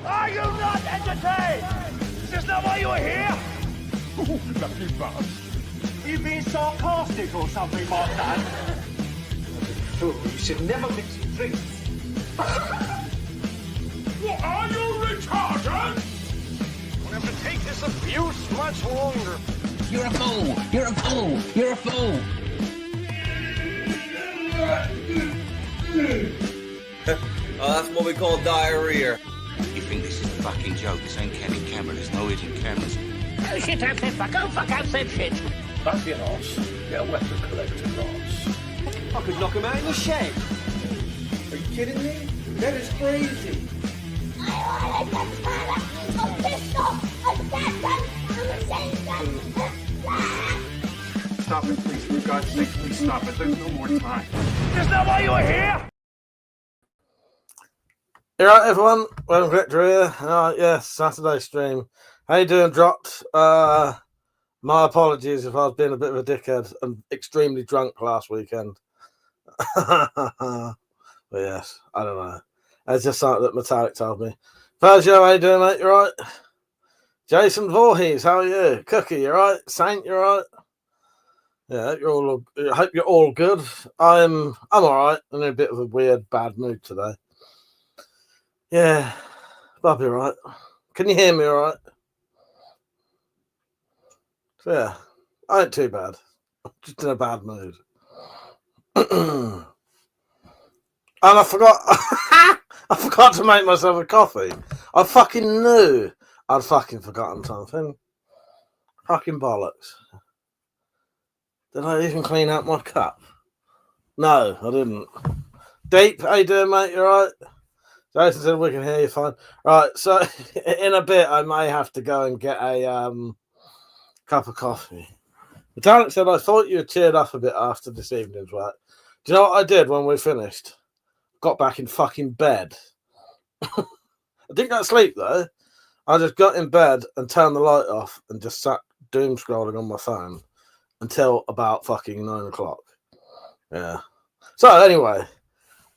Are you not entertained? Is this not why you are here? Lucky bastard. You being sarcastic or something like that? You should never mix with drinks. What are you retarded? We'll have to take this abuse much longer. You're a fool! You're a fool! You're a fool! Oh, that's what we call diarrhea. You think this is a fucking joke? This ain't candid camera. There's no hidden cameras. Oh shit, I've said fuck. Oh fuck, I've said shit. Back in Oz. Get a weapon collector, Oz. I could knock him out in the shed. Are you kidding me? That is crazy. Stop it, please. For God's sake, please stop it. There's no more time. Is this not why you are here? You right, everyone? WeaponCollector here. Yes, Saturday stream. How you doing, Dropped? My apologies if I was being a bit of a dickhead and extremely drunk last weekend. But yes, I don't know. It's just something that Metallic told me. Peugeot, how you doing, mate? You right? Jason Voorhees, how are you? Cookie, you right? Saint, you right? Yeah, I hope you're all good. I'm all right. I'm in a bit of a weird, bad mood today. Yeah, but I'll be all right. Can you hear me all right? So yeah, I ain't too bad. I'm just in a bad mood. And I forgot I forgot to make myself a coffee. I fucking knew I'd fucking forgotten something. Fucking bollocks. Did I even clean out my cup? No, I didn't. Deep, how you doing, mate? You alright? Jason said we can hear you fine. Right, so in a bit I may have to go and get a cup of coffee. The talent said I thought you had cheered up a bit after this evening's work. Do you know what I did when we finished? Got back in fucking bed. I didn't go to sleep though. I just got in bed and turned the light off and just sat doom scrolling on my phone until about fucking 9 o'clock. Yeah. So anyway,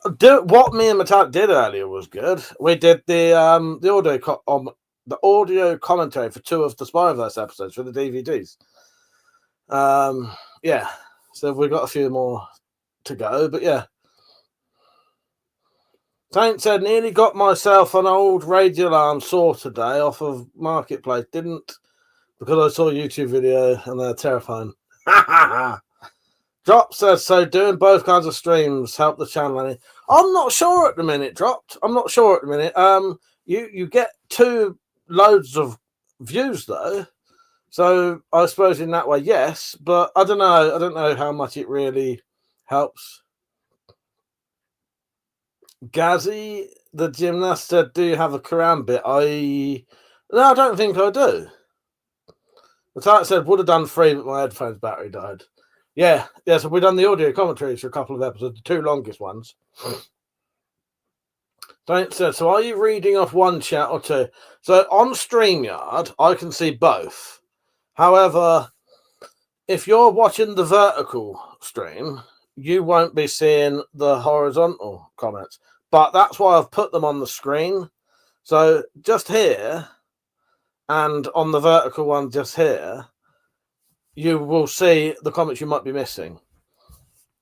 what me and Metallic did earlier was good. We did the audio commentary for 2 of the Spyverse episodes for the DVDs. Yeah. So we got a few more to go, but yeah. Saint said, nearly got myself an old radio alarm saw today off of Marketplace. Didn't, because I saw a YouTube video and they're terrifying. Drop says, so doing both kinds of streams help the channel. I'm not sure at the minute, Dropped. I'm not sure at the minute. You get 2 loads of views though. So I suppose in that way, yes, but I don't know. I don't know how much it really helps. Gazzy, the gymnast, said, do you have a karambit? No, I don't think I do. The title said, would have done 3, but my headphones battery died. Yeah, so we've done the audio commentaries for a couple of episodes, the 2 longest ones. Don't said, so are you reading off one chat or 2? So on StreamYard, I can see both. However, if you're watching the vertical stream, you won't be seeing the horizontal comments. But that's why I've put them on the screen. So just here and on the vertical one just here, you will see the comments you might be missing.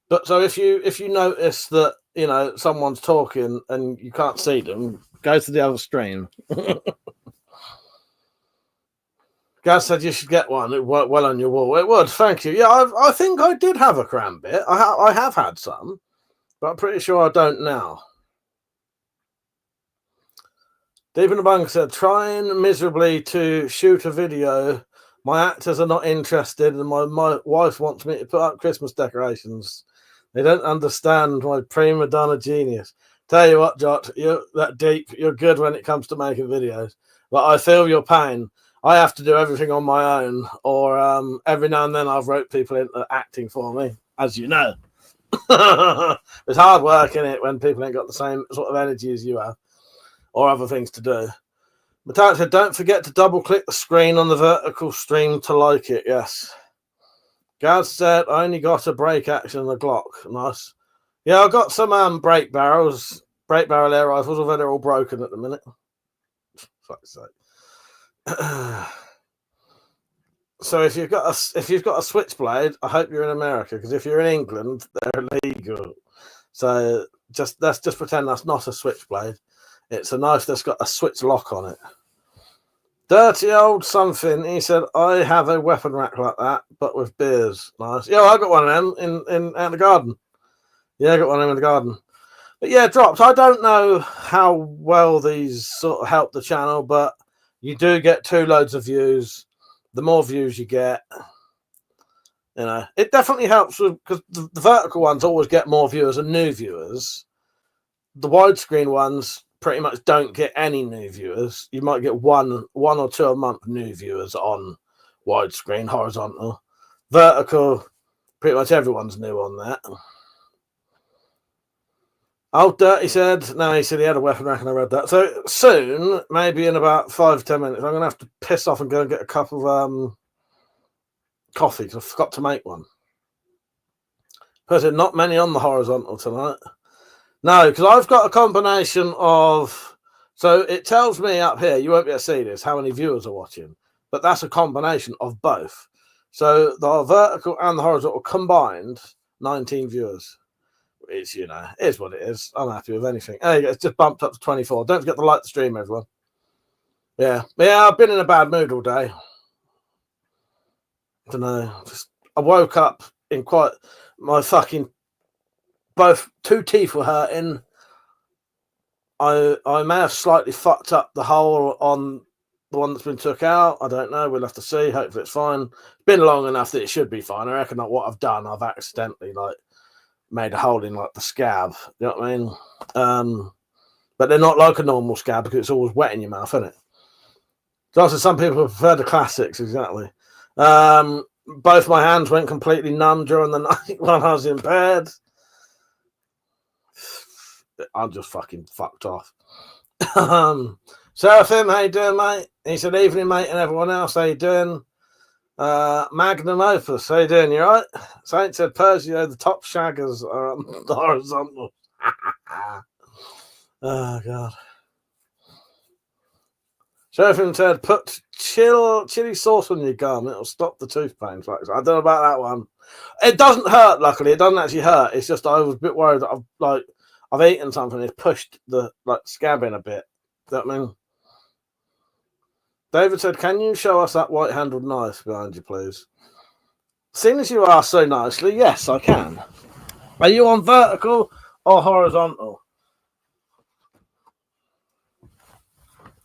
But so if you notice that, you know, someone's talking and you can't see them, go to the other stream. Gaz said you should get one. It worked well on your wall. It would, thank you. Yeah, I think I did have a karambit. I have had some, but I'm pretty sure I don't now. Deep in the Bunk said, trying miserably to shoot a video. My actors are not interested, and my wife wants me to put up Christmas decorations. They don't understand my prima donna genius. Tell you what, Jot, you're that deep. You're good when it comes to making videos, but I feel your pain. I have to do everything on my own, or every now and then I've wrote people into acting for me, as you know. It's hard work, isn't it, when people ain't got the same sort of energy as you have, or other things to do. Metallic said, don't forget to double-click the screen on the vertical stream to like it. Yes. Gaz said, I only got a break action and a Glock. Nice. Yeah, I got some break barrel air rifles, although they're all broken at the minute. Fuck's sake. So if you've got a switchblade, I hope you're in America, because if you're in England, they're illegal. So let's just pretend that's not a switchblade. It's a knife that's got a switch lock on it. Dirty old something. He said, I have a weapon rack like that, but with beers. Nice. Yeah, I got one of them in the garden. Yeah, I got one of them in the garden. But yeah, drops. I don't know how well these sort of help the channel, but you do get 2 loads of views. The more views you get, it definitely helps, because the vertical ones always get more viewers and new viewers. The widescreen ones pretty much don't get any new viewers. You might get one or 2 a month new viewers on widescreen, horizontal. Vertical, pretty much everyone's new on that. Oh, Dirty said, no, he said he had a weapon rack and I read that. So soon, maybe in about 5-10 minutes, I'm going to have to piss off and go and get a cup of coffee, because I forgot to make one. Person, not many on the horizontal tonight. No, because I've got a combination of... So it tells me up here, you won't be able to see this, how many viewers are watching. But that's a combination of both. So the vertical and the horizontal combined, 19 viewers. It's, is what it is. I'm happy with anything. There you go. It's just bumped up to 24. Don't forget to like the stream, everyone. Yeah, I've been in a bad mood all day. I don't know. I woke up in my fucking both 2 teeth were hurting. I may have slightly fucked up the hole on the one that's been took out. I don't know. We'll have to see. Hopefully it's fine. It's been long enough that it should be fine. I reckon that what I've done, I've accidentally made a hole in the scab. You know what I mean? But they're not like a normal scab, because it's always wet in your mouth, isn't it? So also some people prefer the classics, exactly. Both my hands went completely numb during the night when I was in bed. I'm just fucking fucked off. Seraphim, how you doing, mate? He said, evening, mate, and everyone else, how you doing? Magnum Opus, how you doing? You right? Saint said, Persio, the top shaggers are on the horizontal. Oh, God. Seraphim said, put chili sauce on your gum. It'll stop the tooth pain. I don't know about that one. It doesn't hurt, luckily. It doesn't actually hurt. It's just I was a bit worried that I've eaten something and it's pushed the scab in a bit. Does that mean? David said, can you show us that white-handled knife behind you, please? Seeing as you asked so nicely, yes, I can. Are you on vertical or horizontal?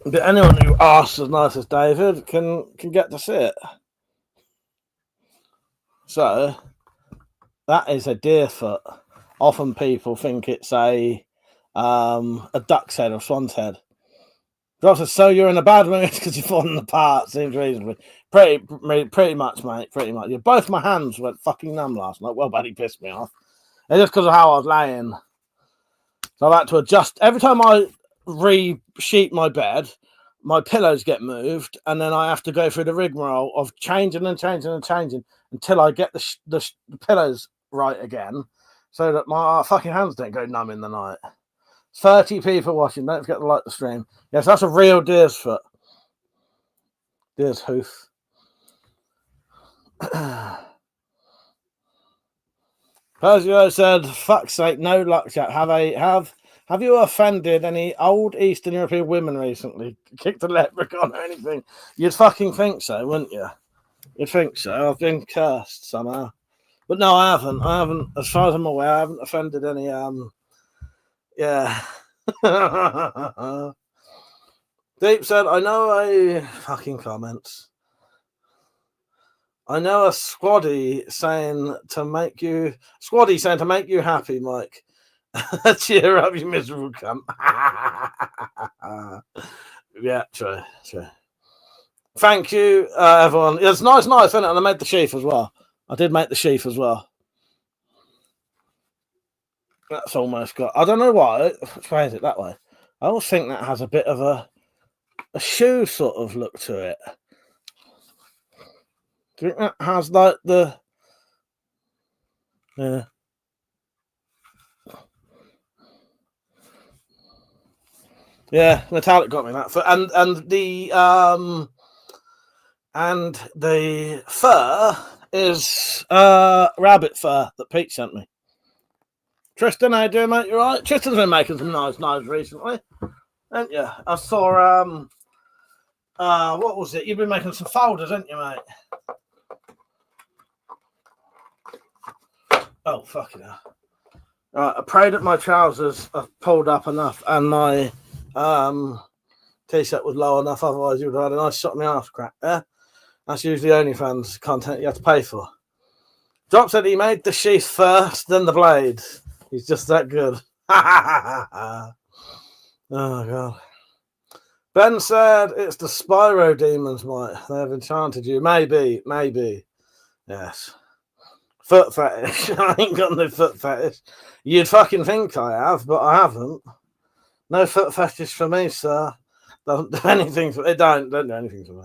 But anyone who asks as nice as David can get to see it. So, that is a deer foot. Often people think it's a duck's head or swan's head. So you're in a bad mood because you've fallen apart. Seems reasonable. Pretty much, mate. Pretty much. Yeah, both my hands went fucking numb last night. Well, buddy pissed me off. It's just because of how I was laying. So I had to adjust. Every time I re-sheet my bed, my pillows get moved, and then I have to go through the rigmarole of changing until I get the pillows right again, so that my fucking hands don't go numb in the night. 30 people watching. Don't forget to like the stream. Yes, that's a real deer's foot. Deer's hoof. Persio said, fuck's sake, no luck, chat. Have you offended any old Eastern European women recently? Kicked a leprechaun or anything? You'd fucking think so, wouldn't you? You'd think so. I've been cursed somehow. But no, I haven't. As far as I'm aware, I haven't offended any, yeah. Deep said, I know a fucking comments. I know a squaddy saying to make you happy, Mike. Cheer up, you miserable cunt. Yeah, true. Thank you, everyone. It's nice, isn't it? And I made the sheath as well. I did make the sheath as well. That's almost got. I don't know why. Why is it that way? I always think that has a bit of a shoe sort of look to it. Do you think that has the? Yeah. Yeah, Metallic got me that. And the fur is rabbit fur that Pete sent me. Tristan, how you doing, mate? You right? Tristan's been making some nice knives recently, haven't you? I saw what was it? You've been making some folders, haven't you, mate? Oh, fucking hell. Right, I prayed that my trousers are pulled up enough and my t-shirt was low enough, otherwise you would have had a nice shot in the arse crack there. That's usually OnlyFans content you have to pay for. Drop said he made the sheath first, then the blade. He's just that good. Oh, God. Ben said it's the Spyro demons, mate. They have enchanted you. Maybe. Yes. Foot fetish. I ain't got no foot fetish. You'd fucking think I have, but I haven't. No foot fetish for me, sir. Doesn't do anything for me. Don't do anything for me.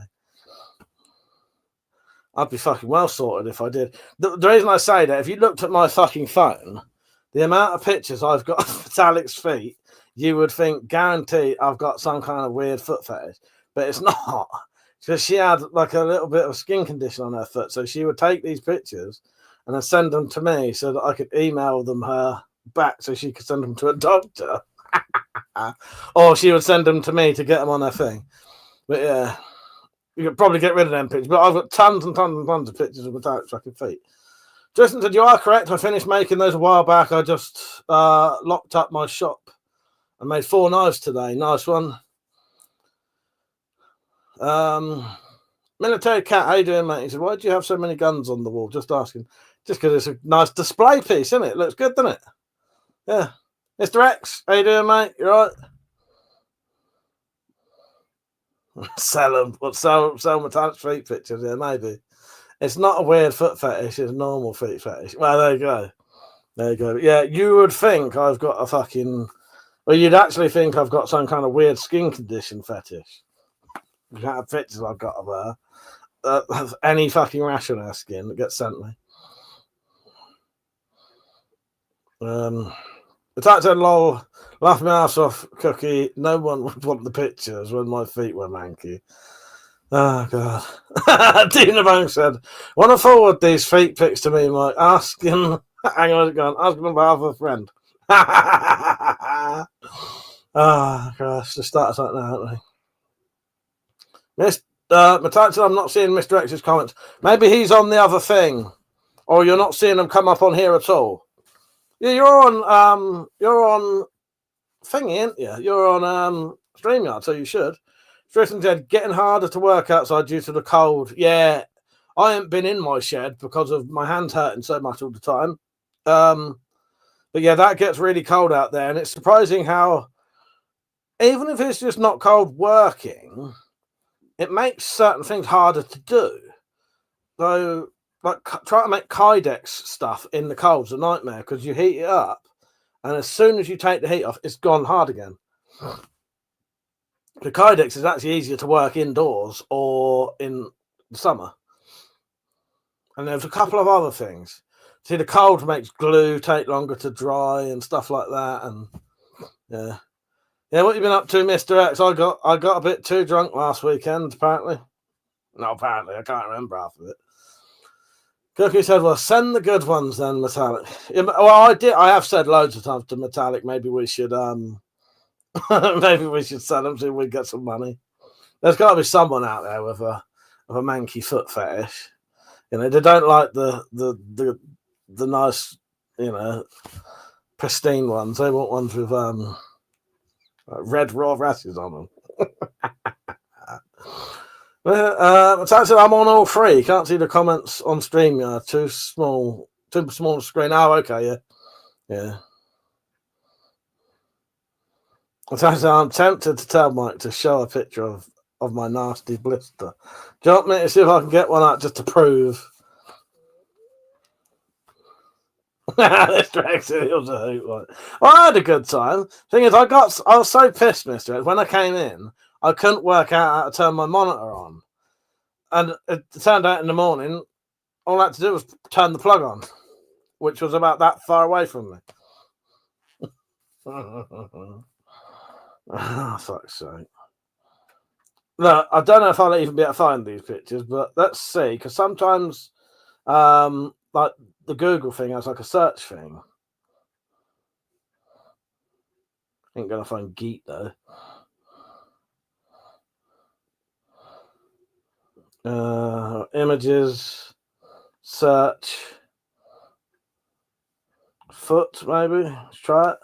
I'd be fucking well sorted if I did. The reason I say that, if you looked at my fucking phone, the amount of pictures I've got of Metallic's feet, you would think, guaranteed, I've got some kind of weird foot fetish. But it's not. Because she had like a little bit of skin condition on her foot. So she would take these pictures and then send them to me so that I could email them her back so she could send them to a doctor. Or she would send them to me to get them on her thing. But yeah, you could probably get rid of them pictures. But I've got tons and tons and tons of pictures of Metallic's fucking feet. Justin said, you are correct. I finished making those a while back. I just locked up my shop and made 4 knives today. Nice one. Military Cat, how you doing, mate? He said, why do you have so many guns on the wall? Just asking. Just because it's a nice display piece, isn't it? Looks good, doesn't it? Yeah. Mr. X, how you doing, mate? You all right? Sell them. Well, sell Metallic feet pictures, yeah, maybe. It's not a weird foot fetish, it's a normal feet fetish. Well, there you go. There you go. Yeah, you would think I've got a fucking... Well, you'd actually think I've got some kind of weird skin condition fetish. You can't have pictures I've got of her. Any fucking rash on her skin that gets sent me. The tax said, lol, laugh my ass off, Cookie. No one would want the pictures when my feet were manky. Oh, God. Dina Bank said, want to forward these feet pics to me, Mike? Asking, hang on, asking on behalf of a friend. Oh, gosh, just started something now, haven't we? Metallic said, I'm not seeing Mr. X's comments. Maybe he's on the other thing, or you're not seeing them come up on here at all. Yeah, you're on thingy, ain't you? You're on StreamYard, so you should. Tristan said, getting harder to work outside due to the cold. Yeah, I haven't been in my shed because of my hands hurting so much all the time. But yeah, that gets really cold out there, and it's surprising how, even if it's just not cold working, it makes certain things harder to do. So, like, trying to make Kydex stuff in the cold's a nightmare because you heat it up, and as soon as you take the heat off, it's gone hard again. The Kydex is actually easier to work indoors or in the summer. And there's a couple of other things. See, the cold makes glue take longer to dry and stuff like that. And yeah. Yeah, what you been up to, Mr. X? I got a bit too drunk last weekend, apparently. No, apparently, I can't remember half of it. Cookie said, well, send the good ones then, Metallic. Yeah, well, I have said loads of times to Metallic, maybe we should maybe we should sell them so we get some money. There's got to be someone out there with a manky foot fetish. You know, they don't like the nice, you know, pristine ones. They want ones with red raw rashes on them. Metallic said, I'm on all 3. Can't see the comments on StreamYard. Too small screen. Oh, okay, yeah. I'm tempted to tell Mike to show a picture of my nasty blister. Do you want me to see if I can get one out just to prove? This Brexit, it was a hoot one. Well, I had a good time. Thing is, I was so pissed, Mr. X. When I came in, I couldn't work out how to turn my monitor on. And it turned out in the morning, all I had to do was turn the plug on, which was about that far away from me. Oh, fuck's sake. Look, I don't know if I'll even be able to find these pictures, but let's see. Because sometimes, like the Google thing has like a search thing. Ain't gonna find Geet though. Images, search, foot maybe. Let's try it.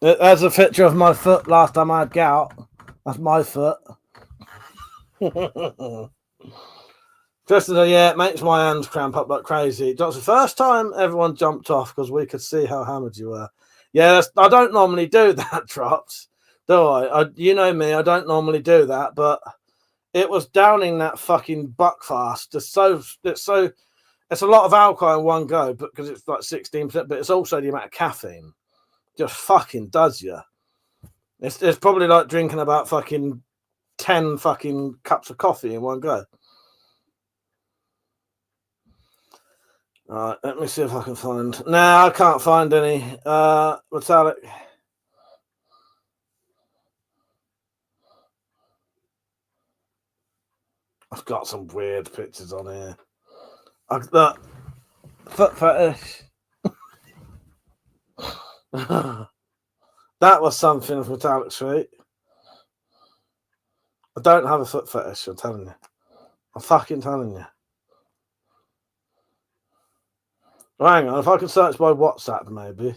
There's a picture of my foot last time I had gout. That's my foot. Just as yeah, it makes my hands cramp up like crazy. That's the first time everyone jumped off because we could see how hammered you were. Yeah, I don't normally do that, Drops. Do I? You know me, I don't normally do that, but it was downing that fucking buckfast. It's a lot of alcohol in one go, but because it's like 16%, but it's also the amount of caffeine. Just fucking does you. It's probably like drinking about fucking 10 fucking cups of coffee in one go. All right, let me see if I can find. No, I can't find any. Metallic. I've got some weird pictures on here. That foot fetish. That was something of Metallic Street. I don't have a foot fetish, I'm telling you. I'm fucking telling you. Well, hang on, if I can search by WhatsApp, maybe.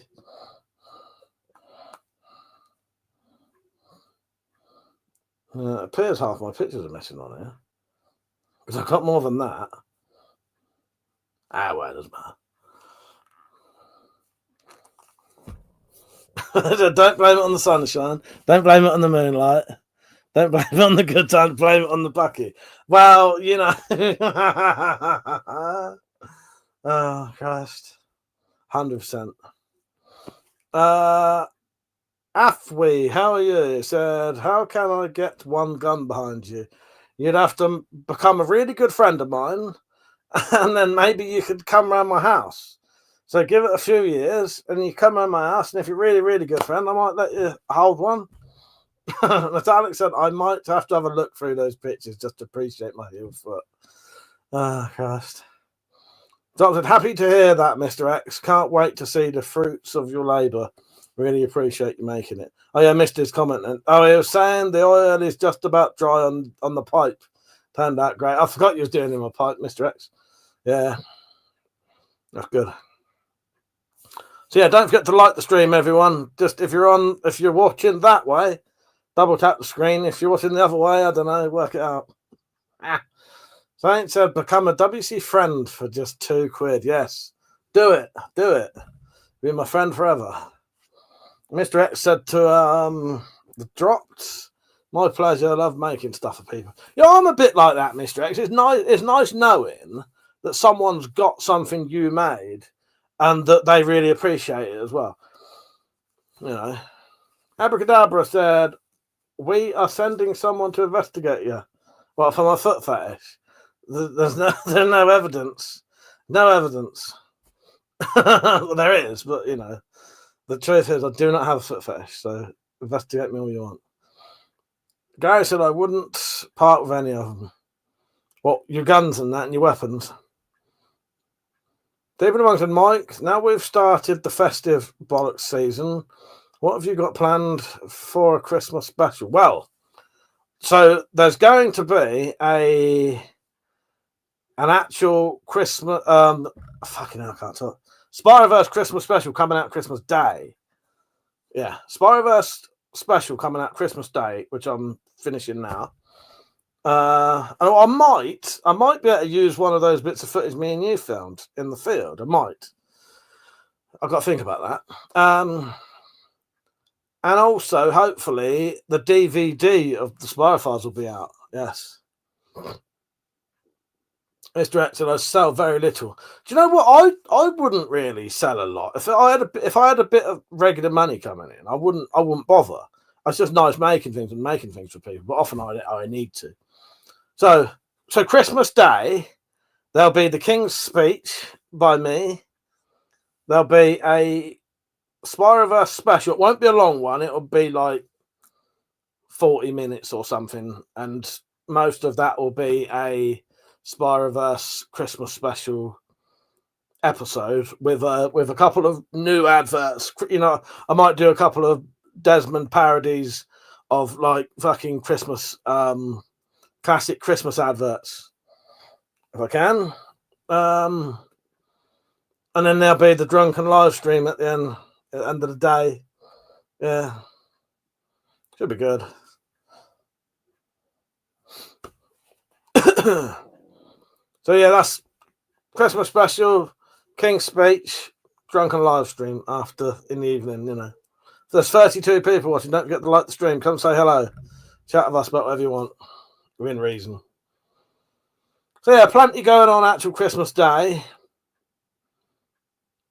It appears half my pictures are missing on here. Because I've got more than that. Well, it doesn't matter. Don't blame it on the sunshine. Don't blame it on the moonlight. Don't blame it on the good time. Blame it on the bucky. Well, you know. Oh, Christ. 100%. Afwe, how are you? It said, how can I get one gun behind you? You'd have to become a really good friend of mine, and then maybe you could come around my house. So give it a few years, and you come around my house, and if you're really, really good friend, I might let you hold one. Metallic said, I might have to have a look through those pictures just to appreciate my heel foot. Oh, Christ. Doctor, happy to hear that, Mr. X. Can't wait to see the fruits of your labour. Really appreciate you making it. Oh, yeah, I missed his comment. Oh, he was saying the oil is just about dry on the pipe. Turned out great. I forgot you was doing in my pipe, Mr. X. Yeah. That's good. So, yeah, don't forget to like the stream, everyone. Just if you're watching that way, double tap the screen. If you're watching the other way, I don't know, work it out. Saint said, become a WC friend for just £2. Yes. Do it. Do it. Be my friend forever. Mr. X said to the Dropped, my pleasure. I love making stuff for people. Yeah, I'm a bit like that, Mr. X. It's nice knowing that someone's got something you made and that they really appreciate it as well. You know. Abracadabra said, we are sending someone to investigate you. Well, for my foot fetish. There's no evidence. No evidence. Well, there is, but, you know, the truth is I do not have a foot fetish, so investigate me all you want. Gary said I wouldn't part with any of them. Well, your guns and that and your weapons. David Among said, Mike, now we've started the festive bollocks season, what have you got planned for a Christmas special? Well, so there's going to be an actual Christmas fucking hell, I can't talk. Spyroverse Christmas special coming out Christmas Day. Yeah, Spyroverse special coming out Christmas Day, which I'm finishing now. I might be able to use one of those bits of footage me and you filmed in the field. I might. I've got to think about that. And also, hopefully, the DVD of the Spyro files will be out. Yes. Mr. X said I sell very little. Do you know what? I wouldn't really sell a lot. If I had a bit of regular money coming in, I wouldn't bother. It's just nice making things for people, but often I need to. So Christmas Day, there'll be the King's Speech by me. there'll be a Spyroverse special. It won't be a long one. It'll be like 40 minutes or something, and most of that will be a Spyroverse Christmas special episode with a couple of new adverts. You know, I might do a couple of Desmond parodies of like fucking Christmas, classic Christmas adverts if I can. And then there'll be the drunken live stream at the end of the day. Yeah, should be good. So yeah, that's Christmas special, King's Speech, drunken live stream after in the evening. You know, if there's 32 people watching, don't forget to like the stream. Come say hello, chat with us about whatever you want, within reason. So yeah, plenty going on actual Christmas Day.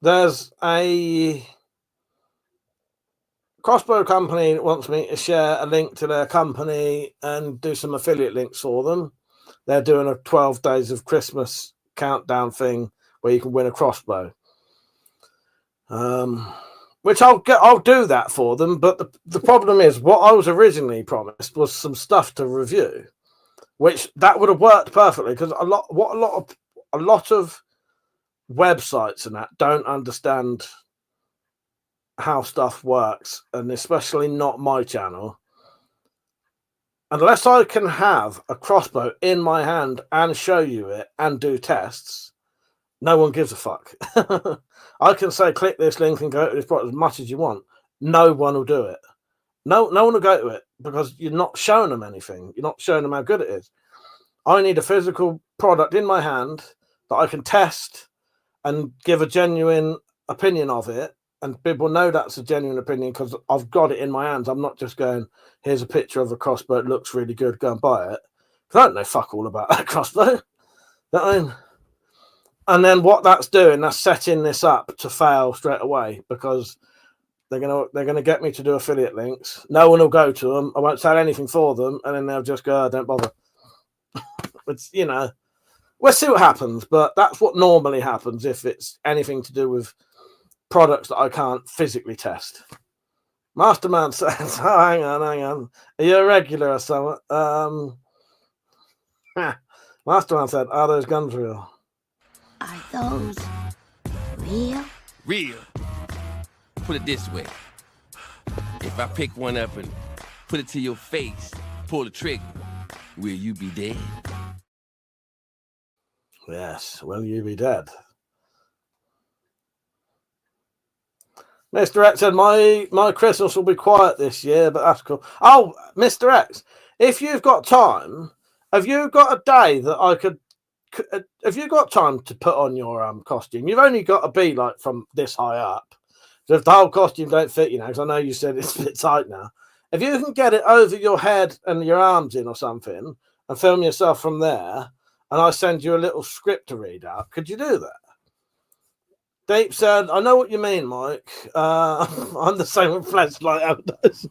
There's a crossbow company that wants me to share a link to their company and do some affiliate links for them. They're doing a 12 days of Christmas countdown thing where you can win a crossbow. Which I'll do that for them, but the problem is what I was originally promised was some stuff to review, which that would have worked perfectly because a lot of websites and that don't understand how stuff works, and especially not my channel. Unless I can have a crossbow in my hand and show you it and do tests, no one gives a fuck. I can say click this link and go to this product as much as you want. No one will do it. No one will go to it because you're not showing them anything. You're not showing them how good it is. I need a physical product in my hand that I can test and give a genuine opinion of it. And people know that's a genuine opinion because I've got it in my hands. I'm not just going, here's a picture of a crossbow. It looks really good. Go and buy it. Because I don't know fuck all about that crossbow. You know what I mean? And then what that's doing, that's setting this up to fail straight away because they're gonna get me to do affiliate links. No one will go to them. I won't sell anything for them, and then they'll just go, oh, don't bother. It's, you know, we'll see what happens. But that's what normally happens if it's anything to do with products that I can't physically test. Masterman says, oh, hang on. Are you a regular or something? Masterman said, are those guns real? Are those real? Real. Put it this way. If I pick one up and put it to your face, pull the trigger, will you be dead? Yes, will you be dead? Mr. X said, my Christmas will be quiet this year, but that's cool. Oh, Mr. X, if you've got time, have you got a day that I could... Have you got time to put on your costume? You've only got to be like from this high up. So if the whole costume don't fit, you know, because I know you said it's a bit tight now. If you can get it over your head and your arms in or something and film yourself from there, and I send you a little script to read out, could you do that? Deep said, I know what you mean, Mike. I'm the same with flashlight overdose.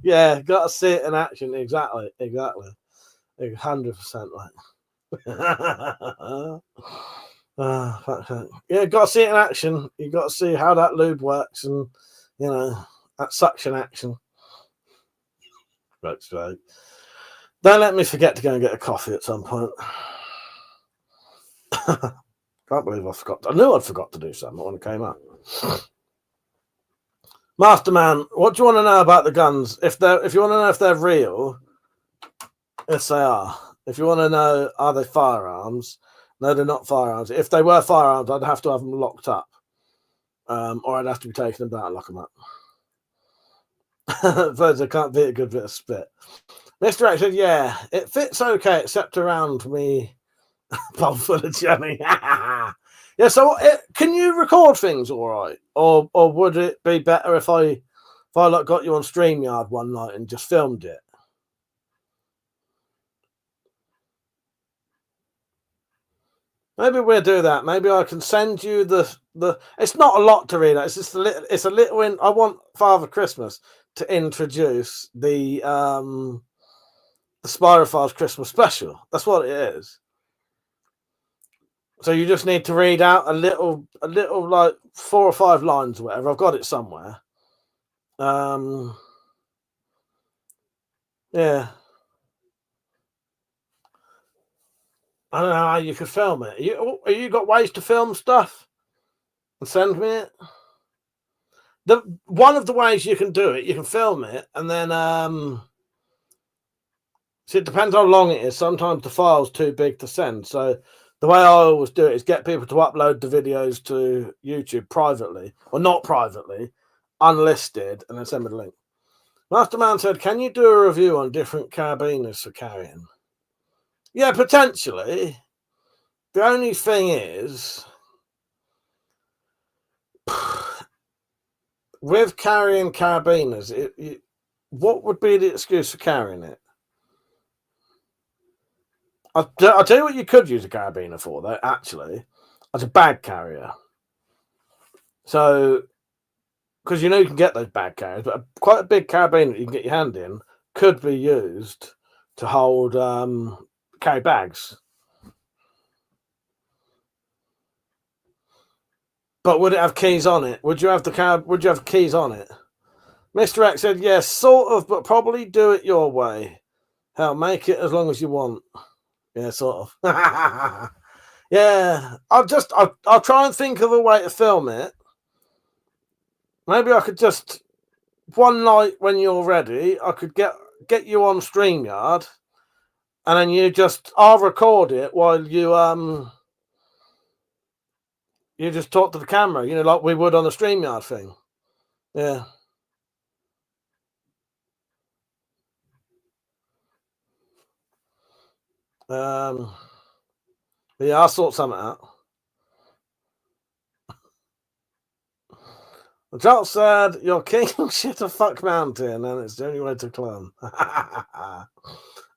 Yeah, got to see it in action. Exactly. 100% right. Yeah, got to see it in action. You got to see how that lube works, and you know that suction action. Right. Don't let me forget to go and get a coffee at some point. Can't believe I forgot. I knew I'd forgot to do something when it came up. Masterman, what do you want to know about the guns? If you want to know if they're real, yes, they are. If you want to know, are they firearms? No, they're not firearms. If they were firearms, I'd have to have them locked up, or I'd have to be taken them down and lock them up. First, I can't beat a good bit of spit. Mr. X said, "Yeah, it fits okay, except around me." Bowl full of jelly. Yeah. So, can you record things all right, or would it be better if I like got you on StreamYard one night and just filmed it? Maybe we'll do that. Maybe I can send you the. It's not a lot to read out. It's just a little. It's a little. I want Father Christmas to introduce the Spyrophiles Christmas special. That's what it is. So you just need to read out a little like 4 or 5 lines or whatever. I've got it somewhere. Yeah. I don't know how you could film it. You got ways to film stuff and send me it? One of the ways you can do it, you can film it and then so it depends how long it is. Sometimes the file's too big to send. So the way I always do it is get people to upload the videos to YouTube privately, or not privately, unlisted, and then send me the link. Masterman said, can you do a review on different carabiners for carrying? Yeah, potentially. The only thing is, with carrying carabiners, what would be the excuse for carrying it? I'll tell you what you could use a carabiner for, though, actually, as a bag carrier. So, because you know you can get those bag carriers, but quite a big carabiner that you can get your hand in could be used to hold carry bags. But would it have keys on it? Would you have Would you have keys on it? Mr. X said, yes, sort of, but probably do it your way. Hell, make it as long as you want. Yeah, sort of. Yeah, I'll try and think of a way to film it. Maybe I could just one night when you're ready, I could get you on StreamYard, and then I'll record it while you just talk to the camera, like we would on the StreamYard thing. Yeah. Yeah, I'll sort something out. Joel said, you're king of shit a fuck mountain, and it's the only way to climb. I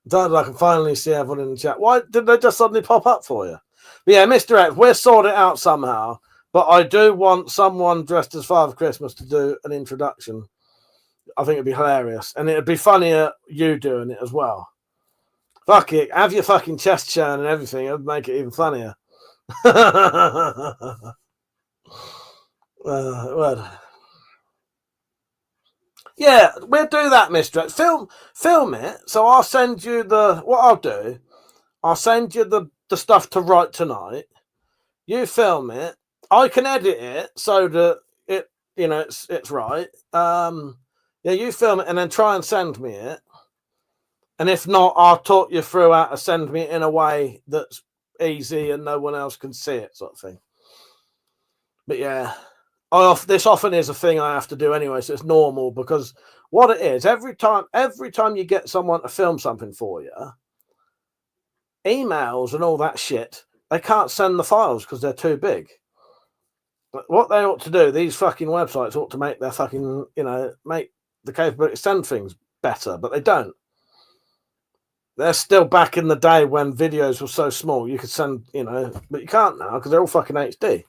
can finally see everyone in the chat. Why did they just suddenly pop up for you? But yeah, Mr. X, we'll sort it out somehow. But I do want someone dressed as Father Christmas to do an introduction. I think it'd be hilarious. And it'd be funnier you doing it as well. Fuck it. Have your fucking chest shown and everything. It'd make it even funnier. Well. Yeah, we'll do that, Mr. X. Film it. So I'll send you what I'll do. I'll send you the stuff to write tonight. You film it. I can edit it so that it's right. Yeah, you film it and then try and send me it. And if not, I'll talk you through how to send me it in a way that's easy and no one else can see it, sort of thing. But yeah, this often is a thing I have to do anyway, so it's normal, because what it is, every time you get someone to film something for you, emails and all that shit, they can't send the files because they're too big. But what they ought to do, these fucking websites ought to make their fucking, make the capability to send things better, but they don't. They're still back in the day when videos were so small you could send, but you can't now because they're all fucking HD.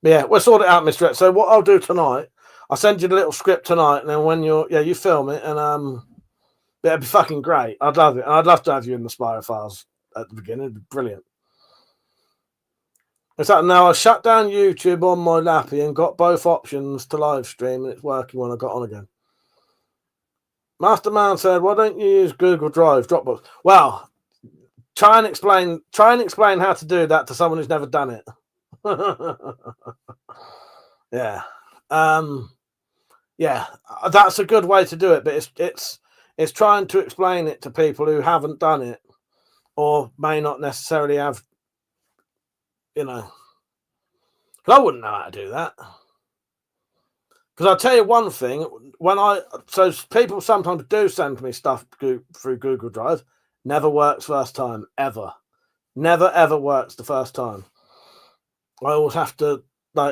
But yeah, we'll sort it out, Mr. X. So what I'll do tonight, I'll send you the little script tonight, and then when you film it, and it'd be fucking great. I'd love it, and I'd love to have you in the Spyro Files at the beginning. It'd be brilliant. It's that now I shut down YouTube on my lappy and got both options to live stream, and it's working when I got on again. Masterman said, why don't you use Google Drive, Dropbox? Well, try and explain how to do that to someone who's never done it. Yeah. Yeah, that's a good way to do it, but it's trying to explain it to people who haven't done it or may not necessarily have, because I wouldn't know how to do that. Because I'll tell you one thing, so people sometimes do send me stuff through Google Drive, never works first time, ever. Never, ever works the first time. I always have to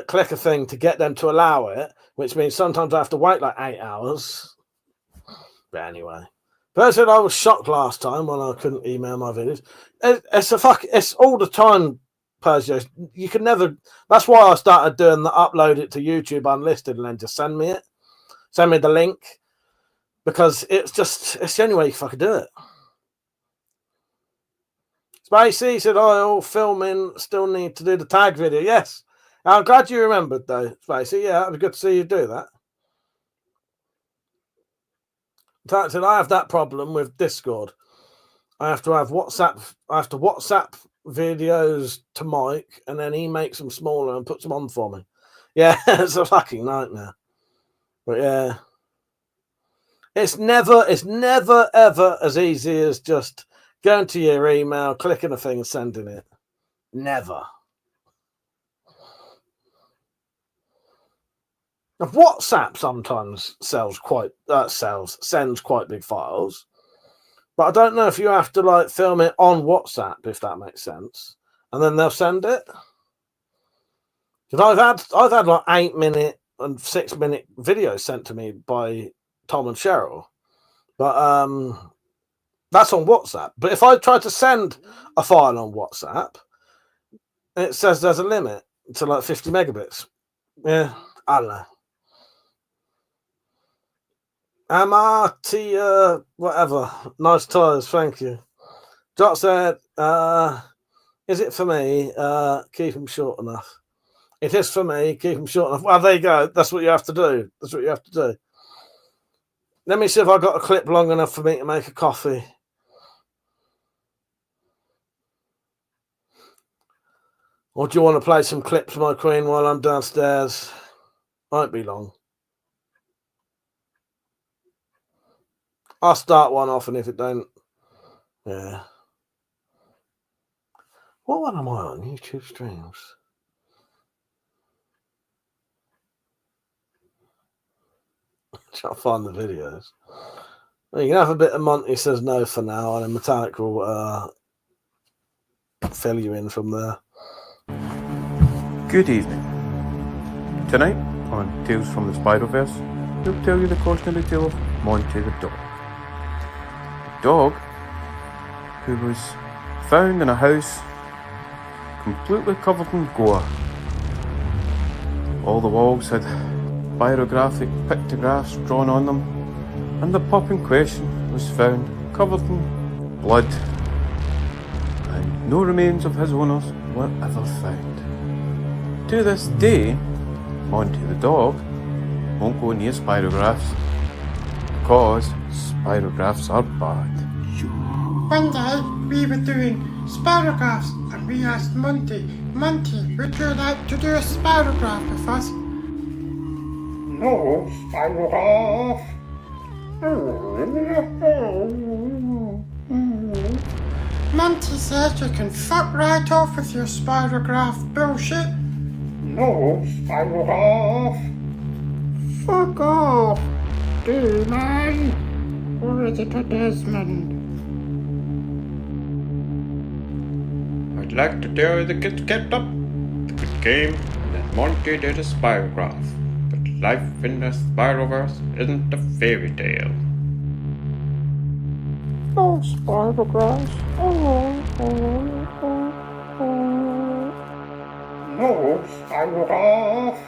click a thing to get them to allow it, which means sometimes I have to wait 8 hours. But anyway. Person, I was shocked last time when I couldn't email my videos. It's all the time, Persia. You can never. That's why I started doing the upload it to YouTube unlisted and then just send me it. Send me the link. Because it's the only way you can fucking do it. Spacey said, all filming, still need to do the tag video. Yes. I'm glad you remembered, though, Spacey. Yeah, it'd be good to see you do that. Tag said, I have that problem with Discord. I have to WhatsApp videos to Mike, and then he makes them smaller and puts them on for me. Yeah, it's a fucking nightmare. But yeah. It's never ever as easy as just going to your email, clicking a thing and sending it. Never. Now, WhatsApp sometimes sends quite big files, but I don't know if you have to like film it on WhatsApp, if that makes sense, and then they'll send it. Because I've had like 8-minute and 6-minute videos sent to me by Tom and Cheryl, but that's on WhatsApp. But if I try to send a file on WhatsApp, it says there's a limit to like 50 megabits. Yeah, I don't know. MRT, whatever. Nice tires, thank you. Jot said, is it for me? Keep them short enough. It is for me. Keep them short enough. Well, there you go. That's what you have to do. That's what you have to do. Let me see if I got a clip long enough for me to make a coffee. Or do you want to play some clips, my queen, while I'm downstairs? Won't be long. I'll start one off, and if it don't, yeah. What one am I on? YouTube streams. Try to find the videos. Well, you can have a bit of Monty Says No for now, and then Metallic will fill you in from there. Good evening. Tonight on Tales from the Spider-Verse, we'll tell you the cautionary tale of Monty the dog. A dog who was found in a house completely covered in gore. All the walls had biographic pictographs drawn on them, and the pup in question was found covered in blood, and no remains of his owners were ever found. To this day, Monty the dog won't go near spirographs because spirographs are bad. One day we were doing spirographs and we asked Monty, would you like to do a spirograph with us? No, spirograph. Monty says you can fuck right off with your spirograph bullshit. No, spirograph. Fuck off, demon. Or is it a Desmond? I'd like to tell you the kids kept up the good game that Monty did a spirograph, but life in the Spiroverse isn't a fairy tale. Oh, spirographs. No, spirograph.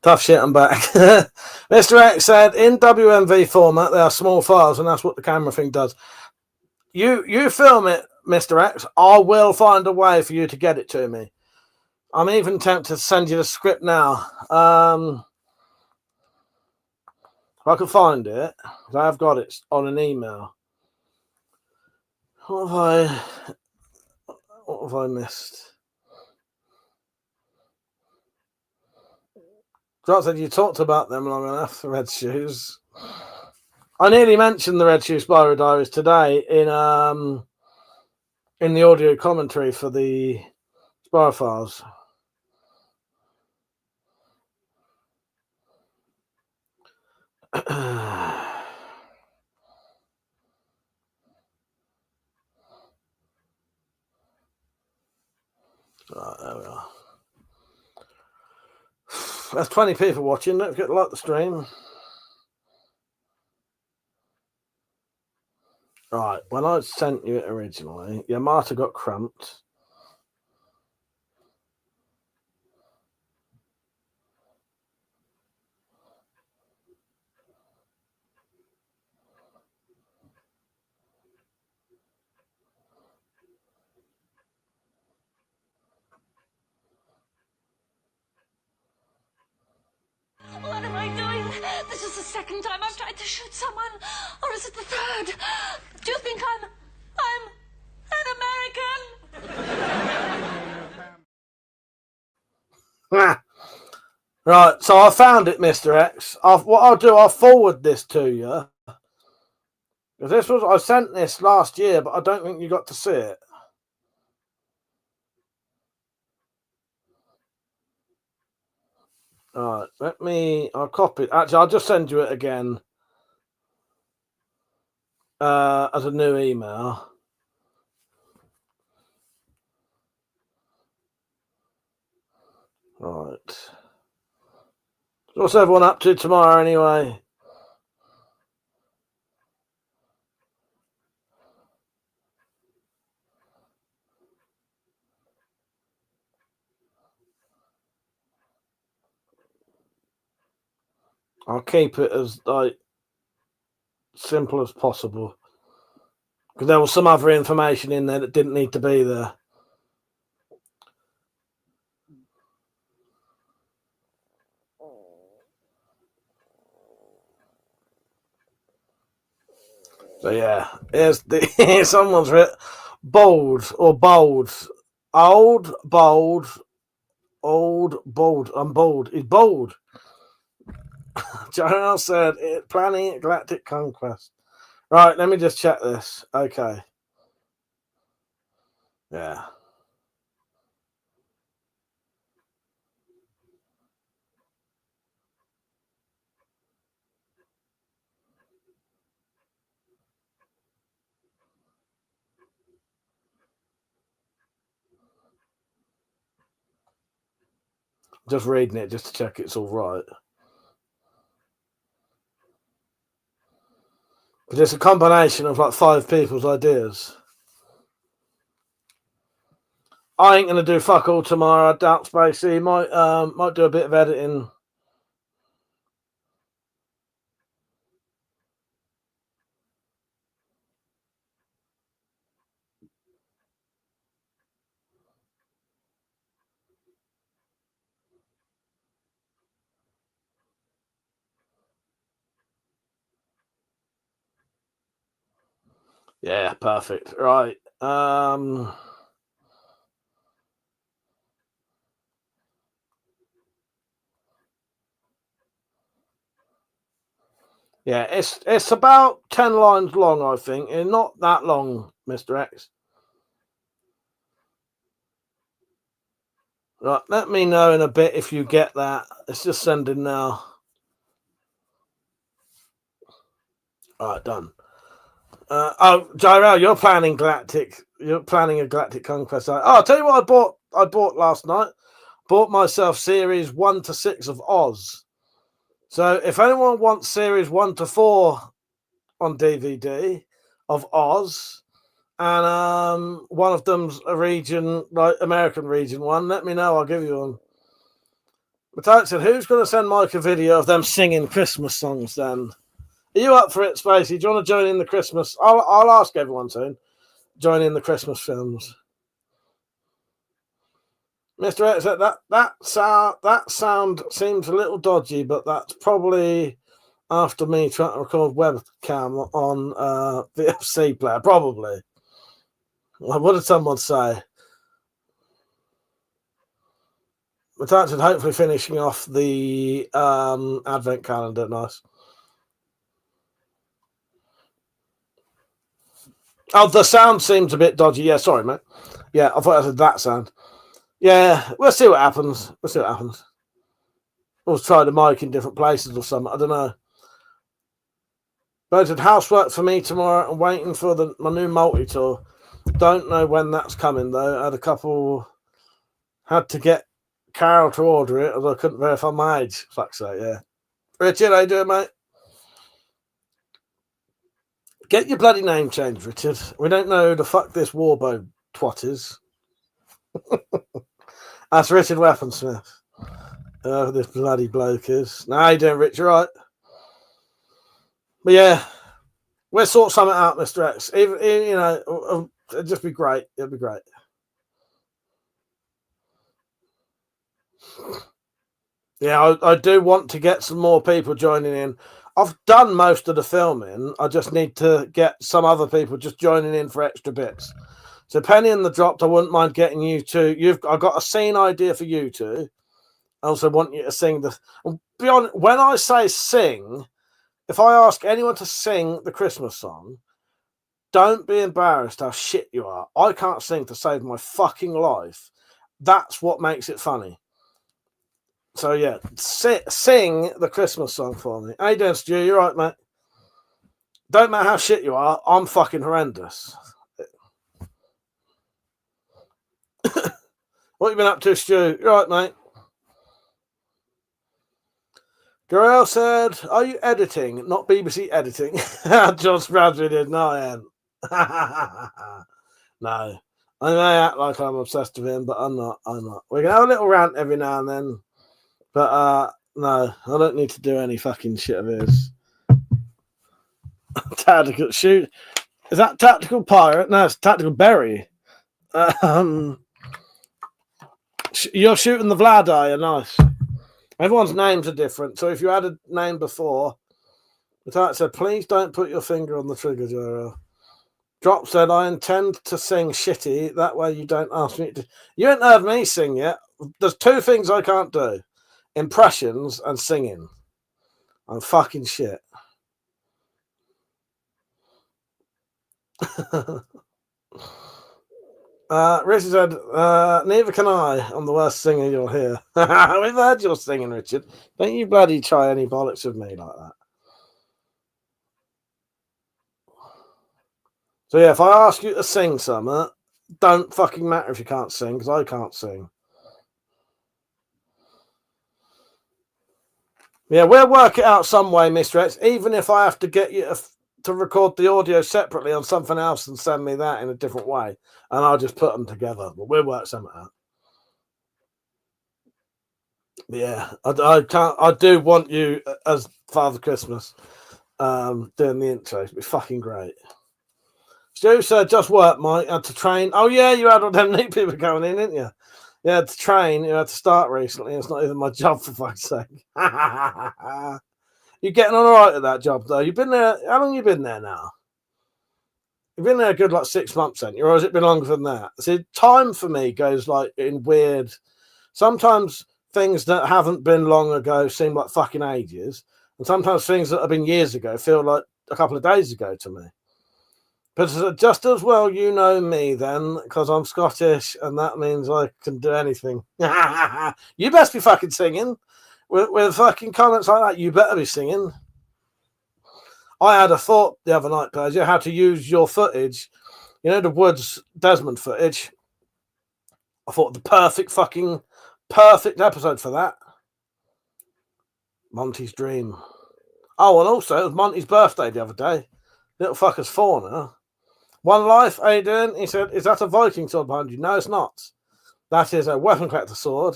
Tough shit, I'm back. Mr. X said, in WMV format, they are small files, and that's what the camera thing does. You film it, Mr. X. I will find a way for you to get it to me. I'm even tempted to send you the script now. If I can find it, I have got it on an email. What have I missed? John said you talked about them long enough, the red shoes. I nearly mentioned the Red Shoe Spyro Diaries today in the audio commentary for the Spyro Files. Right, there we are. There's 20 people watching. Don't forget to like the stream. Right, when I sent you it originally, Yamata got cramped. What am I doing? This is the second time I've tried to shoot someone. Or is it the third? Do you think I'm an American? Right, so I found it, Mr. X. What I'll do, I'll forward this to you. Because I sent this last year, but I don't think you got to see it. All right, I'll copy it. Actually, I'll just send you it again as a new email. Right. What's everyone up to tomorrow anyway? I'll keep it as simple as possible. Because there was some other information in there that didn't need to be there. So yeah, here's someone's written bold or bold. Old, bold, old, bold. I'm bold. He's bold. Joel said, planning galactic conquest. Right, let me just check this. Okay. Yeah. Just reading it just to check it's all right. But it's a combination of like 5 people's ideas. I ain't gonna do fuck all tomorrow. I doubt Spacey might do a bit of editing. Yeah, perfect. Right. Yeah, it's about 10 lines long, I think. It's not that long, Mr. X. Right, let me know in a bit if you get that. It's just sending now. All right, done. Jirel, you're planning a galactic conquest. I'll tell you what I bought last night. Bought myself series 1 to 6 of Oz. So if anyone wants series 1 to 4 on DVD of Oz, and one of them's a region, like American region one, let me know. I'll give you them. But I said, who's going to send Mike a video of them singing Christmas songs then? Are you up for it, Spacey? Do you want to join in the Christmas? I'll ask everyone soon. Join in the Christmas films. Mr. X said that sound seems a little dodgy, but that's probably after me trying to record webcam on the FC player. Probably. What did someone say? But that's hopefully finishing off the advent calendar. Nice. Oh, the sound seems a bit dodgy. Yeah, sorry, mate. Yeah, I thought I said that sound. Yeah, we'll see what happens. We'll try the mic in different places or something. I don't know. But I said housework for me tomorrow. I'm waiting for my new multi-tour. Don't know when that's coming, though. I had to get Carol to order it, although I couldn't verify my age. Fuck's sake, yeah. Richard, how you doing, mate? Get your bloody name changed, Richard. We don't know who the fuck this Warbo twat is. That's Richard Weaponsmith. This bloody bloke is. Nah, you doing, Richard, right? But yeah, we'll sort something out, Mr. X. Even you know, it'd just be great. It'd be great. Yeah, I do want to get some more people joining in. I've done most of the filming. I just need to get some other people just joining in for extra bits. So Penny in the Dropped, I wouldn't mind getting you two. I've got a scene idea for you two. I also want you to sing the. Be honest, when I say sing, if I ask anyone to sing the Christmas song, don't be embarrassed how shit you are. I can't sing to save my fucking life. That's what makes it funny. So yeah, sing the Christmas song for me. How you doing, Stu? You right, mate? Don't matter how shit you are, I'm fucking horrendous. What you been up to, Stu? You right, mate? Gorell said, are you editing? Not BBC editing. John Spradley did. No, I am. No. I may act like I'm obsessed with him, but I'm not. We can have a little rant every now and then. But no, I don't need to do any fucking shit of his. Tactical shoot. Is that Tactical Pirate? No, it's Tactical Berry. You're shooting the Vlad, are you? Nice. Everyone's names are different. So if you had a name before, the type said, please don't put your finger on the trigger, Joro. Drop said, I intend to sing shitty. That way you don't ask me to. You ain't heard me sing yet. There's two things I can't do. Impressions and singing. I'm fucking shit. Richard said, neither can I. I'm the worst singer you'll hear. We've heard your singing, Richard. Don't you bloody try any bollocks with me like that. So yeah, if I ask you to sing something, don't fucking matter if you can't sing, because I can't sing. Yeah, we'll work it out some way, Mr. X, even if I have to get you to record the audio separately on something else and send me that in a different way, and I'll just put them together. But we'll work something out. Yeah, I do want you as Father Christmas doing the intro. It'd be fucking great. Stu said, just work, Mike. Had to train. Oh, yeah, you had all them new people going in, didn't you? You had to train. You had to start recently. It's not even my job, for fuck's sake. You're getting on all right at that job, though. You've been there. How long have you been there now? You've been there a good, 6 months, haven't you? Or has it been longer than that? See, time for me goes, in weird... Sometimes things that haven't been long ago seem like fucking ages. And sometimes things that have been years ago feel like a couple of days ago to me. But just as well you know me then, because I'm Scottish, and that means I can do anything. You best be fucking singing. With fucking comments like that, you better be singing. I had a thought the other night, Page, how to use your footage. You know, the Woods Desmond footage. I thought the perfect episode for that. Monty's dream. Oh, and also, it was Monty's birthday the other day. Little fucker's 4 now. One Life, how you doing? He said, is that a Viking sword behind you? No, it's not. That is a weapon collector sword.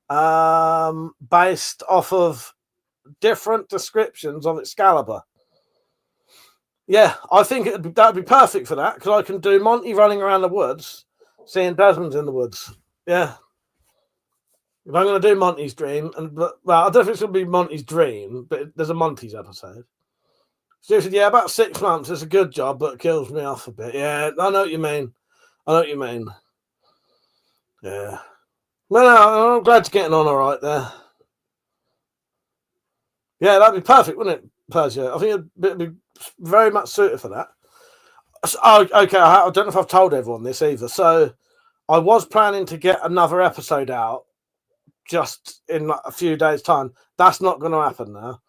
based off of different descriptions of Excalibur. Yeah, I think that'd be perfect for that because I can do Monty running around the woods, seeing Desmond's in the woods. Yeah. If I'm going to do Monty's dream, well, I don't know if it's going to be Monty's dream, but there's a Monty's episode. Stu said, yeah, about 6 months. It's a good job, but it kills me off a bit. Yeah, I know what you mean. Yeah. Well, no, I'm glad you're getting on all right there. Yeah, that'd be perfect, wouldn't it, Persia? I think it'd be very much suited for that. Oh, okay, I don't know if I've told everyone this either. So I was planning to get another episode out just in a few days' time. That's not going to happen now.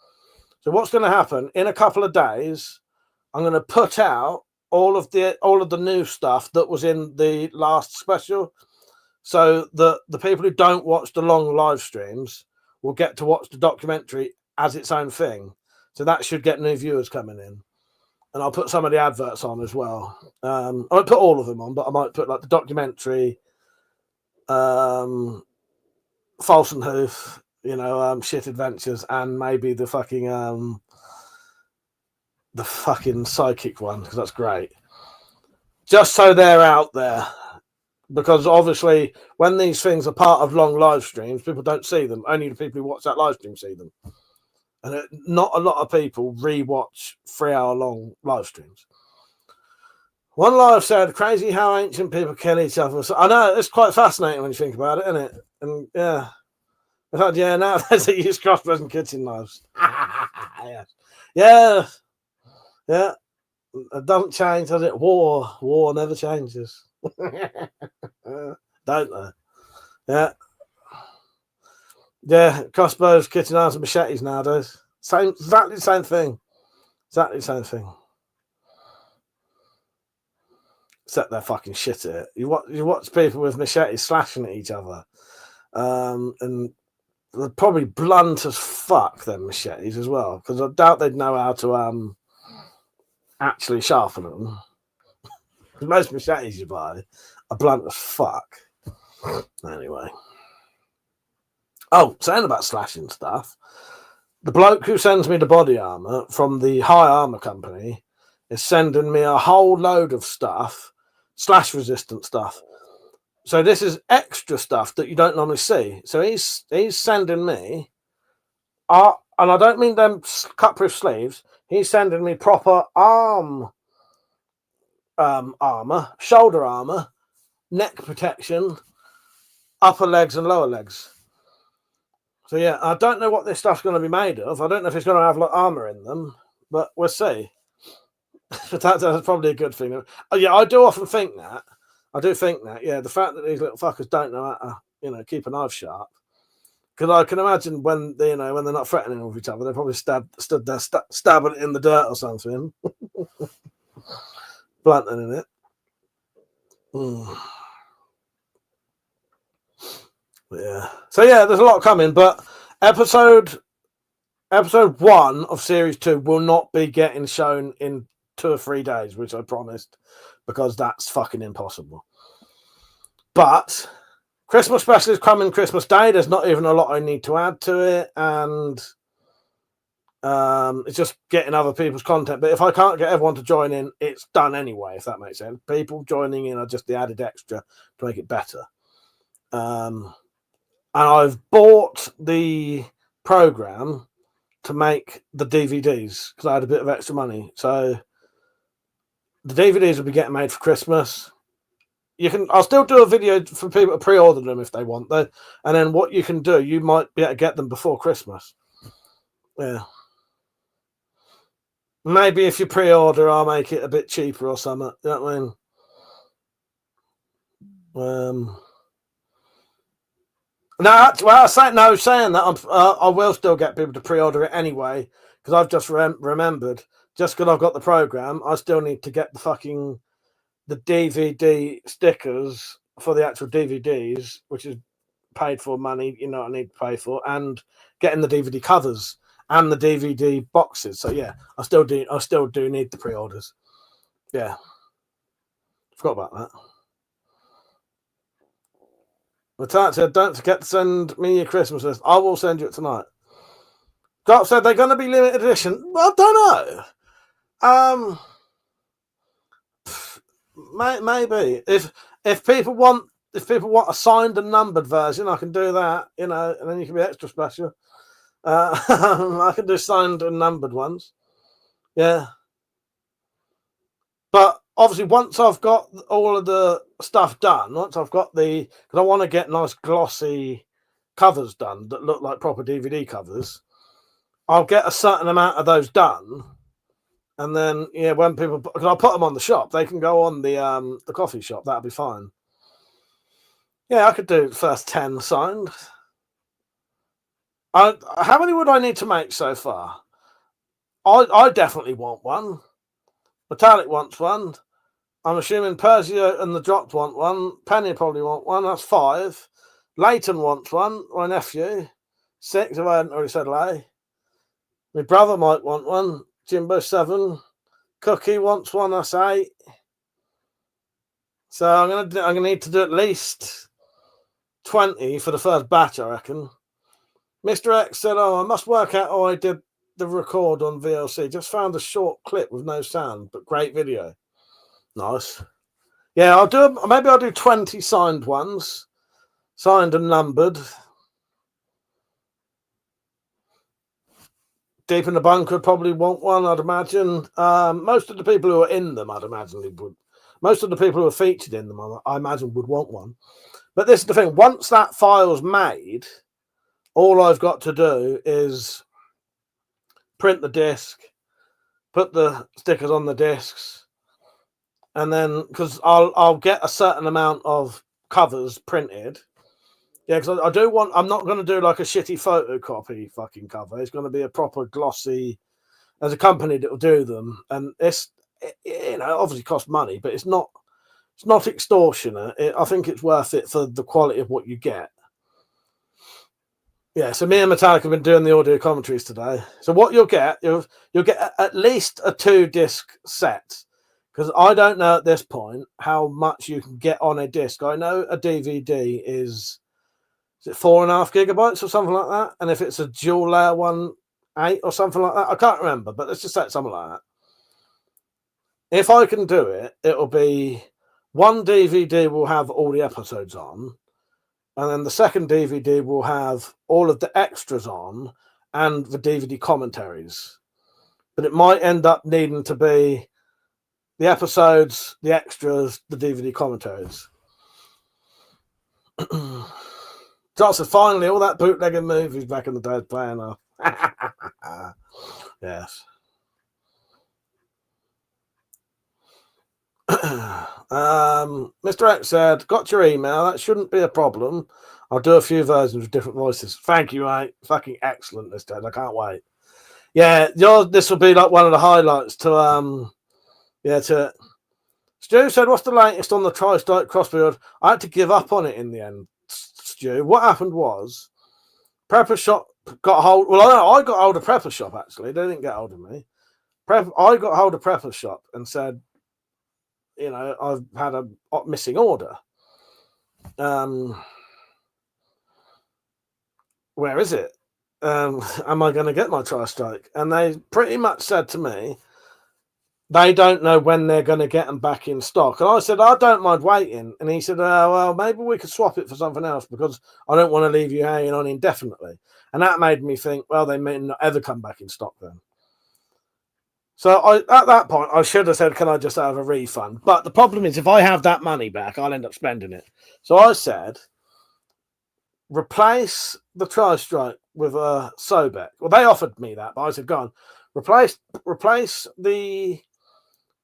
So what's going to happen in a couple of days? I'm going to put out all of the new stuff that was in the last special, so that the people who don't watch the long live streams will get to watch the documentary as its own thing. So that should get new viewers coming in. And I'll put some of the adverts on as well. I won't put all of them on, but I might put like the documentary, False and Hoof, Shit Adventures, and maybe the fucking psychic one, because that's great. Just so they're out there. Because obviously, when these things are part of long live streams, people don't see them. Only the people who watch that live stream see them. And not a lot of people rewatch 3-hour-long live streams. One live said, crazy how ancient people kill each other. So, I know, it's quite fascinating when you think about it, isn't it? And yeah. In fact, yeah, nowadays they use crossbows and kitchen knives. Yeah. It doesn't change, does it? War never changes. Don't they? Yeah, crossbows, kitchen knives, and machetes nowadays. Exactly the same thing. Except they're fucking shit at it. You watch people with machetes slashing at each other, and they're probably blunt as fuck. Them machetes as well, because I doubt they'd know how to actually sharpen them. Most machetes you buy are blunt as fuck. Anyway. Oh, saying about slashing stuff, the bloke who sends me the body armor from the High Armor Company is sending me a whole load of stuff, slash resistant stuff. So this is extra stuff that you don't normally see. So he's sending me, and I don't mean them cut-proof sleeves. He's sending me proper armor, shoulder armor, neck protection, upper legs and lower legs. So yeah, I don't know what this stuff's going to be made of. I don't know if it's going to have like armor in them, but we'll see. But that's probably a good thing. Oh, yeah, I do often think that. Yeah, the fact that these little fuckers don't know how to, keep a knife sharp. Because I can imagine when they're not threatening with each other, they probably stood there stabbing it in the dirt or something, blunting in it. Yeah. So yeah, there's a lot coming, but episode 1 of series 2 will not be getting shown in 2 or 3 days, which I promised, because that's fucking impossible. But Christmas special is coming Christmas Day. There's not even a lot I need to add to it, and it's just getting other people's content. But if I can't get everyone to join in, it's done anyway, if that makes sense. People joining in are just the added extra to make it better. And I've bought the program to make the DVDs because I had a bit of extra money. So the DVDs will be getting made for Christmas. I'll still do a video for people to pre-order them if they want though. And then what you can do, you might be able to get them before Christmas. Yeah. Maybe if you pre-order, I'll make it a bit cheaper or something. You know what I mean? Saying that, I will still get people to pre-order it anyway, because I've just remembered, just because I've got the program, I still need to get the DVD stickers for the actual DVDs, which is paid for money, I need to pay for, and getting the DVD covers and the DVD boxes. So yeah, I still do need the pre-orders. Yeah. Forgot about that. Matat said, don't forget to send me your Christmas list. I will send you it tonight. Drop said they're going to be limited edition. Well, I don't know. Maybe if people want a signed and numbered version, I can do that. You know, and then you can be extra special. I can do signed and numbered ones. Yeah. But obviously, once I've got all of the stuff done, because I want to get nice glossy covers done that look like proper DVD covers, I'll get a certain amount of those done. And then, yeah, when people, because I'll put them on the shop, they can go on the coffee shop. That'll be fine. Yeah, I could do the first 10 signed. How many would I need to make so far? I definitely want one. Metallic wants one. I'm assuming Persio and the Dropped want one. Penny probably want one. That's 5. Leighton wants one. My nephew. 6 if I hadn't already said lay. My brother might want one. Jimbo 7. Cookie wants one. That's 8. So I'm gonna need to do at least 20 for the first batch, I reckon. Mr. X said, "Oh, I must work out how I did the record on VLC. Just found a short clip with no sound, but great video." Nice. Yeah, maybe I'll do 20 signed ones, signed and numbered. Deep in the Bunker probably want one, I'd imagine. Most of the people who are in them, I'd imagine they would. Most of the people who are featured in them, I imagine, would want one. But this is the thing. Once that file's made, all I've got to do is print the disc, put the stickers on the discs, and then, because I'll get a certain amount of covers printed. Yeah, because I do want, I'm not going to do like a shitty photocopy fucking cover. It's going to be a proper glossy, there's a company that will do them. And it's, you know, obviously costs money, but it's not extortionate. I think it's worth it for the quality of what you get. Yeah, so me and Metallic have been doing the audio commentaries today. So what you'll get at least a 2-disc set. Because I don't know at this point how much you can get on a disc. I know a DVD is it 4.5 gigabytes or something like that? And if it's a dual layer one, 8 or something like that, I can't remember, but let's just say something like that. If I can do it, it'll be one DVD will have all the episodes on, and then the second DVD will have all of the extras on and the DVD commentaries. But it might end up needing to be the episodes, the extras, the DVD commentaries. Johnson, finally, all that bootlegging movies back in the day playing off. Yes. Mr. X said, got your email. That shouldn't be a problem. I'll do a few versions with different voices. Thank you, mate. Fucking excellent this day. I can't wait. Yeah, this will be like one of the highlights to Stu said, what's the latest on the Tri-Strike crossbuild? I had to give up on it in the end, Stu. What happened was Prepper Shop got hold. Well, I got hold of Prepper Shop actually. They didn't get hold of me. I got hold of Prepper Shop and said, you know, I've had a missing order. Where is it? Am I going to get my Tri-Strike? And they pretty much said to me, they don't know when they're going to get them back in stock. And I said, I don't mind waiting. And he said, well, maybe we could swap it for something else because I don't want to leave you hanging on indefinitely. And that made me think, well, they may not ever come back in stock then. So at that point, I should have said, can I just have a refund? But the problem is, if I have that money back, I'll end up spending it. So I said, replace the Tri-Strike with a Sobek. Well, they offered me that, but I said, go on, replace the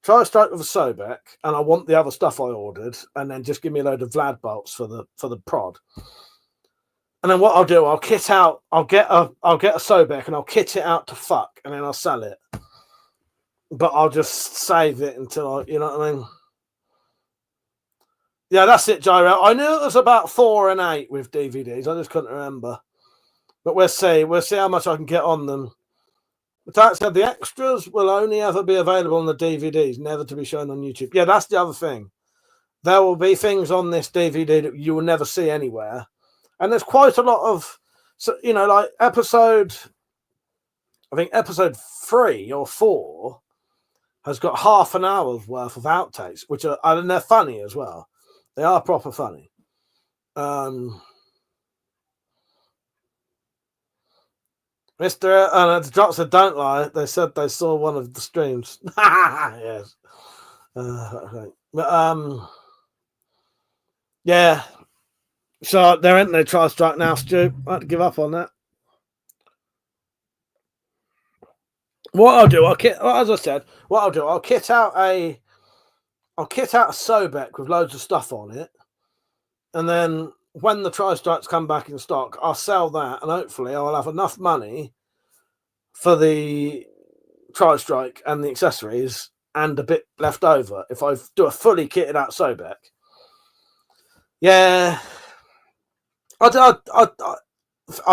Tri-Strike with a Sobek, and I want the other stuff I ordered, and then just give me a load of Vlad bolts for the prod. And then what I'll do, I'll get a Sobek and I'll kit it out to fuck, and then I'll sell it. But I'll just save it until you know what I mean? Yeah, that's it, Gyro. I knew it was about 4 and 8 with DVDs. I just couldn't remember. But we'll see. We'll see how much I can get on them. But that said, the extras will only ever be available on the DVDs, never to be shown on YouTube. Yeah, that's the other thing. there will be things on this DVD that you will never see anywhere. And there's quite a lot of, so, you know, like I think episode 3 or 4 has got half an hour's worth of outtakes, which are, and they're funny as well. They are proper funny. Mr. The Drops said, don't lie. They said they saw one of the streams. Yes. But, yeah. So there ain't no try strike now, Stu. I had to give up on that. What I'll do, as I said, I'll kit out a Sobek with loads of stuff on it, and then when the try strikes come back in stock, I'll sell that, and hopefully I'll have enough money for the try strike and the accessories, and a bit left over if I do a fully kitted out Sobek. Yeah, I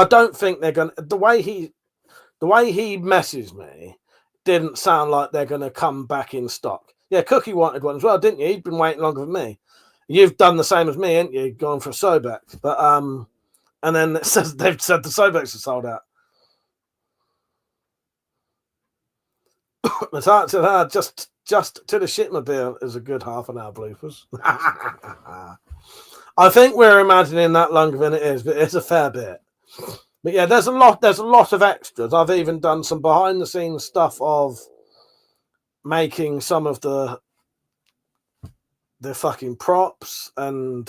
don't think they're gonna. The way he messes me didn't sound like they're gonna come back in stock. Yeah, Cookie wanted one as well, didn't you? He'd been waiting longer than me. You've done the same as me, ain't you? Gone for a Sobek, but and then it says they've said the Sobeks are sold out. Just to the shitmobile is a good half an hour bloopers. I think we're imagining that longer than it is, but it's a fair bit. But yeah, there's a lot of extras. I've even done some behind the scenes stuff of making some of the fucking props, and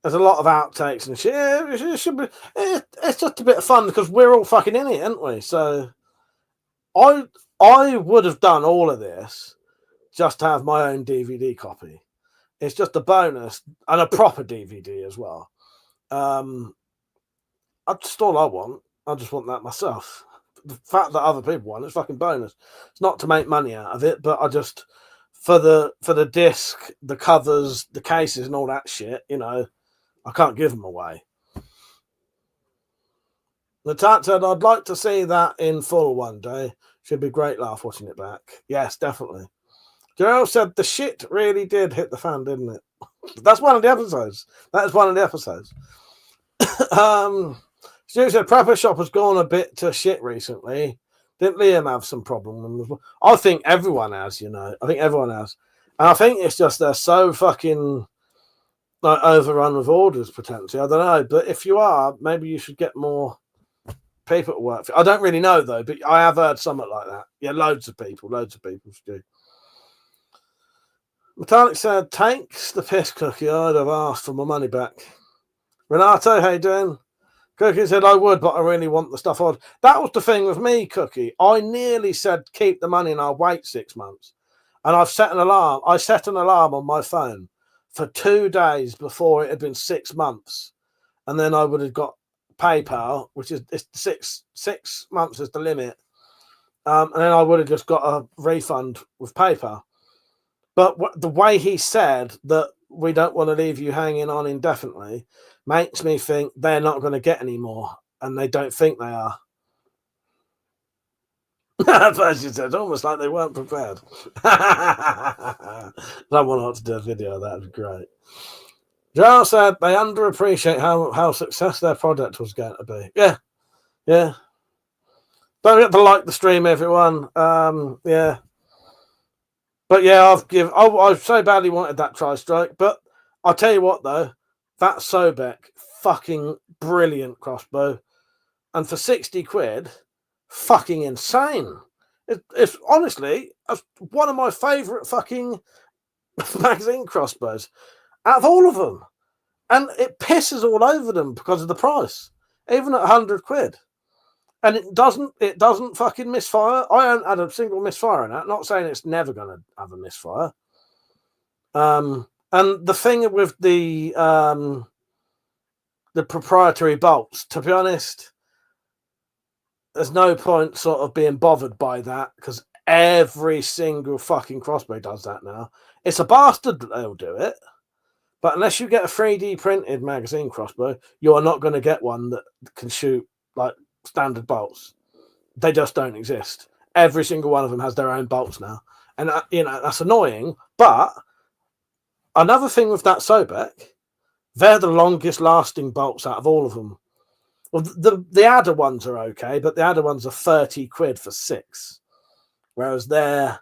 there's a lot of outtakes and shit. It should be. It's just a bit of fun because we're all fucking in it, aren't we? So I would have done all of this just to have my own DVD copy. It's just a bonus and a proper DVD as well. That's all I want. I just want that myself. The fact that other people want it's fucking bonus. It's not to make money out of it, but I just for the disc, the covers, the cases, and all that shit. You know, I can't give them away. The Tat said, "I'd like to see that in full one day. Should be a great laugh watching it back." Yes, definitely. Gerald said the shit really did hit the fan, didn't it? That's one of the episodes. That is one of the episodes. Stu said Prepper Shop has gone a bit to shit recently. Didn't Liam have some problems? I think everyone has, you know. I think everyone has. And I think it's just they're so fucking like overrun with orders potentially. I don't know. But if you are, maybe you should get more people to work for. I don't really know though, but I have heard something like that. Yeah, loads of people do. Metallic said, "Takes the piss, Cookie. I'd have asked for my money back." Renato, how you doing? Cookie said, "I would, but I really want the stuff on." That was the thing with me, Cookie. I nearly said, keep the money and I'll wait 6 months. And I've set an alarm. I set an alarm on my phone for 2 days before it had been 6 months. And then I would have got PayPal, which is it's six months is the limit. And then I would have just got a refund with PayPal. But the way he said that we don't want to leave you hanging on indefinitely makes me think they're not going to get any more, and they don't think they are. As you said, almost like they weren't prepared. Someone ought to do a video of that. Would be great. Joe said they underappreciate how successful their product was going to be. Yeah. Don't forget to like the stream, everyone. Yeah. But yeah, I've so badly wanted that tri-strike. But I'll tell you what, though, that Sobek, fucking brilliant crossbow. And for 60 quid, fucking insane. It's honestly one of my favourite fucking magazine crossbows out of all of them. And it pisses all over them because of the price, even at 100 quid. And it doesn't fucking misfire. I haven't had a single misfire in that. Not saying it's never going to have a misfire. And the thing with the proprietary bolts, to be honest, there's no point sort of being bothered by that because every single fucking crossbow does that now. It's a bastard that they'll do it. But unless you get a 3D printed magazine crossbow, you are not going to get one that can shoot like standard bolts. They just don't exist. Every single one of them has their own bolts now, and that's annoying. But another thing with that Sobek, they're the longest lasting bolts out of all of them. Well, the Adder ones are okay, but the Adder ones are 30 quid for 6. Whereas they're,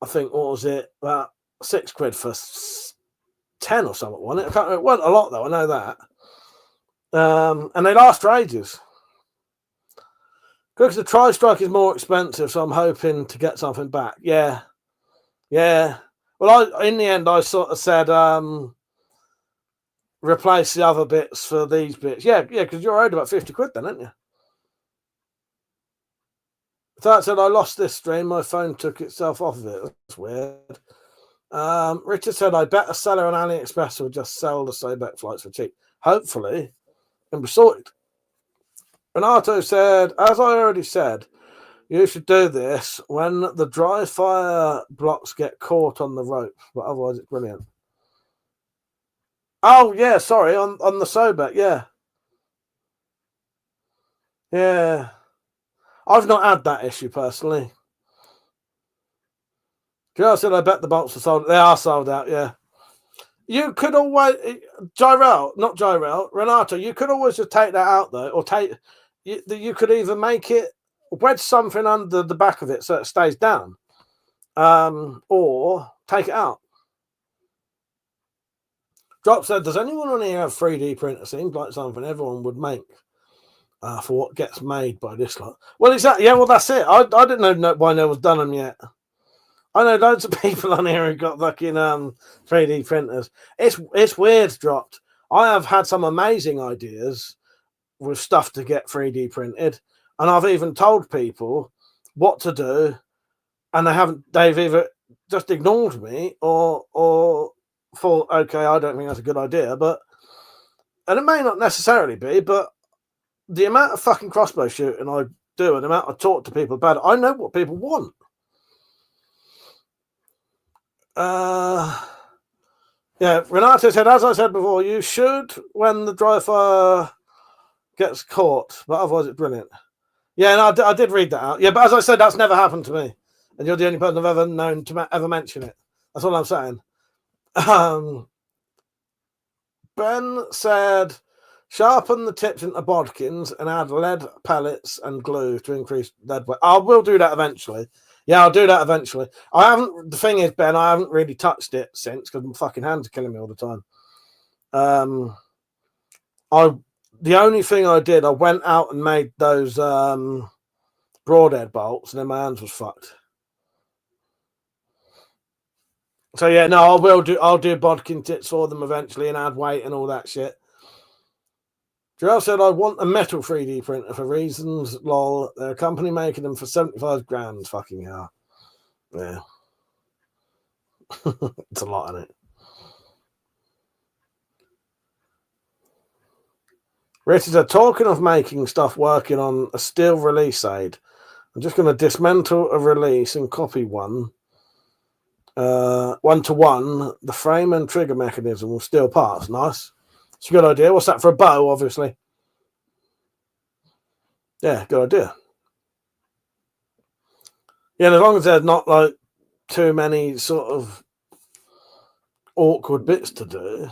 I think, what was it? About 6 quid for 10 or something, wasn't it? It wasn't a lot, though, I know that. And they last for ages. Because the Tri-Strike is more expensive, so I'm hoping to get something back. Yeah. Well, in the end, I sort of said, replace the other bits for these bits. Yeah, because you're owed about 50 quid then, aren't you? So I said, I lost this stream. My phone took itself off of it. That's weird. Richard said, I bet a seller on AliExpress will just sell the Sobek flights for cheap. Hopefully, and be sorted. Renato said, as I already said, you should do this when the dry fire blocks get caught on the rope, but otherwise it's brilliant. Oh, yeah, sorry, on the Sobek, yeah. Yeah. I've not had that issue personally. Joe said, I bet the bolts are sold. They are sold out, yeah. You could always, Renato, you could always just take that out, though, or you could either make it, wedge something under the back of it so it stays down, or take it out. Drop said, does anyone on here have 3D printer? Seems like something everyone would make for what gets made by this lot. Well, exactly. Yeah, well, that's it. I didn't know why no one's done them yet. I know loads of people on here who got fucking 3D printers. It's weird, Dropped. I have had some amazing ideas with stuff to get 3D printed, and I've even told people what to do, and they've either just ignored me or thought, okay, I don't think that's a good idea, and it may not necessarily be, but the amount of fucking crossbow shooting I do and the amount I talk to people about it, I know what people want. Yeah, Renato said, as I said before, you should when the dry fire gets caught, but otherwise it's brilliant. Yeah, and I did read that out. Yeah, but as I said, that's never happened to me, and you're the only person I've ever known to ever mention it. That's all I'm saying. Ben said, sharpen the tips into bodkins and add lead pellets and glue to increase lead weight. I will do that eventually. Yeah, I'll do that eventually. The thing is, Ben, I haven't really touched it since because my fucking hands are killing me all the time. The only thing I did, I went out and made those broadhead bolts, and then my hands was fucked. So yeah, no, I'll do bodkin tips for them eventually and add weight and all that shit. Jarrell said, I want a metal 3D printer for reasons, lol. They're a company making them for 75 grand. Fucking hell. Yeah. It's a lot, isn't it? Richard said, talking of making stuff working on a steel release aid, I'm just going to dismantle a release and copy one to one, the frame and trigger mechanism with steel parts. Nice. It's a good idea. What's that for a bow, obviously? Yeah, good idea. Yeah, as long as there's not like too many sort of awkward bits to do.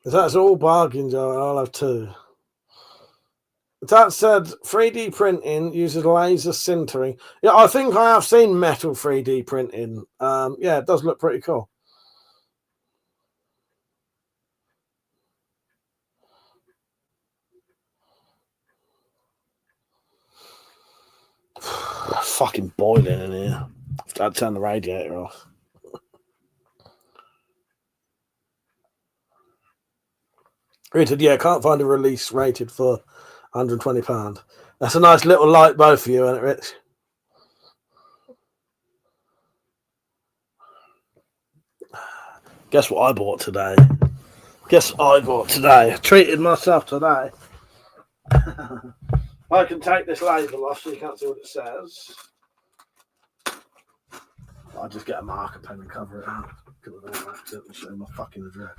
If that's all bargains, I'll have two. That said, 3D printing uses laser sintering. Yeah, I think I have seen metal 3D printing. Yeah, it does look pretty cool. Fucking boiling in here. I'd turn the radiator off. Rated, yeah, can't find a release rated for £120. That's a nice little light bow for you, isn't it, Rich? Guess what I bought today? I treated myself today. I can take this label off so you can't see what it says. I'll just get a marker pen and cover it up because I don't accidentally show my fucking address.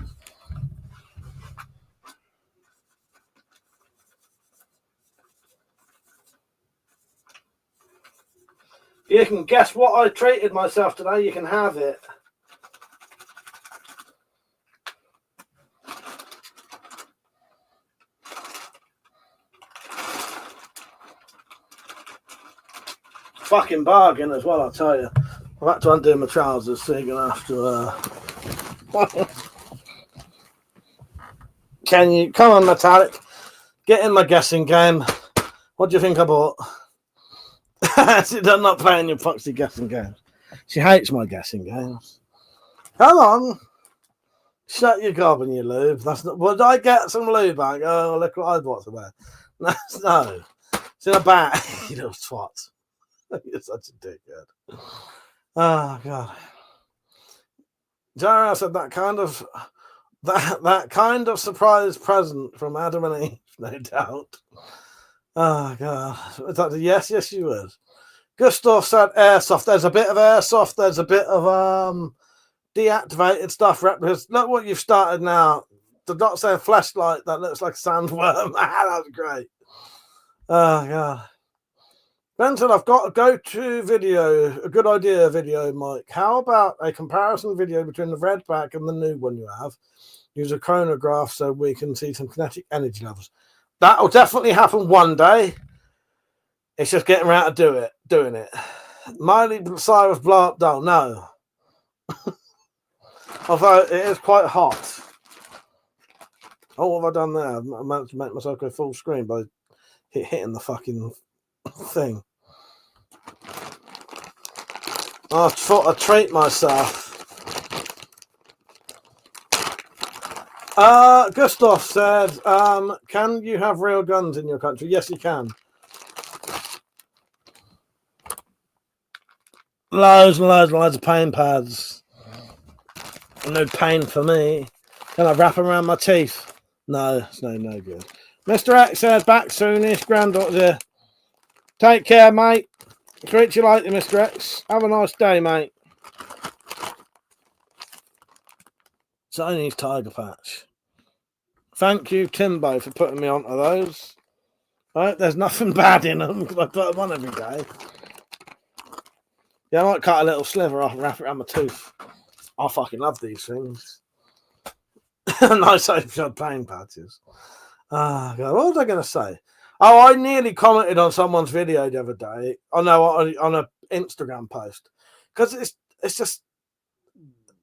You can guess what I treated myself today. You can have it. fucking bargain as well, I'll tell you. I've had to undo my trousers, so you're going to have to... Can you... Come on, Metallic. Get in my guessing game. What do you think I bought? She's not playing your foxy guessing games. She hates my guessing games. Come on. Shut your gob and your lube. That's not... Would I get some lube back? Oh, look what I bought today. No. It's in a bag. You little twat. You're such a dickhead. Oh God. Jerry said that kind of surprise present from Adam and Eve, no doubt. Oh God. Yes, you would. Gustav said airsoft. There's a bit of airsoft, there's a bit of deactivated stuff. Replicas. Look what you've started now. The not saying flashlight that looks like a sandworm. That was great. Oh God. Ben said, I've got a go-to video, a good idea video, Mike. How about a comparison video between the red pack and the new one you have? Use a chronograph so we can see some kinetic energy levels. That will definitely happen one day. It's just getting around to doing it. Miley Cyrus blow up doll. No. Although it is quite hot. Oh, what have I done there? I managed to make myself go full screen by hitting the fucking thing. I thought I'd treat myself. Gustav said, can you have real guns in your country? Yes, you can. Loads and loads and loads of pain pads. No pain for me. Can I wrap them around my teeth? No, it's no good. Mr. X said, back soonish, granddaughter. Take care, mate. Treat you later, Mr. X. Have a nice day, mate. Chinese Tiger Patch. Thank you, Timbo, for putting me onto those. Right, there's nothing bad in them because I put them on every day. Yeah, I might cut a little sliver off and wrap it around my tooth. I fucking love these things. Nice open pain patches. Ah, God, what was I going to say? Oh, I nearly commented on someone's video the other day. Oh no, on an Instagram post, because it's just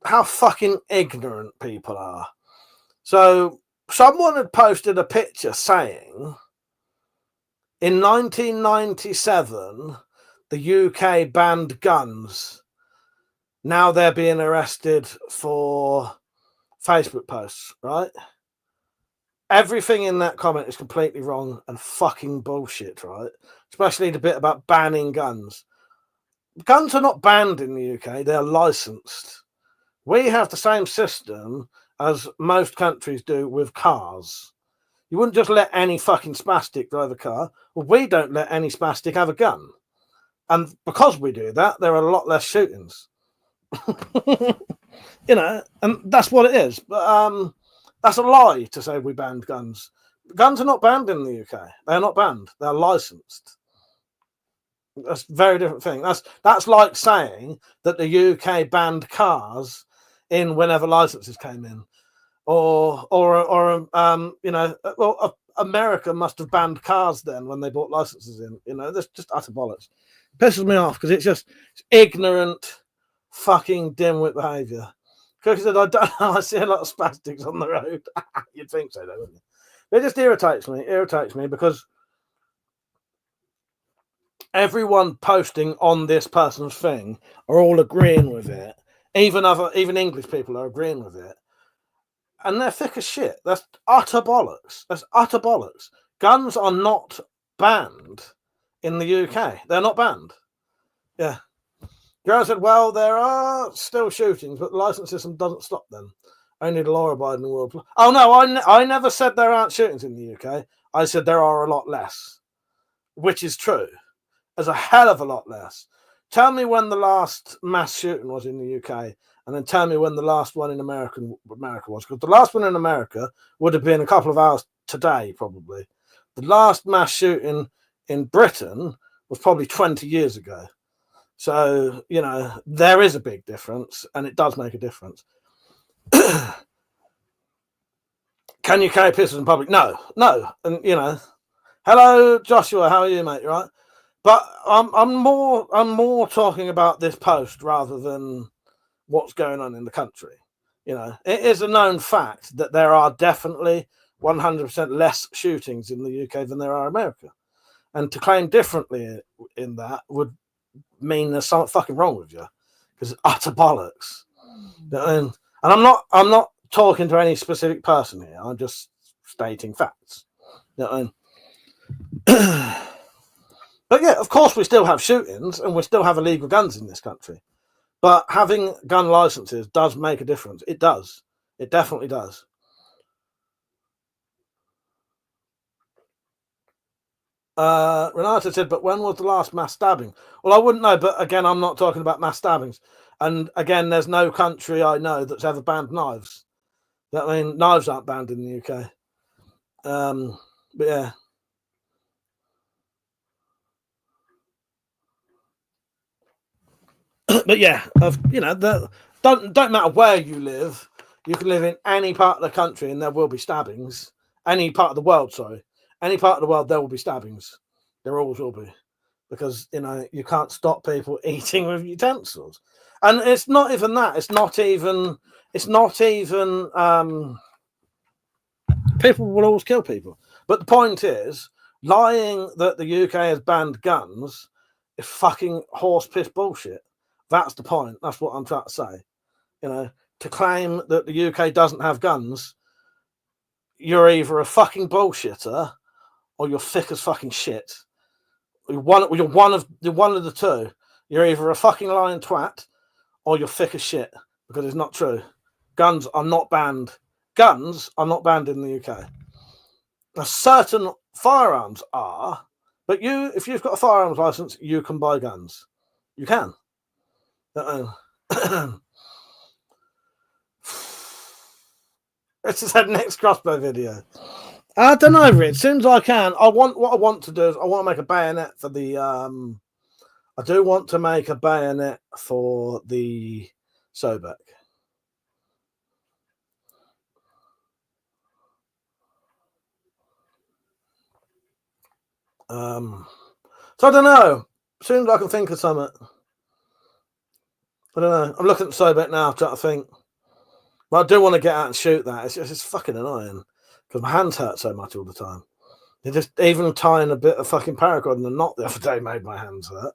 how fucking ignorant people are. So someone had posted a picture saying in 1997 the UK banned guns. Now they're being arrested for Facebook posts, right? Everything in that comment is completely wrong and fucking bullshit, right? Especially the bit about banning guns. Guns are not banned in the UK, they're licensed. We have the same system as most countries do with cars. You wouldn't just let any fucking spastic drive a car. Well, we don't let any spastic have a gun. And because we do that, there are a lot less shootings. You know, and that's what it is. But that's a lie to say we banned guns. Guns are not banned in the UK. They're not banned. They're licensed. That's a very different thing. That's like saying that the UK banned cars in whenever licenses came in, or you know, well, America must have banned cars then when they bought licenses in. You know, that's just utter bollocks. It pisses me off because it's ignorant, fucking dimwit behaviour. Cookie said, I don't know, I see a lot of spastics on the road. You'd think so, though, wouldn't you? But it just irritates me because everyone posting on this person's thing are all agreeing with it. Even English people are agreeing with it. And they're thick as shit. That's utter bollocks. That's utter bollocks. Guns are not banned in the UK. They're not banned. Yeah. Gerald said, well, there are still shootings, but the license system doesn't stop them. Only the law-abiding world. Oh, no, I never said there aren't shootings in the UK. I said there are a lot less, which is true. There's a hell of a lot less. Tell me when the last mass shooting was in the UK, and then tell me when the last one in America was. Because the last one in America would have been a couple of hours today, probably. The last mass shooting in Britain was probably 20 years ago. So, you know, there is a big difference, and it does make a difference. Can you carry pistols in public? No. And, you know, hello, Joshua. How are you, mate? You right? But I'm more talking about this post rather than what's going on in the country. You know, it is a known fact that there are definitely 100% less shootings in the UK than there are in America. And to claim differently in that would mean there's something fucking wrong with you, because it's utter bollocks. And I'm not talking to any specific person here. I'm just stating facts. But yeah, of course we still have shootings and we still have illegal guns in this country. But having gun licenses does make a difference. It does. It definitely does. Renata said, but when was the last mass stabbing? Well, I wouldn't know, but again, I'm not talking about mass stabbings. And again, there's no country I know that's ever banned knives. I mean, knives aren't banned in the UK. But yeah. But yeah, you know, don't matter where you live. You can live in any part of the country and there will be stabbings. Any part of the world, sorry. Any part of the world, there will be stabbings. There always will be. Because, you know, you can't stop people eating with utensils. And it's not even that. It's not even people will always kill people. But the point is, lying that the UK has banned guns is fucking horse piss bullshit. That's the point. That's what I'm trying to say. You know, to claim that the UK doesn't have guns, you're either a fucking bullshitter or you're thick as fucking shit. You're one of the two. You're either a fucking lying twat or you're thick as shit, because it's not true. Guns are not banned. Guns are not banned in the UK. Now, certain firearms are, but if you've got a firearms license, you can buy guns. You can. This is that next crossbow video. I don't know, Rich. As soon as I can, what I want to do is I want to make a bayonet for the I do want to make a bayonet for the Sobek. So I don't know. As soon as I can think of something. I don't know. I'm looking at Sobek now, trying to think. But I do want to get out and shoot that. It's fucking annoying because my hands hurt so much all the time. They're just even tying a bit of fucking paracord in the knot the other day made my hands hurt.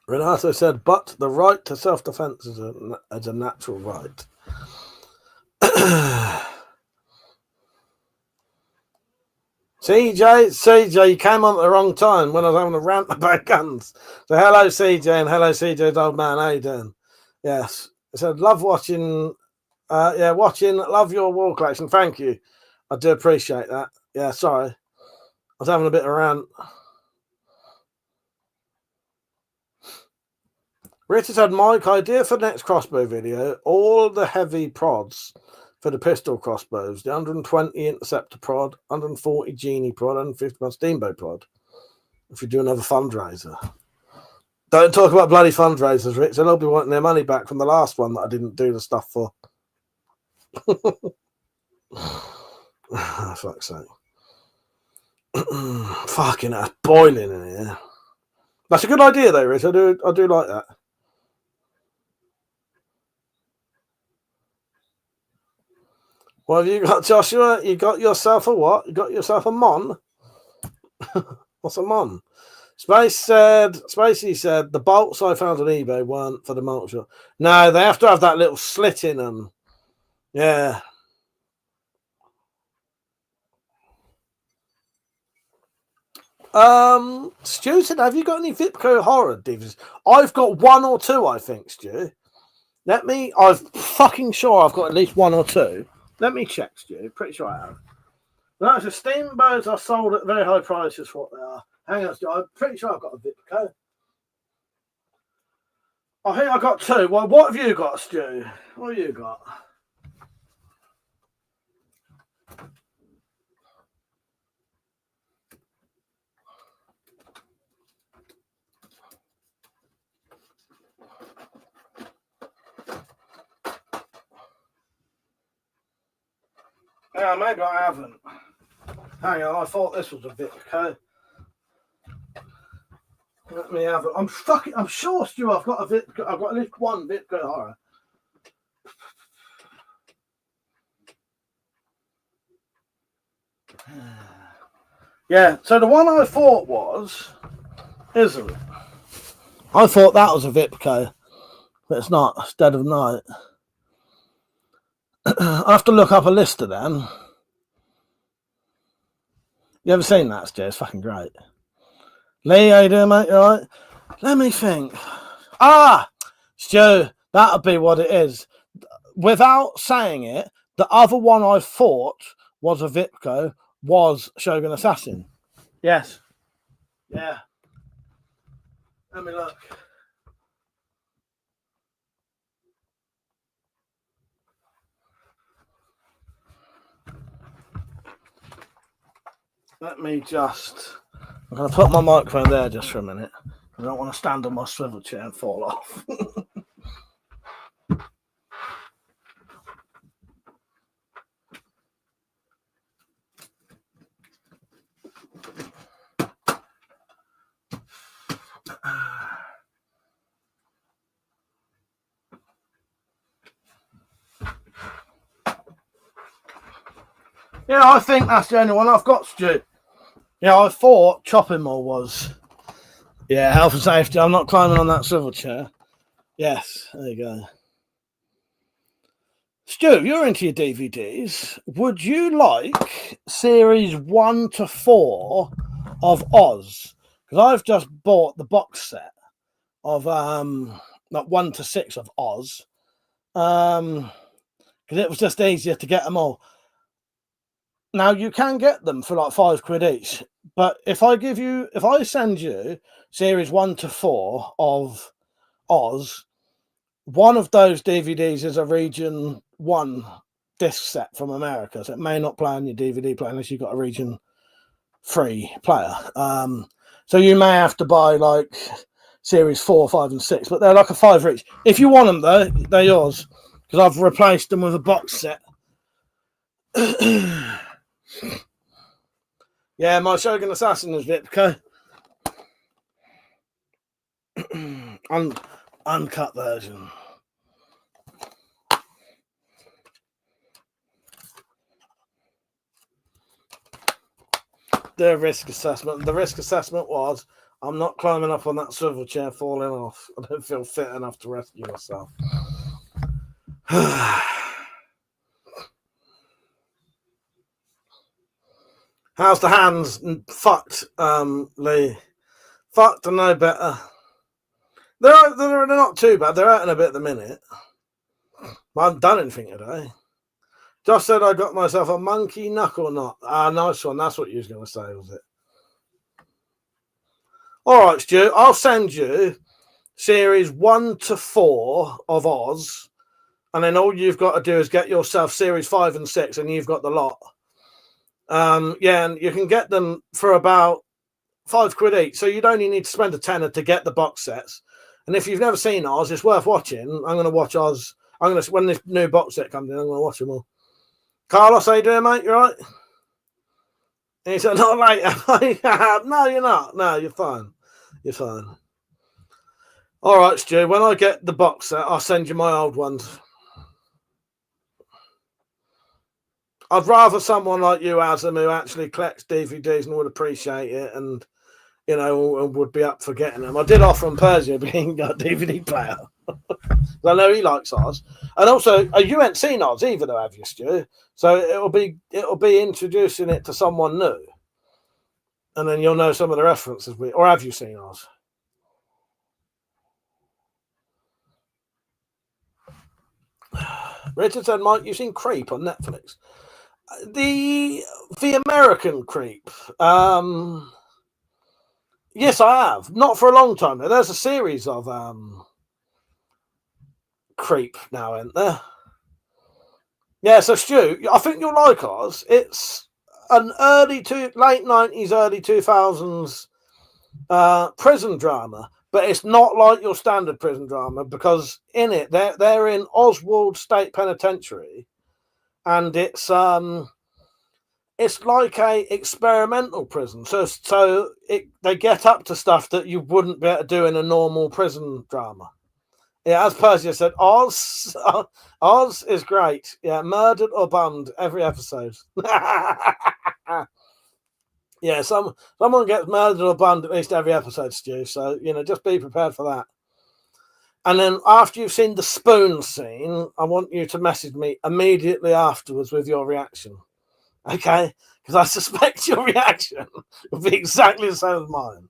Renato said, but the right to self-defense is a natural right. CJ, you came on at the wrong time when I was having a rant about guns. So hello, CJ, and hello, CJ's old man. How you doing? Yes. I said, love watching. Love your wall collection. Thank you. I do appreciate that. Yeah, sorry. I was having a bit of a rant. Richard said, Mike, idea for the next crossbow video, all the heavy prods for the pistol crossbows, the 120 interceptor prod, 140 genie prod, 150 pound steamboat prod. If you do another fundraiser. Don't talk about bloody fundraisers, Rich. They'll be wanting their money back from the last one that I didn't do the stuff for. Oh, fuck's sake. Fucking hell, it's boiling in here. That's a good idea though, Rich. I do like that. What have you got, Joshua? You got yourself a what? You got yourself a Mon? What's a Mon? Spacey said, the bolts I found on eBay weren't for the multi-shot. No, they have to have that little slit in them. Yeah. Stu said, have you got any Vipco horror DVDs? I've got one or two, I think, Stu. I'm fucking sure I've got at least one or two. Let me check, Stu. Pretty sure I have. No, so steamboats are sold at very high prices for what they are. Hang on, Stu. I'm pretty sure I've got a Vipco. I think I got two. Well, what have you got, Stu? What have you got? Yeah, maybe I haven't. Hang on, I thought this was a Vitco. Let me have it. I'm sure, Stu, I've got a Vitco. I've got at least one Vitco horror. Yeah, so the one I thought isn't. I thought that was a Vitco, but it's not. It's Dead of Night. I have to look up a list of them. You ever seen that, Stu? It's fucking great. Lee, how you doing, mate? You alright? Let me think. Stu, that'll be what it is. Without saying it, the other one I thought was a Vitco was Shogun Assassin. Yes. Yeah. Let me look. Let me just... I'm going to put my microphone there just for a minute. I don't want to stand on my swivel chair and fall off. Yeah, I think that's the only one I've got, Stu. Yeah, I thought Chopping Mall was. Yeah, health and safety. I'm not climbing on that swivel chair. Yes, there you go. Stu, you're into your DVDs. Would you like series 1 to 4 of Oz? Because I've just bought the box set of not 1 to 6 of Oz. Because it was just easier to get them all. Now you can get them for like £5 each, but if I send you series 1 to 4 of Oz, one of those DVDs is a region 1 disc set from America, so it may not play on your DVD player unless you've got a region 3 player. So you may have to buy like series 4, 5, and 6, but they're like a £5 each. If you want them though, they're yours because I've replaced them with a box set. Yeah, my Shogun Assassin is Vitco. Uncut version. The risk assessment. The risk assessment was I'm not climbing up on that swivel chair falling off. I don't feel fit enough to rescue myself. How's the hands? Fucked, Lee. Fucked and no better. They're not too bad. They're hurting a bit at the minute. I haven't done anything today. Just said I got myself a monkey knuckle knot. Nice one. That's what you was going to say, was it? All right, Stu. I'll send you series 1 to 4 of Oz, and then all you've got to do is get yourself series 5 and 6, and you've got the lot. Yeah, and you can get them for about £5 each, so you'd only need to spend a tenner to get the box sets. And if you've never seen Oz, it's worth watching. I'm going to watch Oz. When this new box set comes in, I'm going to watch them all. Carlos, how you doing, mate? You all right? And he said, not late. No, you're not. No, you're fine. You're fine. All right, Stu, when I get the box set, I'll send you my old ones. I'd rather someone like you, Azam, who actually collects DVDs and would appreciate it and, you know, and would be up for getting them. I did offer him Persia, but he ain't got a DVD player. I know he likes Oz. And also, you ain't seen Oz either, though, have you, Stu? So it'll be introducing it to someone new. And then you'll know some of the references. Or have you seen Oz? Richard said, Mike, you've seen Creep on Netflix. The American Creep. Yes, I have. Not for a long time. There's a series of Creep now, isn't there? Yeah, so Stu, I think you'll like Oz. It's an late 90s, early 2000s prison drama, but it's not like your standard prison drama because in it they're in Oswald State Penitentiary, and it's it's like a experimental prison. So they get up to stuff that you wouldn't be able to do in a normal prison drama. Yeah, as Percy said, Oz is great. Yeah, murdered or bummed every episode. Yeah, someone gets murdered or bummed at least every episode, Stu. So just be prepared for that. And then after you've seen the spoon scene, I want you to message me immediately afterwards with your reaction. Okay? Because I suspect your reaction will be exactly the same as mine.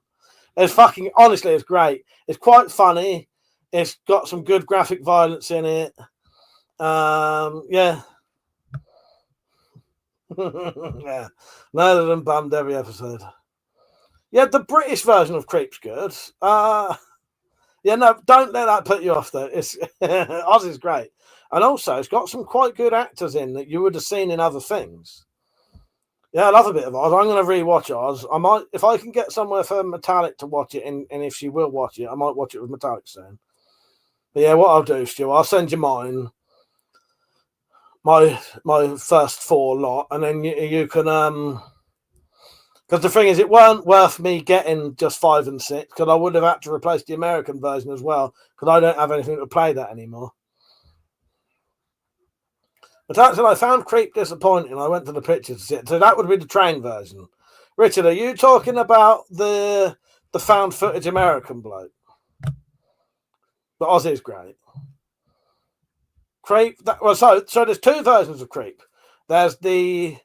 Honestly, it's great. It's quite funny. It's got some good graphic violence in it. Yeah. Yeah. Murdered and bummed every episode. Yeah, the British version of Creep's good. Yeah, no, don't let that put you off though. It's Oz is great. And also it's got some quite good actors in that you would have seen in other things. Yeah, I love a bit of Oz. I'm gonna rewatch Oz. I might, if I can get somewhere for Metallic to watch it, and if she will watch it, I might watch it with Metallic soon. But yeah, what I'll do, Stu, I'll send you mine. My first 4 lot, and then you can because the thing is, it weren't worth me getting just 5 and 6 because I would have had to replace the American version as well because I don't have anything to play that anymore. But actually, I found Creep disappointing. I went to the pictures to see it, so that would be the train version. Richard, are you talking about the found footage American bloke? But Oz is great. Creep. So there's 2 versions of Creep. There's the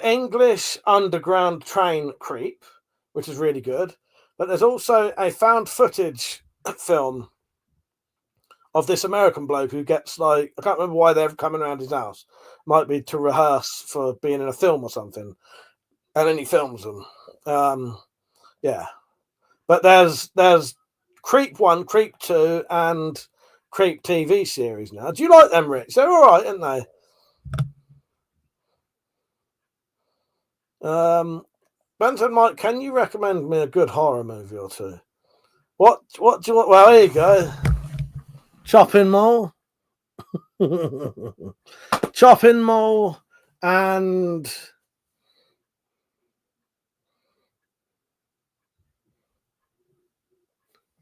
English underground train Creep, which is really good. But there's also a found footage film of this American bloke who gets I can't remember why they're coming around his house. Might be to rehearse for being in a film or something. And then he films them. Yeah. But there's Creep 1, Creep 2, and Creep TV series now. Do you like them, Rich? They're all right, aren't they? Benson Mike, can you recommend me a good horror movie or two? What do you want? Well, there you go. Chopping Mall. Chopping Mall and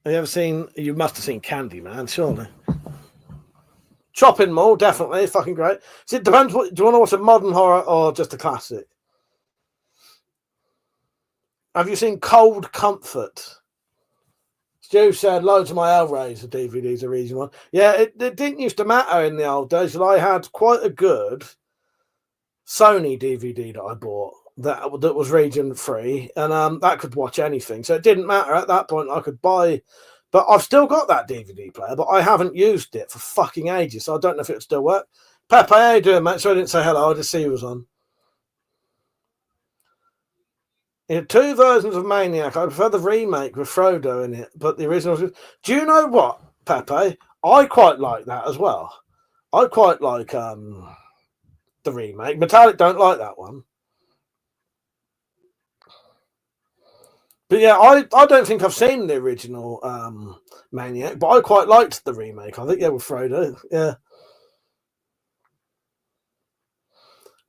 you must have seen Candyman, surely. Chopping Mall, definitely, fucking great. So it depends, do you want to watch a modern horror or just a classic? Have you seen Cold Comfort? Stu said loads of my Hellraiser DVDs are easy one. Yeah, it didn't used to matter in the old days, but I had quite a good Sony DVD that I bought that was region free, and that could watch anything. So it didn't matter at that point. I could buy, but I've still got that DVD player, but I haven't used it for fucking ages, so I don't know if it would still work. Pepe, how you doing, mate? So I didn't say hello. I just see you was on. Yeah, 2 versions of Maniac. I prefer the remake with Frodo in it, but the original. Do you know what, Pepe? I quite like that as well. I quite like the remake. Metallic don't like that one. But yeah, I don't think I've seen the original Maniac, but I quite liked the remake. I think with Frodo. Yeah.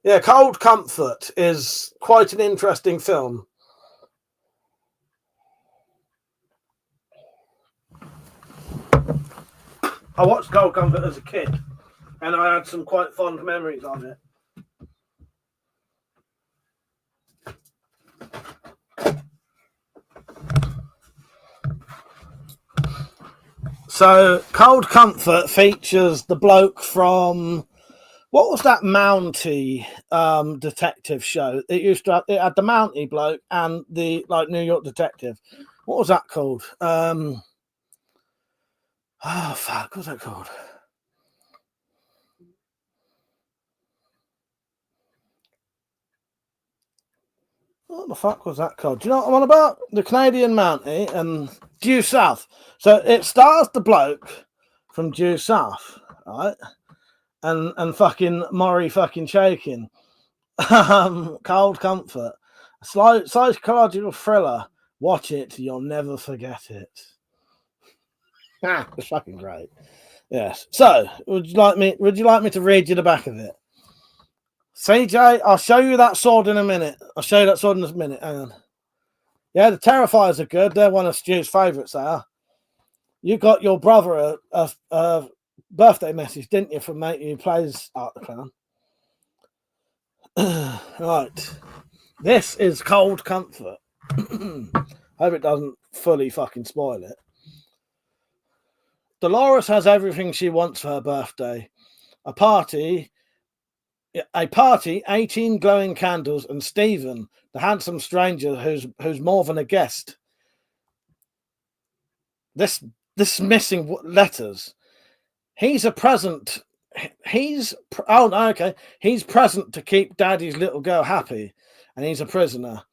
Yeah, Cold Comfort is quite an interesting film. I watched Cold Comfort as a kid, and I had some quite fond memories of it. So, Cold Comfort features the bloke from... What was that Mountie detective show? It had the Mountie bloke and the New York detective. What was that called? Oh fuck, what's that called? What the fuck was that called? Do you know what I'm on about? The Canadian Mountie and Due South. So it stars the bloke from Due South, right? And fucking Maury fucking shaking. Cold Comfort. A psychological thriller. Watch it, you'll never forget it. It's fucking great. Yes. So, would you like me to read you the back of it? CJ, I'll show you that sword in a minute. Hang on. Yeah, the Terrifiers are good. They're one of Stu's favourites, they are. You got your brother a birthday message, didn't you, from mate who plays Art the Clown? Right. This is Cold Comfort. Hope it doesn't fully fucking spoil it. Dolores has everything she wants for her birthday. A party, 18 glowing candles, and Stephen, the handsome stranger who's more than a guest. This missing letters. He's a present. He's present to keep Daddy's little girl happy, and he's a prisoner.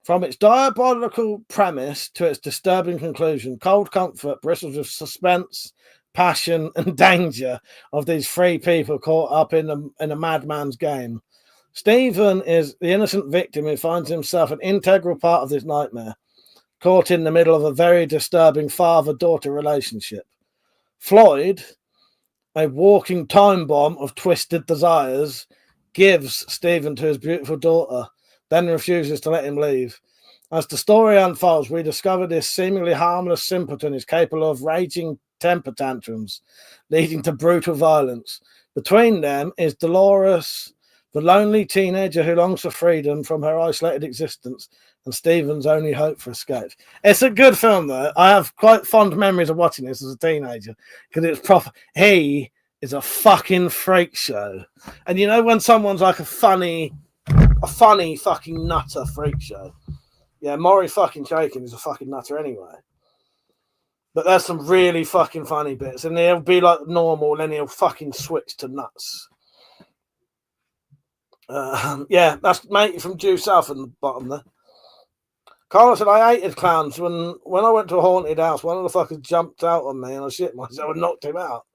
From its diabolical premise to its disturbing conclusion, Cold Comfort bristles with suspense, passion, and danger of these three people caught up in a madman's game. Stephen is the innocent victim who finds himself an integral part of this nightmare, caught in the middle of a very disturbing father-daughter relationship. Floyd, a walking time bomb of twisted desires, gives Stephen to his beautiful daughter, then refuses to let him leave. As the story unfolds, we discover this seemingly harmless simpleton is capable of raging temper tantrums, leading to brutal violence. Between them is Dolores, the lonely teenager who longs for freedom from her isolated existence, and Stephen's only hope for escape. It's a good film, though. I have quite fond memories of watching this as a teenager because it's proper. He is a fucking freak show, and you know when someone's like a funny fucking nutter freak show. Yeah, Maury fucking Chaikin is a fucking nutter anyway. But there's some really fucking funny bits, and he'll be like normal, and then he'll fucking switch to nuts. Yeah, that's mate from Due South in the bottom there. Carlos said, I hated clowns. When I went to a haunted house, one of the fuckers jumped out on me and I shit myself and knocked him out.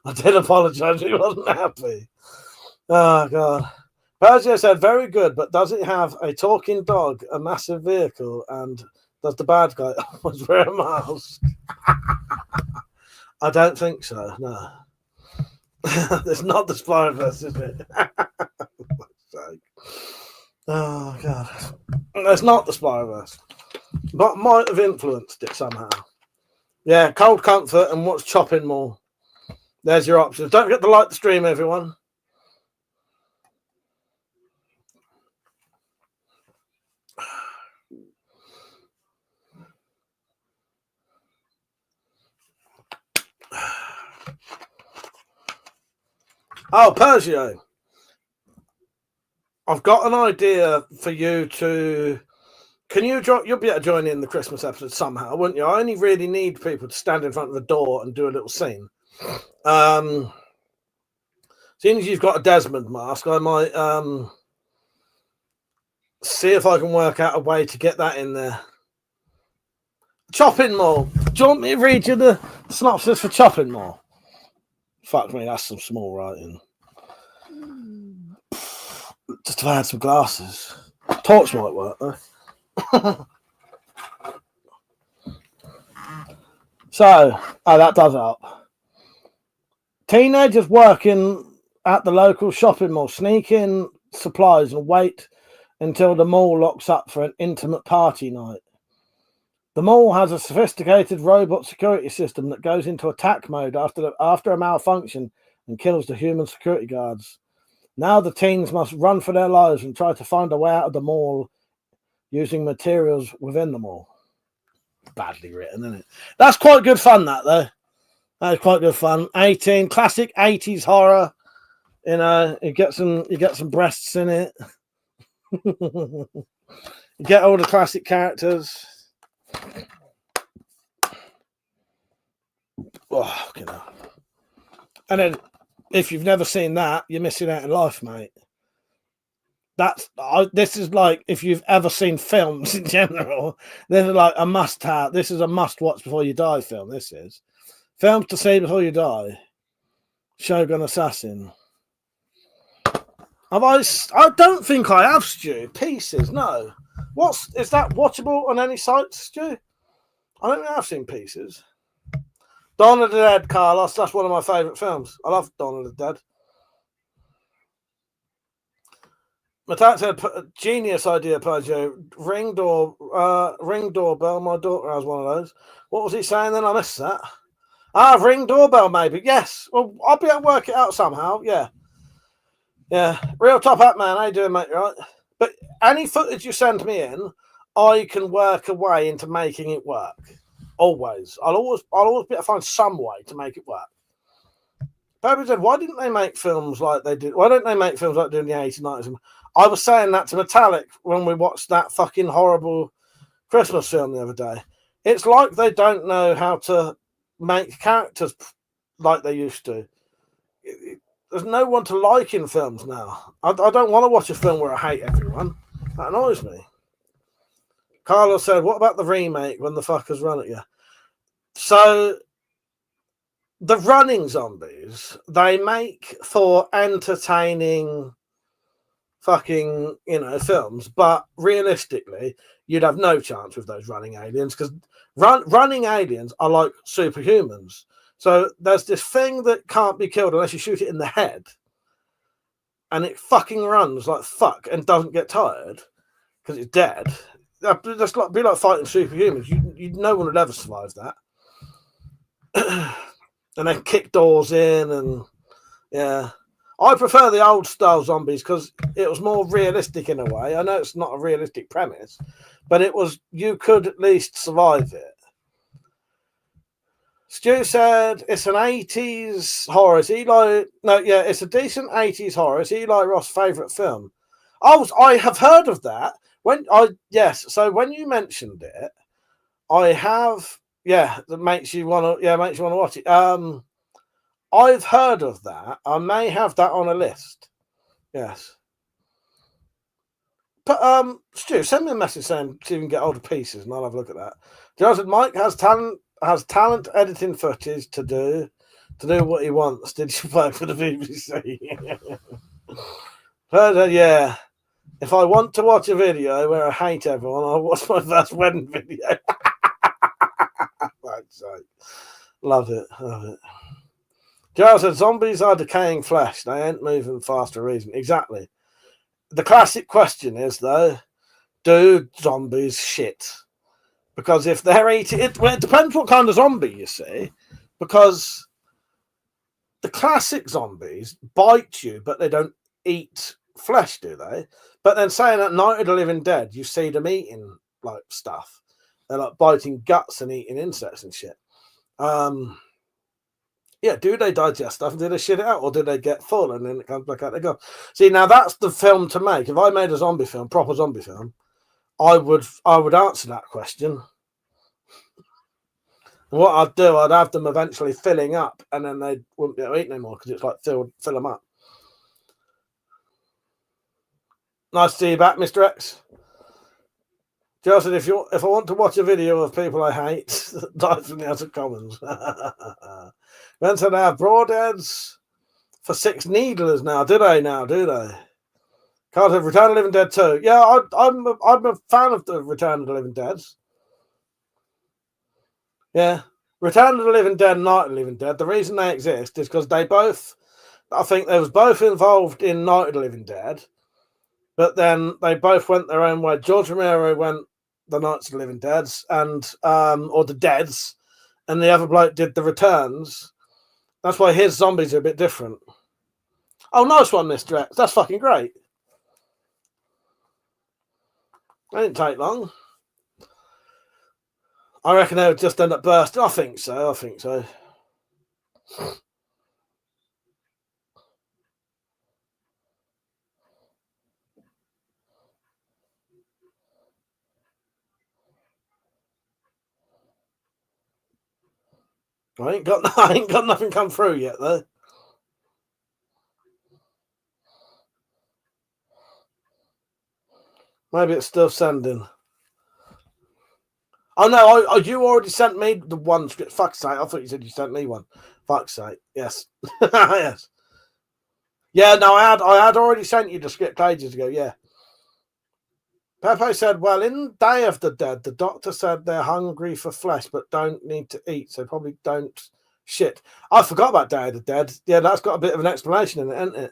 I did apologise, he wasn't happy. Oh, God. Persia said, very good, but does it have a talking dog, a massive vehicle, and does the bad guy always wear a mask? I don't think so, no. It's not the Spyverse, is it? Oh, God. That's not the Spyverse. But might have influenced it somehow. Yeah, Cold Comfort and watch Chopping Mall. There's your options. Don't forget to like the stream, everyone. Oh, Persia. I've got an idea for you to... Can you you'll be able to join in the Christmas episode somehow, wouldn't you? I only really need people to stand in front of the door and do a little scene. Seeing as you've got a Desmond mask, I might see if I can work out a way to get that in there. Chopping Mall. Do you want me to read you the synopsis for Chopping Mall? Fuck me, that's some small writing. Just if I had some glasses. Torch might work though. So, that does help. Teenagers working at the local shopping mall sneak in supplies and wait until the mall locks up for an intimate party night. The mall has a sophisticated robot security system that goes into attack mode after a malfunction and kills the human security guards. Now the teens must run for their lives and try to find a way out of the mall using materials within the mall. Badly written, isn't it? That's quite good fun, that, though. That is quite good fun. 18, classic 80s horror. You know, you get some breasts in it. You get all the classic characters. Oh, you know. And then, if you've never seen that, you're missing out in life, mate. This is like, if you've ever seen films in general, this is like a must-have. This is a must-watch before you die film. This is films to see before you die. Shogun Assassin. I don't think I have, Stu. Pieces, no. Is that watchable on any sites, Stu? I don't think I've seen Pieces. Dawn of the Dead, Carlos. That's one of my favourite films. I love Dawn of the Dead. My dad said, genius idea, Pajo. Ring doorbell. My daughter has one of those. What was he saying then? I missed that. Ring doorbell, maybe. Yes. Well, I'll be able to work it out somehow. Yeah. Yeah. Real top hat, man. How you doing, mate? Right? But any footage you send me in, I can work a way into making it work. Always. I'll always be able to find some way to make it work. Baby said, why didn't they make films like they did? Why don't they make films like they did in the 80s, 90s? I was saying that to Metallic when we watched that fucking horrible Christmas film the other day. It's like they don't know how to make characters like they used to. There's no one to like in films now. I don't want to watch a film where I hate everyone. That annoys me. Carlos said, what about the remake when the fuckers run at you? So the running zombies, they make for entertaining fucking, films, but realistically, you'd have no chance with those running aliens because running aliens are like superhumans. So there's this thing that can't be killed unless you shoot it in the head, and it fucking runs like fuck and doesn't get tired because it's dead. That's like be like fighting superhumans. No one would ever survive that. And then kick doors in, and yeah. I prefer the old style zombies because it was more realistic in a way. I know it's not a realistic premise, but you could at least survive it. Stu said it's an 80s horror. It's a decent 80s horror. It's Eli Roth's favourite film. I have heard of that. So when you mentioned it, I have, that makes you want to watch it. I've heard of that. I may have that on a list. Yes. But Stu, send me a message saying so you can get older pieces, and I'll have a look at that. Joe said Mike has talent editing footage to do what he wants. Did you play for the BBC? Yeah. If I want to watch a video where I hate everyone, I'll watch my first wedding video. Love it. Joe said, zombies are decaying flesh. They ain't moving fast for a reason. Exactly. The classic question is, though, do zombies shit? Because if they're eating... it depends what kind of zombie you see. Because the classic zombies bite you, but they don't eat flesh, do they? But then saying at Night of the Living Dead, you see them eating, like, stuff. They're, like, biting guts and eating insects and shit. Do they digest stuff and do they shit it out, or do they get full and then it comes back out they go? See, now that's the film to make. If I made a zombie film, proper zombie film, I would answer that question. And what I'd do, I'd have them eventually filling up, and then they wouldn't be able to eat anymore because it's like fill them up. Nice to see you back, Mr. X. Joe said, if I want to watch a video of people I hate, die from the House of Commons. Then said they have broadheads for 6 needlers now. Do they? Carter, Return of the Living Dead 2. Yeah, I'm a fan of the Return of the Living Dead. Yeah. Return of the Living Dead and Night of the Living Dead, the reason they exist is because I think they was both involved in Night of the Living Dead, but then they both went their own way. George Romero went the Nights of the Living Deads or the Deads, and the other bloke did the Returns. That's why his zombies are a bit different. Oh, nice one, Mr. X. That's fucking great. That didn't take long. I reckon they would just end up bursting. I think so. I ain't got nothing come through yet, though. Maybe it's still sending. Oh, no, you already sent me the one script. Fuck's sake, I thought you said you sent me one. Fuck's sake, yes. Yes. Yeah, no, I had already sent you the script ages ago, yeah. Pepe said, well, in Day of the Dead, the doctor said they're hungry for flesh but don't need to eat, so probably don't shit. I forgot about Day of the Dead. Yeah, that's got a bit of an explanation in it, hasn't it?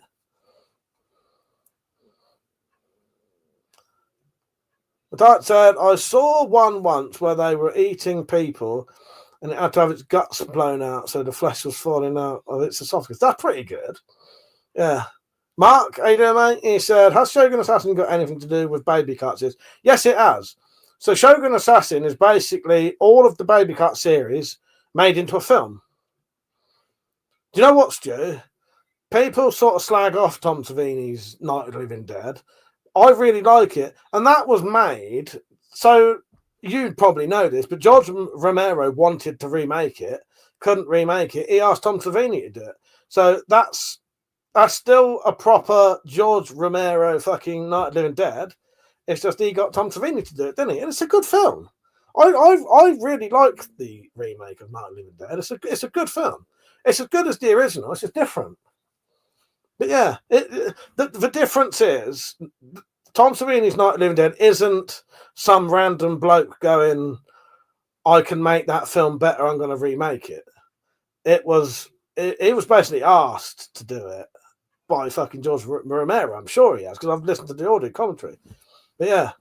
That said, I saw one once where they were eating people and it had to have its guts blown out so the flesh was falling out of its esophagus. That's pretty good. Yeah. Mark, how you doing, mate? He said, has Shogun Assassin got anything to do with baby cuts? Yes, it has. So Shogun Assassin is basically all of the baby cut series made into a film. Do you know what, Stu? People sort of slag off Tom Savini's Night of the Living Dead. I really like it. And that was made, so you'd probably know this, but George Romero wanted to remake it, couldn't remake it. He asked Tom Savini to do it. So that's still a proper George Romero fucking Night of the Living Dead. It's just he got Tom Savini to do it, didn't he? And it's a good film. I really like the remake of Night of the Living Dead. It's a good film. It's as good as the original. It's just different. But yeah, the difference is Tom Savini's Night of the Living Dead isn't some random bloke going, I can make that film better, I'm going to remake it. It was basically asked to do it by fucking George Romero. I'm sure he has, because I've listened to the audio commentary. But yeah,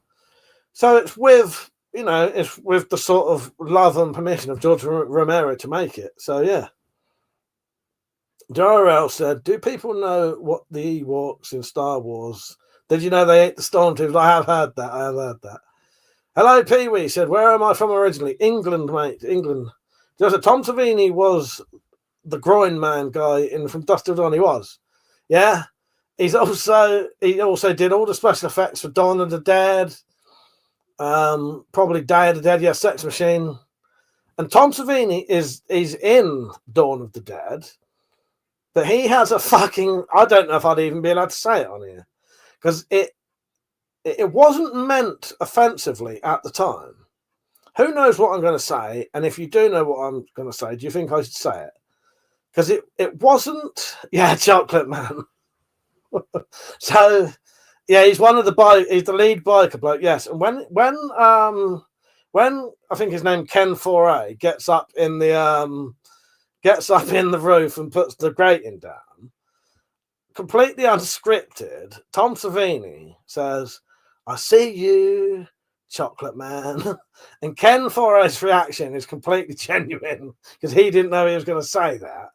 so it's with the sort of love and permission of George Romero to make it. So yeah. Darrell said, do people know what the Ewoks in Star Wars? Did you know they ate the Stormtroopers? I have heard that. Hello, Pee-wee said, where am I from originally? England, mate. England. Just Tom Savini was the groin man guy from Dusk Till Dawn. He was. Yeah. He also did all the special effects for Dawn of the Dead. Probably Day of the Dead, yeah, Sex Machine. And Tom Savini is in Dawn of the Dead. But he has a fucking, I don't know if I'd even be allowed to say it on here. Because it wasn't meant offensively at the time. Who knows what I'm going to say? And if you do know what I'm going to say, do you think I should say it? Because it wasn't, yeah, Chocolate Man. So, yeah, he's he's the lead biker bloke, yes. And when I think his name Ken 4A gets up in the roof and puts the grating down, completely unscripted, Tom Savini says, I see you, Chocolate Man. And Ken 4A's reaction is completely genuine because he didn't know he was going to say that.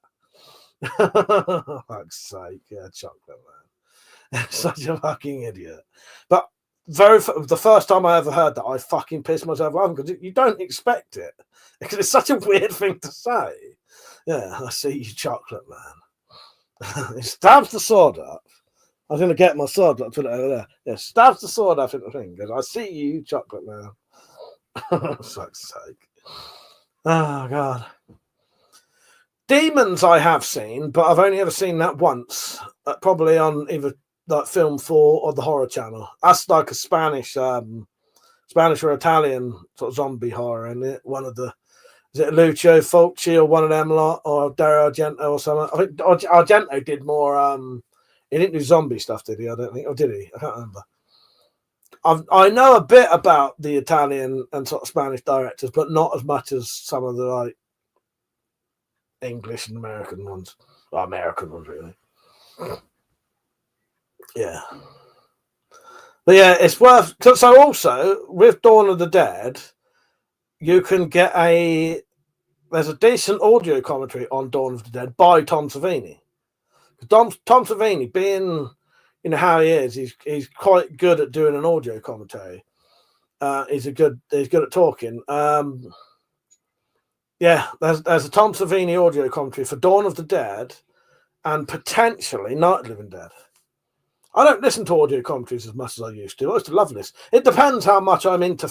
Fuck's sake, yeah, Chocolate Man. Such a fucking idiot. But the first time I ever heard that, I fucking pissed myself laughing because you don't expect it. Because it's such a weird thing to say. Yeah, I see you, Chocolate Man. He stabs the sword up. I was going to get my sword, but I put it over there. Yeah, stabs the sword up in the thing. Goes, I see you, Chocolate Man. For fuck's sake. Oh, God. Demons I have seen, but I've only ever seen that once. Probably on either like Film 4 or the Horror Channel. That's like a Spanish or Italian sort of zombie horror, and it one of the is it Lucio Fulci or one of them lot, or Dario Argento or something? I think Argento did more. He didn't do zombie stuff, did he? I don't think. Or did he? I can't remember. I know a bit about the Italian and sort of Spanish directors, but not as much as some of the like English and American ones. Well, American ones, really. Yeah. But yeah, it's worth. So also with Dawn of the Dead, you can get there's a decent audio commentary on Dawn of the Dead by Tom Savini. Tom Savini, being how he is, he's quite good at doing an audio commentary. He's good at talking. Yeah, there's a Tom Savini audio commentary for Dawn of the Dead and potentially Night of the Living Dead. I don't listen to audio commentaries as much as I used to. I used to love this. It depends how much I'm into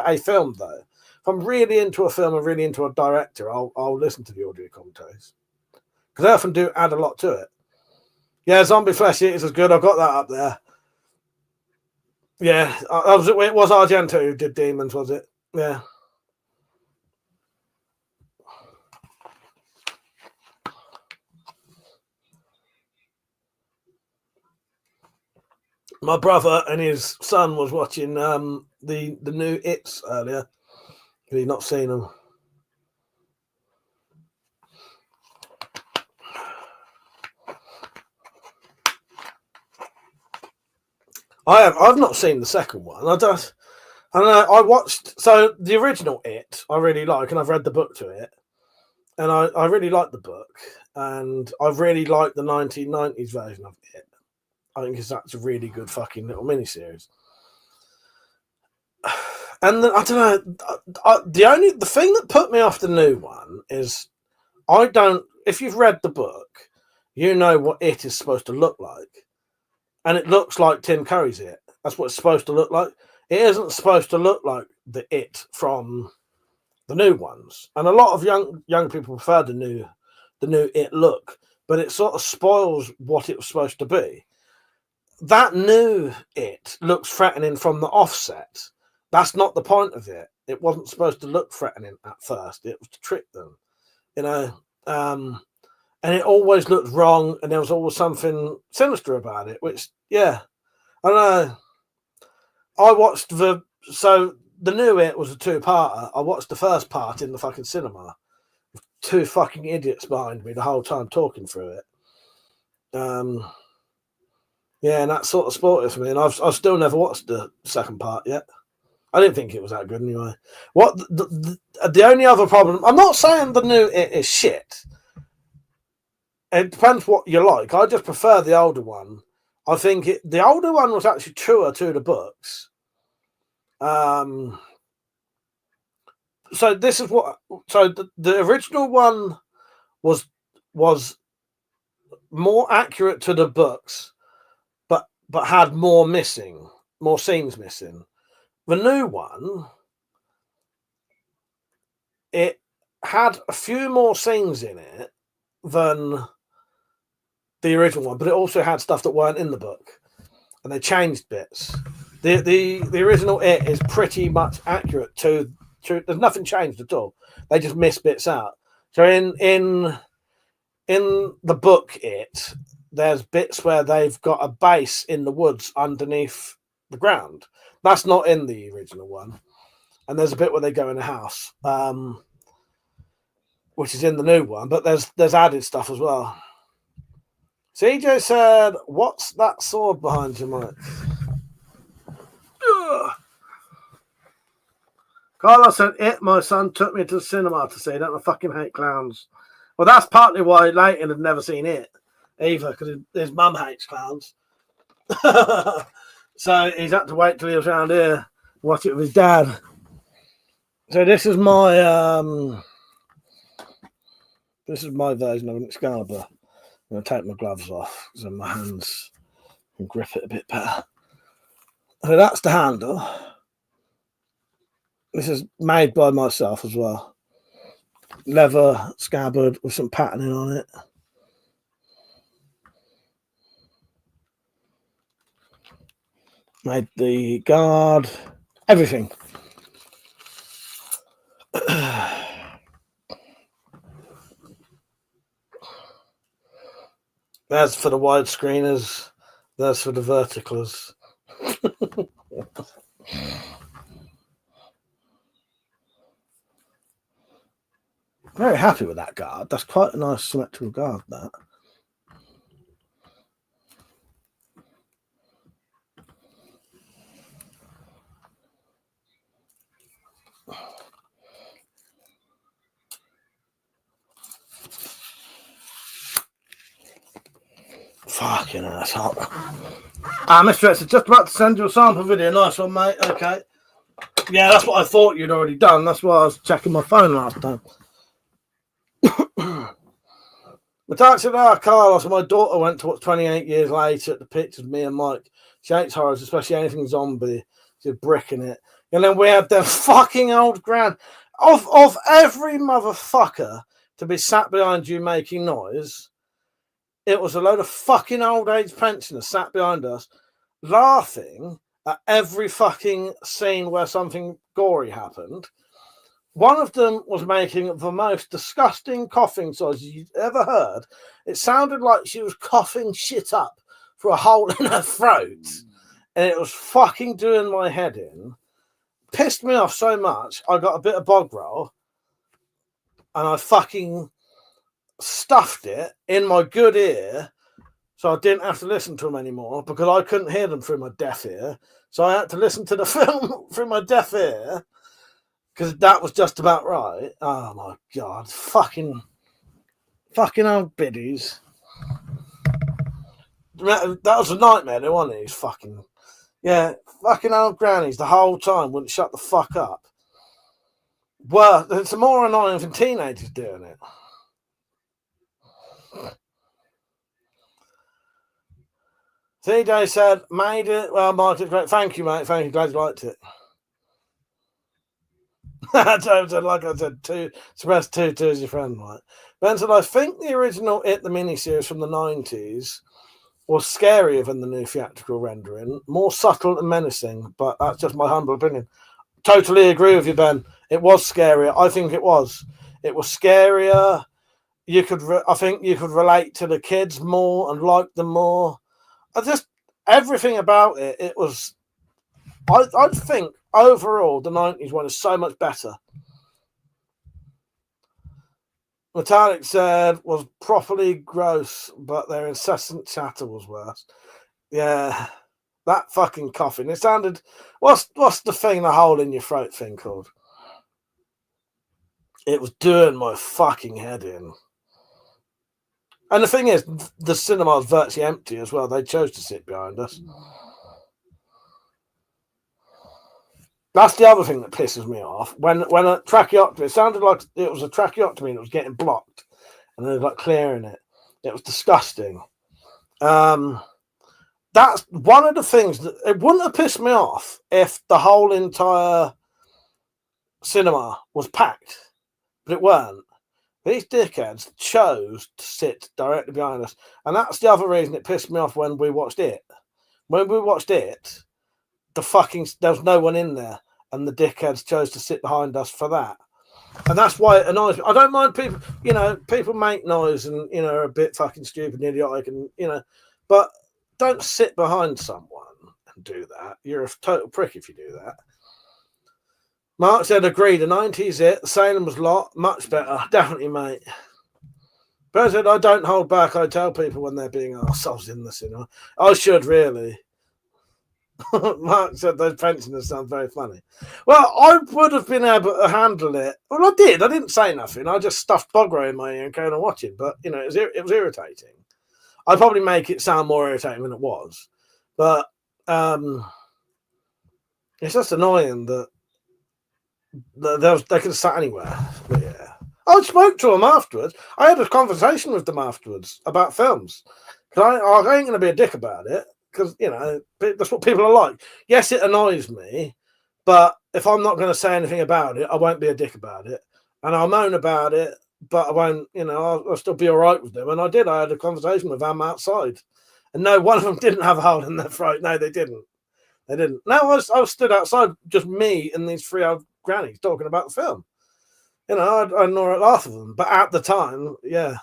a film, though. If I'm really into a film and really into a director, I'll listen to the audio commentaries because they often do add a lot to it. Yeah, Zombie Flesh Eaters is good. I've got that up there. Yeah, it was Argento who did Demons, was it? Yeah. My brother and his son was watching the new It's earlier. He's not seen them. I've not seen the second one. I know. I watched the original It. I really like, and I've read the book to it, and I really like the book, and I really like the 1990s version of It. I think that's a really good fucking little miniseries. And I don't know. The thing that put me off the new one is I don't. If you've read the book, you know what It is supposed to look like, and it looks like Tim Curry's It. That's what it's supposed to look like. It isn't supposed to look like the It from the new ones, and a lot of young people prefer the new It look, but it sort of spoils what it was supposed to be. That new It looks threatening from the offset. That's not the point of it. It wasn't supposed to look threatening at first. It was to trick them, you know. And it always looked wrong, and there was always something sinister about it. Which, yeah, I don't know. I watched the new It was a 2-parter. I watched the first part in the fucking cinema. 2 fucking idiots behind me the whole time talking through it. Yeah, and that sort of spoiled it for me. And I've still never watched the second part yet. I didn't think it was that good anyway. What the only other problem? I'm not saying the new It is shit. It depends what you like. I just prefer the older one. I think the older one was actually truer to the books. So this is what. So the original one was more accurate to the books, but had more scenes missing. The new one, it had a few more scenes in it than the original one, but it also had stuff that weren't in the book, and they changed bits. The original It is pretty much accurate to there's nothing changed at all. They just missed bits out. So in the book It, there's bits where they've got a base in the woods underneath the ground. That's not in the original one. And there's a bit where they go in a house, which is in the new one, but there's added stuff as well. CJ said, "What's that sword behind you, Mike?" Ugh. Carlos said, "It, my son took me to the cinema to see. Don't I fucking hate clowns." Well, that's partly why Leighton had never seen it either, because his mum hates clowns. So he's had to wait till he was around here to watch it with his dad. So this is my version of an Excalibur. I'm going to take my gloves off so my hands can grip it a bit better. So that's the handle. This is made by myself as well. Leather scabbard with some patterning on it. Made the guard, everything. That's for the widescreeners. That's for the verticalers. Very happy with that guard. That's quite a nice symmetrical guard, that. Fucking ass hot. Mr. X is just about to send you a sample video. Nice one, mate. Okay. Yeah, that's what I thought you'd already done. That's why I was checking my phone last time. Carlos, my daughter went to watch 28 years later at the pictures of me and Mike. She hates horrors, especially anything zombie. She's bricking it. And then we had the fucking old grand of every motherfucker to be sat behind you making noise. It was a load of fucking old age pensioners sat behind us laughing at every fucking scene where something gory happened. One of them was making the most disgusting coughing noise you've ever heard. It sounded like she was coughing shit up through a hole in her throat. And it was fucking doing my head in. Pissed me off so much, I got a bit of bog roll and I fucking stuffed it in my good ear So I didn't have to listen to them anymore because I couldn't hear them through my deaf ear. So I had to listen to the film through my deaf ear because that was just about right. Oh my God. Fucking old biddies. That was a nightmare, though, wasn't it? He's fucking... Yeah, fucking old grannies the whole time wouldn't shut the fuck up. Well, it's more annoying than teenagers doing it. CJ said, made it. Well, Mark, it's great. Thank you, mate. Thank you. Glad you liked it. James said, like I said, express two as your friend, right? Ben said, I think the original It, the miniseries from the 90s, was scarier than the new theatrical rendering, more subtle and menacing, but that's just my humble opinion. Totally agree with you, Ben. It was scarier. I think it was. It was scarier. I think you could relate to the kids more and like them more. Everything about it. It was. I think overall the 90s one is so much better. Metallic said was properly gross, but their incessant chatter was worse. Yeah, that fucking coughing. It sounded. What's the thing, the hole in your throat thing called? It was doing my fucking head in. And the thing is, the cinema was virtually empty as well. They chose to sit behind us. That's the other thing that pisses me off. When a tracheotomy, it sounded like it was a tracheotomy and it was getting blocked. And they were like clearing it. It was disgusting. That's one of the things that it wouldn't have pissed me off if the whole entire cinema was packed. But it weren't. These dickheads chose to sit directly behind us. And that's the other reason it pissed me off when we watched it. When we watched it, there was no one in there. And the dickheads chose to sit behind us for that. And that's why it annoys me. I don't mind people, people make noise and, are a bit fucking stupid and idiotic and, but don't sit behind someone and do that. You're a total prick if you do that. Mark said, agree, the 90s it. Salem was much better. Definitely, mate. But I said, I don't hold back. I tell people when they're being arseholes in the cinema. I should, really. Mark said, those pensioners sound very funny. Well, I would have been able to handle it. Well, I did. I didn't say nothing. I just stuffed Bogro in my ear and carried on watching. But, it was irritating. I'd probably make it sound more irritating than it was. But it's just annoying that they could have sat anywhere. But yeah, I spoke to them afterwards. I had a conversation with them afterwards about films. I ain't going to be a dick about it because that's what people are like. Yes, it annoys me, but if I'm not going to say anything about it, I won't be a dick about it, and I'll moan about it. But I won't. I'll still be all right with them. And I did. I had a conversation with them outside, and no, one of them didn't have a hole in their throat. No, they didn't. They didn't. No, I was stood outside, just me and these three old grannies talking about the film. I nor at half of them, but at the time, yeah.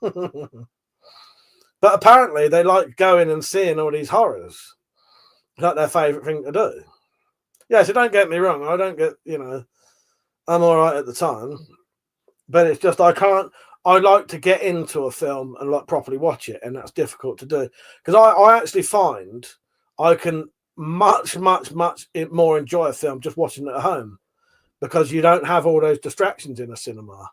But apparently they like going and seeing all these horrors. It's like their favourite thing to do. Yeah, so don't get me wrong. I don't get, I'm all right at the time. But it's just I like to get into a film and like properly watch it, and that's difficult to do. Because I actually find I can much more enjoy a film just watching it at home. Because you don't have all those distractions in a cinema.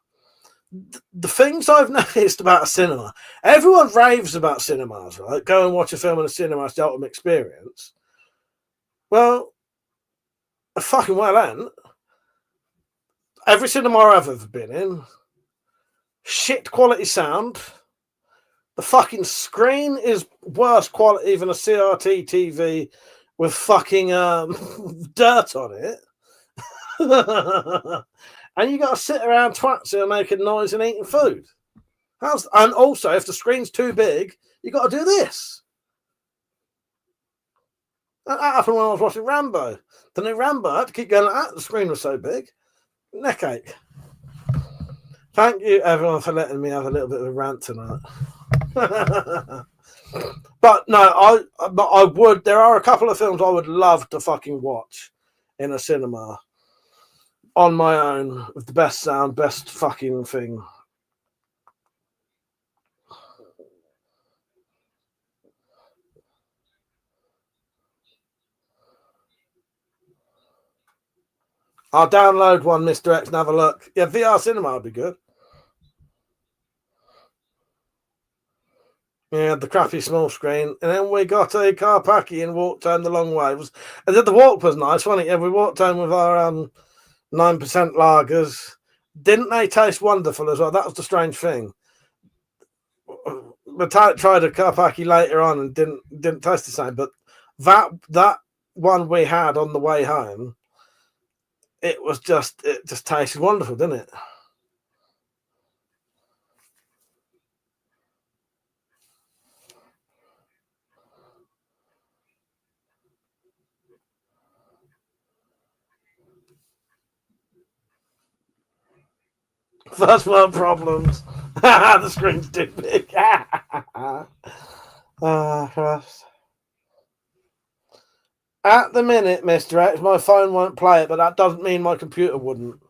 The things I've noticed about a cinema, everyone raves about cinemas, right? Go and watch a film in a cinema, it's the ultimate experience. Well, fucking well ain't. Every cinema I've ever been in, shit quality sound. The fucking screen is worse quality than a CRT TV with fucking dirt on it. And you got to sit around twats who are making noise and eating food. And also, if the screen's too big, you got to do this. That happened when I was watching Rambo. The new Rambo, I had to keep going like that. The screen was so big. Neck ache. Thank you, everyone, for letting me have a little bit of a rant tonight. But no, I would. There are a couple of films I would love to fucking watch in a cinema. On my own, with the best sound, best fucking thing. I'll download one, Mr. X, and have a look. Yeah, VR cinema would be good. Yeah, the crappy small screen. And then we got a car packy and walked home the long way. The walk was nice, wasn't it? Yeah, we walked home with our 9% lagers. Didn't they taste wonderful as well? That was the strange thing. We tried a car packy later on and didn't taste the same. But that one we had on the way home, it just tasted wonderful, didn't it? First world problems. The screen's too big. Christ. At the minute, Mr. X, my phone won't play it, but that doesn't mean my computer wouldn't.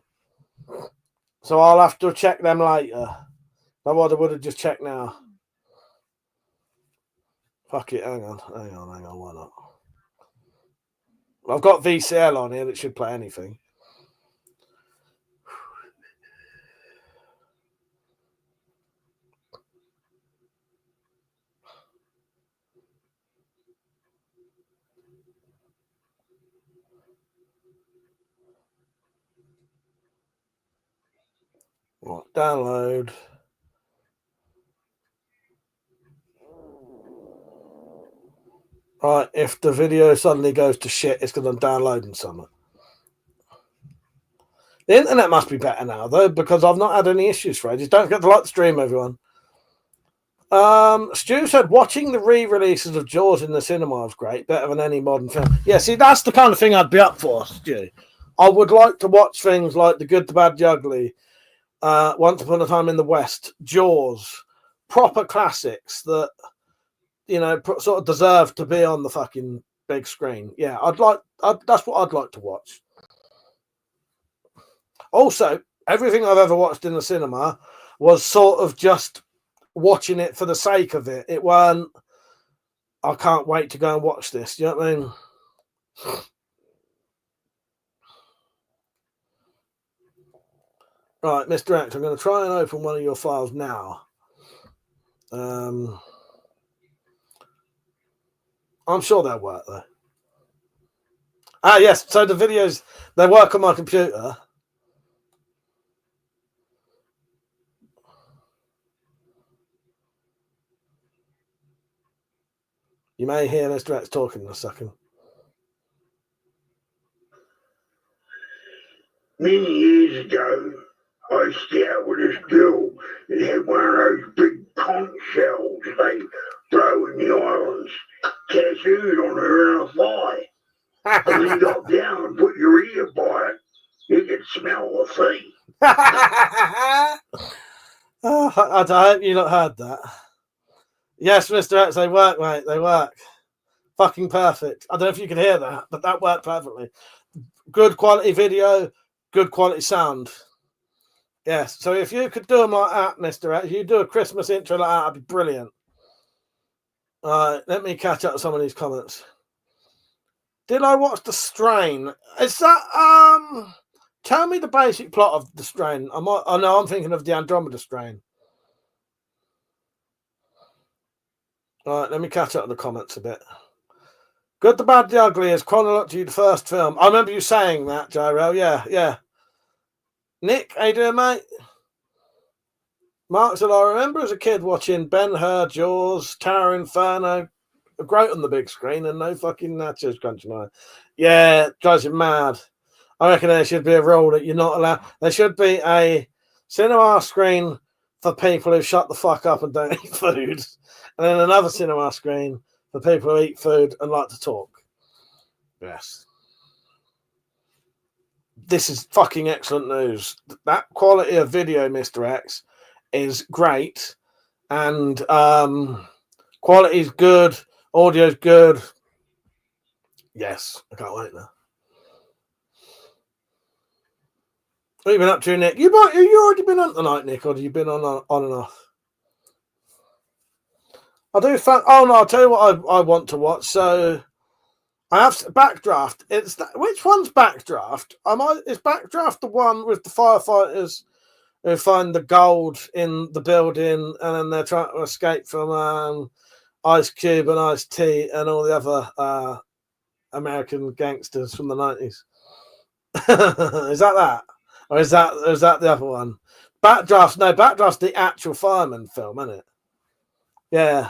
So I'll have to check them later. I would have just checked now. Fuck it, hang on, why not? I've got VCL on here that should play anything. Right, download. Right, if the video suddenly goes to shit, it's because I'm downloading something. The internet must be better now, though, because I've not had any issues for ages. Don't forget to like the stream, everyone. Stu said watching the re-releases of Jaws in the cinema was great, better than any modern film. Yeah, see, that's the kind of thing I'd be up for, Stu. I would like to watch things like The Good, the Bad, the Ugly, Once Upon a Time in the West, Jaws, proper classics that, you know, sort of deserve to be on the fucking big screen. Yeah, that's what I'd like to watch. Also, everything I've ever watched in the cinema was sort of just watching it for the sake of it. It weren't, I can't wait to go and watch this. You know what I mean? Right, Mr. X, I'm going to try and open one of your files now. I'm sure they'll work, though. Yes, so the videos, they work on my computer. You may hear Mr. X talking in a second. Many years ago, I used to get out with this girl that had one of those big conch shells they throw in the islands, tattooed on her thigh. And when you got down and put your ear by it, you could smell the sea. Oh, I hope you not heard that. Yes, Mr. X, they work, mate. They work. Fucking perfect. I don't know if you can hear that, but that worked perfectly. Good quality video, good quality sound. Yes, so if you could do them like that, Mr. X, you do a Christmas intro like that, that'd be brilliant. All right, let me catch up with some of these comments. Did I watch The Strain? Is that, tell me the basic plot of The Strain. I'm thinking of the Andromeda Strain. All right, let me catch up with the comments a bit. Good, the Bad, the Ugly is chronologically the first film. I remember you saying that, Gyro. Yeah. Nick, how you doing, mate? Mark said, I remember as a kid watching Ben-Hur, Jaws, Tower Inferno, great on the big screen, and no fucking nachos crunching on. Yeah, it drives you mad. I reckon there should be a rule that you're not allowed. There should be a cinema screen for people who shut the fuck up and don't eat food, and then another cinema screen for people who eat food and like to talk. Yes. This is fucking excellent news. That quality of video, Mr. X, is great. And quality is good. Audio is good. Yes. I can't wait now. What have you been up to, Nick? You already been on tonight, Nick, or have you been on and off? I do. Oh no! I'll tell you what I want to watch. So I have Backdraft. Which one's Backdraft? Is Backdraft the one with the firefighters who find the gold in the building and then they're trying to escape from Ice Cube and Ice T and all the other American gangsters from the 90s? Is that? Or is that the other one? Backdraft's the actual fireman film, isn't it? Yeah.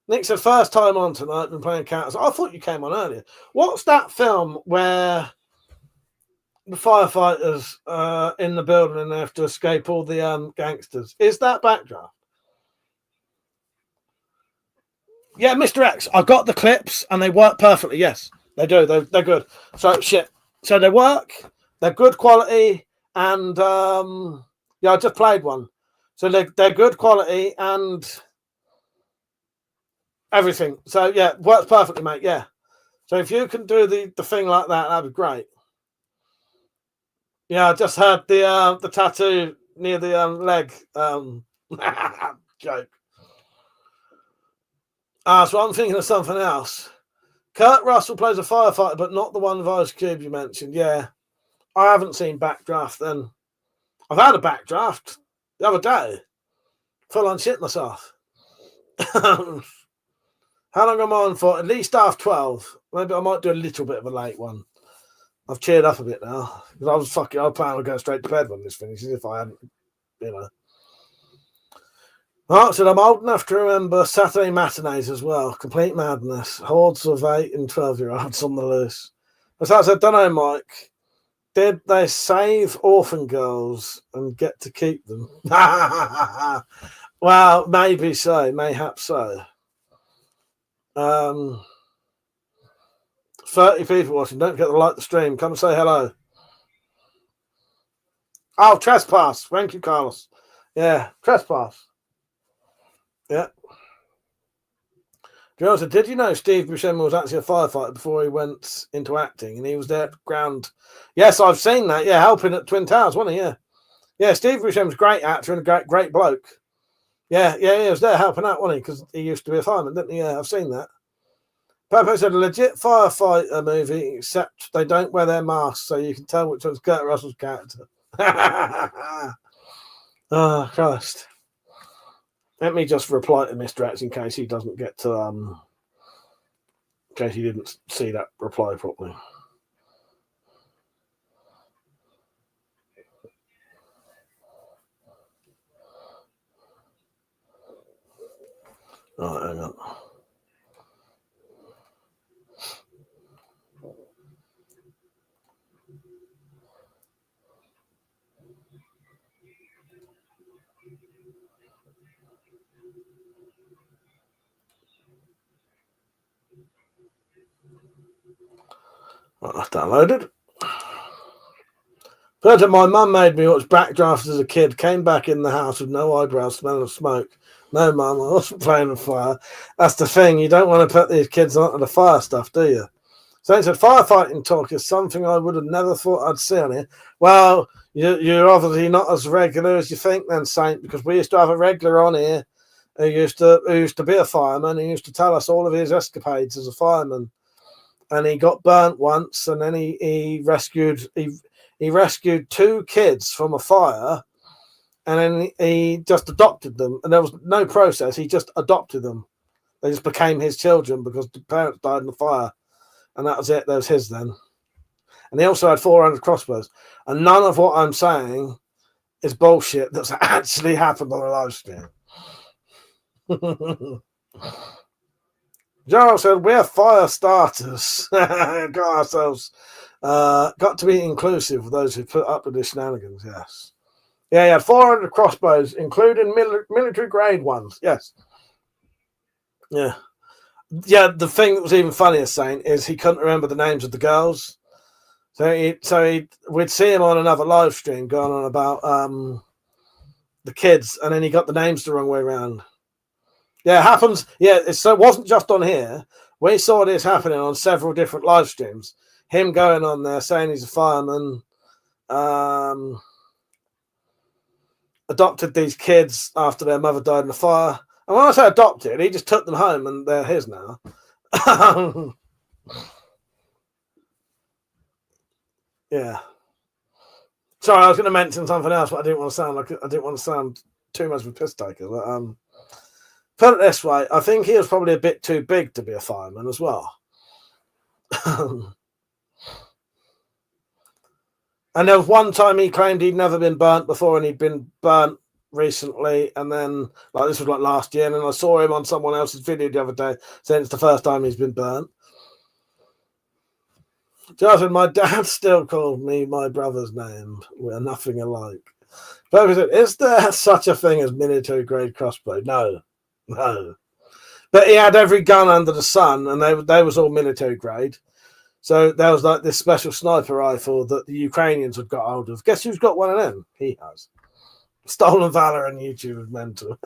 Nick said, first time on tonight, been playing Counter. I thought you came on earlier. What's that film where the firefighters in the building and they have to escape all the gangsters? Is that Backdraft? Yeah, Mr. X. I got the clips and they work perfectly. Yes, they do. They're good. So they work. They're good quality. And I just played one. So they're good quality and everything. So yeah, works perfectly, mate. Yeah. So if you can do the thing like that, that'd be great. Yeah, I just heard the tattoo near the leg joke. So I'm thinking of something else. Kurt Russell plays a firefighter, but not the one with Ice Cube you mentioned. Yeah. I haven't seen Backdraft then. I've had a Backdraft the other day. Full on shit myself. How long am I on for? At least half 12. Maybe I might do a little bit of a late one. I've cheered up a bit now. Because I was planning on going straight to bed when this finishes if I hadn't, Mark said, I'm old enough to remember Saturday matinees as well. Complete madness. Hordes of 8 and 12-year-olds on the loose. As I said, don't know, Mike. Did they save orphan girls and get to keep them? Well, maybe so. Mayhaps so. 30 people watching. Don't forget to like the stream. Come and say hello. Oh, Trespass. Thank you, Carlos. Yeah, Trespass. Yeah. Joe, did you know Steve Buscemi was actually a firefighter before he went into acting, and he was there at the ground? Yes, I've seen that. Yeah, helping at Twin Towers, wasn't he? Yeah. Yeah, Steve Buscemi's a great actor and a great bloke. Yeah, he was there helping out, wasn't he? Because he used to be a fireman, didn't he? Yeah, I've seen that. Popo said a legit firefighter movie, except they don't wear their masks, so you can tell which one's Kurt Russell's character. Oh, Christ. Let me just reply to Mr. X in case he doesn't get to, in case he didn't see that reply properly. Right, hang on. Right, that's downloaded. First, my mum made me watch Backdraft as a kid. Came back in the house with no eyebrows, smell of smoke. No, Mum, I wasn't playing with fire. That's the thing. You don't want to put these kids onto the fire stuff, do you? So he said, firefighting talk is something I would have never thought I'd see on here. Well, you're obviously not as regular as you think then, Saint, because we used to have a regular on here who used to be a fireman. He used to tell us all of his escapades as a fireman. And he got burnt once, and then he rescued 2 kids from a fire, and then he just adopted them. And there was no process. He just adopted them. They just became his children because the parents died in the fire. And that was it. That was his then. And he also had 400 crossbows. And none of what I'm saying is bullshit that's actually happened on a live stream. Gerald said, we're fire starters. Got ourselves... got to be inclusive of those who put up with the shenanigans, yes. Yeah, he had 400 crossbows, including military grade ones, yes. Yeah. Yeah, the thing that was even funnier, saying, is he couldn't remember the names of the girls. So we'd see him on another live stream going on about the kids, and then he got the names the wrong way around. Yeah, it happens. Yeah, it wasn't just on here. We saw this happening on several different live streams. Him going on there saying he's a fireman, adopted these kids after their mother died in the fire. And when I say adopted, he just took them home and they're his now. Yeah. Sorry, I was going to mention something else, but I didn't want to sound too much of a piss taker. But put it this way, I think he was probably a bit too big to be a fireman as well. And there was one time he claimed he'd never been burnt before, and he'd been burnt recently. And then, like, this was like last year, and then I saw him on someone else's video the other day saying it's the first time he's been burnt. Jonathan, my dad still called me my brother's name. We're nothing alike. But is there such a thing as military grade crossbow? No. But he had every gun under the sun, and they was all military grade. So there was like this special sniper rifle that the Ukrainians had got hold of. Guess who's got one of them? He has. Stolen Valor on YouTube is mental.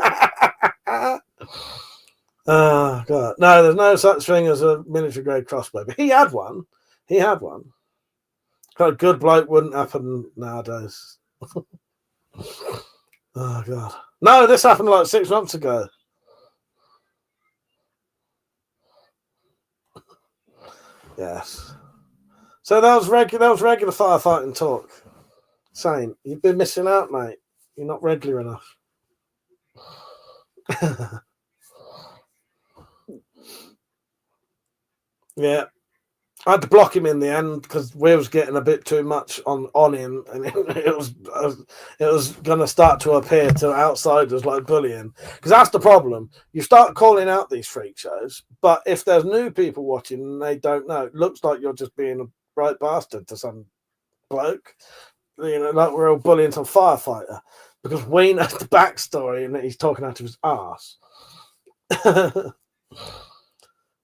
Oh, God. No, there's no such thing as a military grade crossbow. But he had one. Got a good bloke wouldn't happen nowadays. Oh, God. No, this happened like 6 months ago. Yes. So that was regular firefighting talk. Same. You've been missing out, mate. You're not regular enough. Yeah. I had to block him in the end because we was getting a bit too much on him, and it was going to start to appear to outsiders like bullying. Because that's the problem. You start calling out these freak shows, but if there's new people watching and they don't know, it looks like you're just being a right bastard to some bloke. You know, like we're all bullying some firefighter because we know the backstory and that he's talking out of his arse.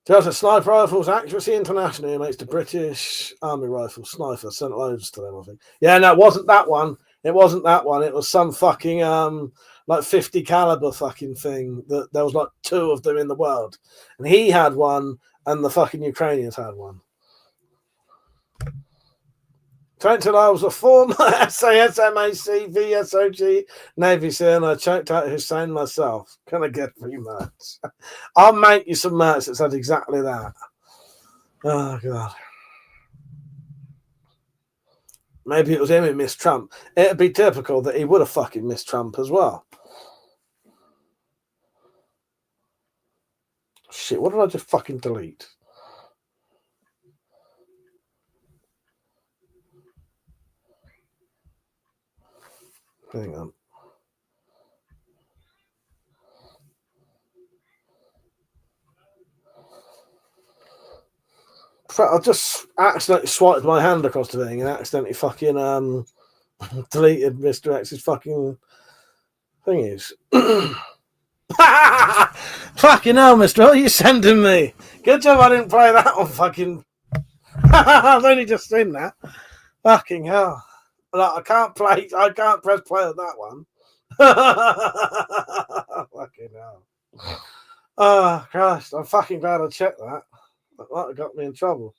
Just a sniper rifles, Accuracy International makes the British Army rifle sniper. Sent loads to them, I think. Yeah, no, it wasn't that one. It was some fucking like 50 caliber fucking thing that there was like 2 of them in the world, and he had one, and the fucking Ukrainians had one. Until I was a former SAS, MAC, VSOG Navy SEAL, and I checked out Hussein myself. Can I get free merch? I'll make you some merch that said exactly that. Oh, God. Maybe it was him who missed Trump. It'd be typical that he would have fucking missed Trump as well. Shit, what did I just fucking delete? Hang on. I just accidentally swiped my hand across the thing and accidentally fucking deleted Mr. X's fucking thingies. Fucking hell, Mr. What are you sending me? Good job I didn't play that on fucking... I've only just seen that. Fucking hell. Like, I can't press play on that one. Fucking hell. Oh, Christ. I'm fucking glad I checked that. That might have got me in trouble.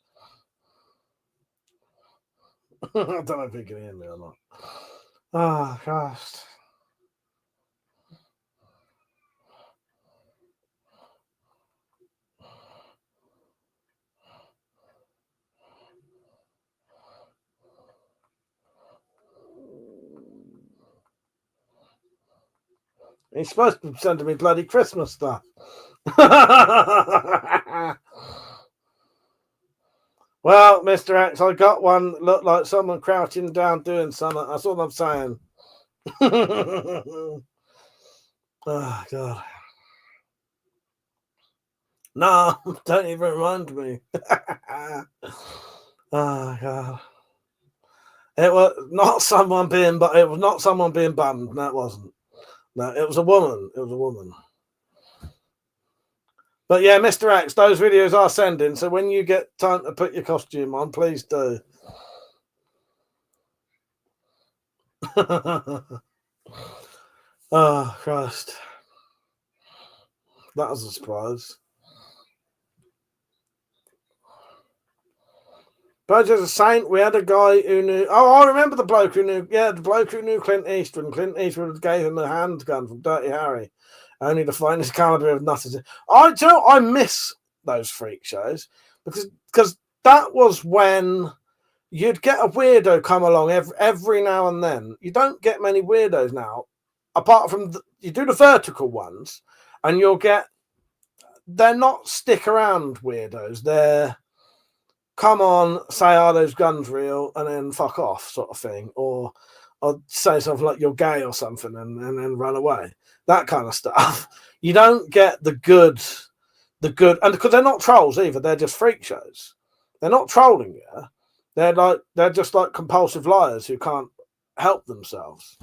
I don't know if you can hear me or not. Oh, Christ. He's supposed to be sending me bloody Christmas stuff. Well, Mr. X, I got one that looked like someone crouching down doing something. That's all I'm saying. Oh, God. No, don't even remind me. Oh, God. It was not someone being bummed. No, it wasn't. No, it was a woman. But yeah, Mr. X, those videos are sending. So when you get time to put your costume on, please do. Oh, Christ. That was a surprise. But as a saint, we had a guy who knew... Oh, I remember the bloke who knew... Yeah, the bloke who knew Clint Eastwood. Clint Eastwood gave him a handgun from Dirty Harry. Only to find his caliber of nutters. I miss those freak shows because because that was when you'd get a weirdo come along every now and then. You don't get many weirdos now, apart from you do the vertical ones, and you'll get. They're not stick around weirdos. They're come on, say, are those guns real, and then fuck off, sort of thing, or say something like you're gay or something, and then run away. That kind of stuff. You don't get the good, and because they're not trolls either, they're just freak shows. They're not trolling you. They're just like compulsive liars who can't help themselves.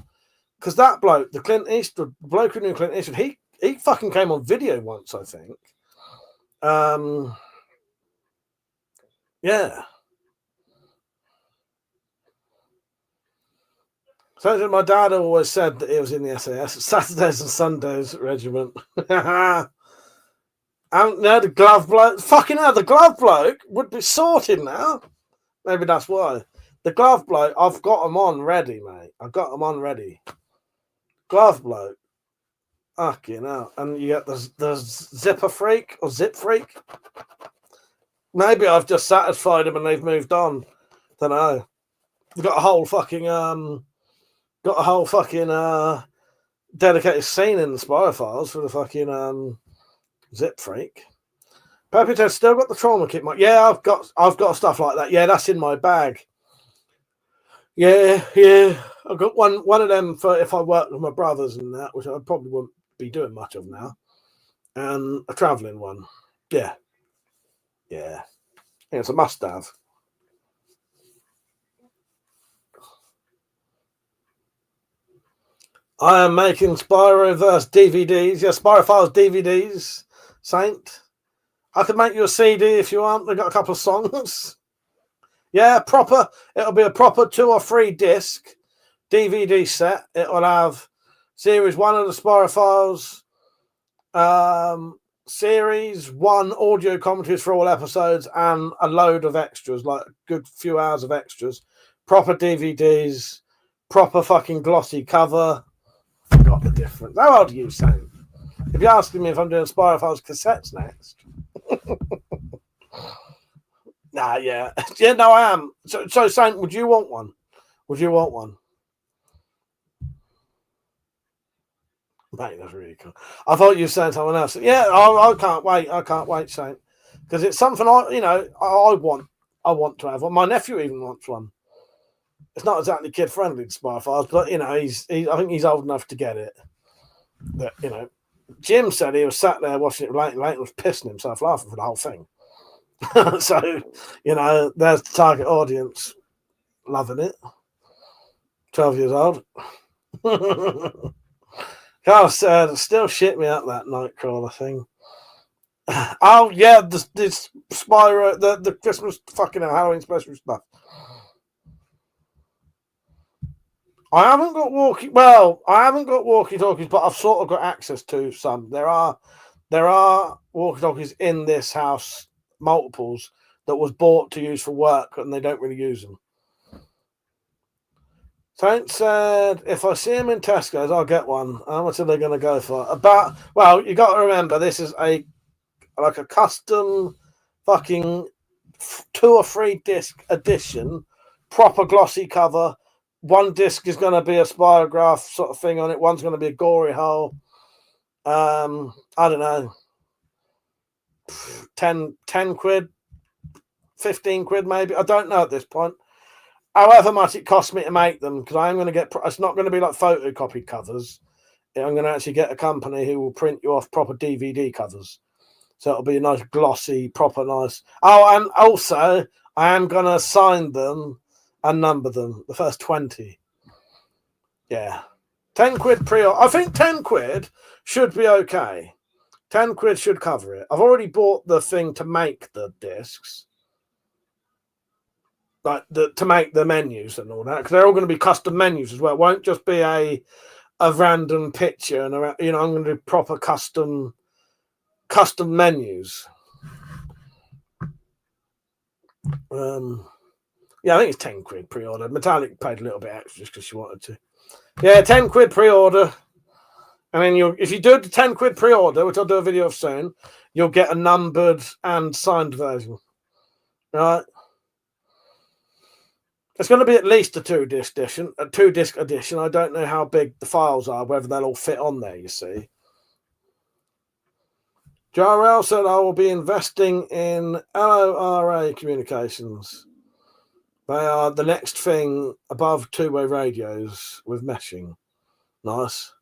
Because that bloke, the Clint Eastwood bloke who knew Clint Eastwood, he fucking came on video once, I think. Yeah. So my dad always said that he was in the SAS, Saturdays and Sundays regiment. And the glove bloke, fucking hell, the glove bloke would be sorted now. Maybe that's why. The glove bloke, I've got them on ready, mate. I've got them on ready. Glove bloke. Fucking hell. And you get the zipper freak or zip freak. Maybe I've just satisfied them and they've moved on. Don't know. We've got a whole fucking dedicated scene in the Spyrophiles for the fucking zip freak. Peppy Ted still got the trauma kit, Mike. Yeah, I've got stuff like that. Yeah, that's in my bag. Yeah. I've got one of them for if I work with my brothers and that, which I probably wouldn't be doing much of now. And a travelling one. Yeah. It's a must-have. I am making Spyroverse DVDs. Yeah, Spyrophiles DVDs. Saint. I could make you a CD if you want. They've got a couple of songs. Yeah, proper. It'll be a proper 2 or 3 disc DVD set. It will have Series 1 of the Spyrophiles, Series 1 audio commentaries for all episodes, and a load of extras, like a good few hours of extras. Proper DVDs, proper fucking glossy cover. Forgot the difference. How old are you, Sam? If you're asking me if I'm doing Spyrophiles cassettes next. Nah, yeah. Yeah, no, I am. So Sam, would you want one? Mate, that's really cool. I thought you were saying someone else. Yeah, I can't wait, Saint. Because it's something I want to have one. My nephew even wants one. It's not exactly kid friendly, the Spyrophiles, but I think he's old enough to get it. But Jim said he was sat there watching it late and was pissing himself laughing for the whole thing. So, there's the target audience loving it. 12 years old. Carl said, still shit me up that Nightcrawler thing. Oh, yeah, this Spyro, the Christmas fucking Halloween special stuff. I haven't got walkie-talkies, but I've sort of got access to some. There are walkie-talkies in this house, multiples, that was bought to use for work, and they don't really use them. Saint said, if I see him in Tesco's, I'll get one. How much are they going to go for? You got to remember, this is a custom fucking 2 or 3 disc edition, proper glossy cover. One disc is going to be a spirograph sort of thing on it. One's going to be a gory hole. I don't know. 10 quid, 15 quid maybe. I don't know at this point. However much it costs me to make them, because I'm going to get, it's not going to be like photocopied covers. I'm going to actually get a company who will print you off proper DVD covers. So it'll be a nice glossy, proper nice. Oh, and also I am going to sign them and number them, the first 20. Yeah. 10 quid pre-order. I think 10 quid should be okay. 10 quid should cover it. I've already bought the thing to make the discs. Like to make the menus and all that, because they're all going to be custom menus as well. It won't just be a random picture and I'm going to do proper custom menus. Yeah, I think it's 10 quid pre-order. Metallic paid a little bit extra just because she wanted to. Yeah, 10 quid pre-order. And then if you do the 10 quid pre-order, which I'll do a video of soon, you'll get a numbered and signed version. Right. It's going to be at least a two-disc edition. A two-disc edition. I don't know how big the files are, whether they'll all fit on there, you see. JRL said I will be investing in LORA communications. They are the next thing above two-way radios with meshing. Nice.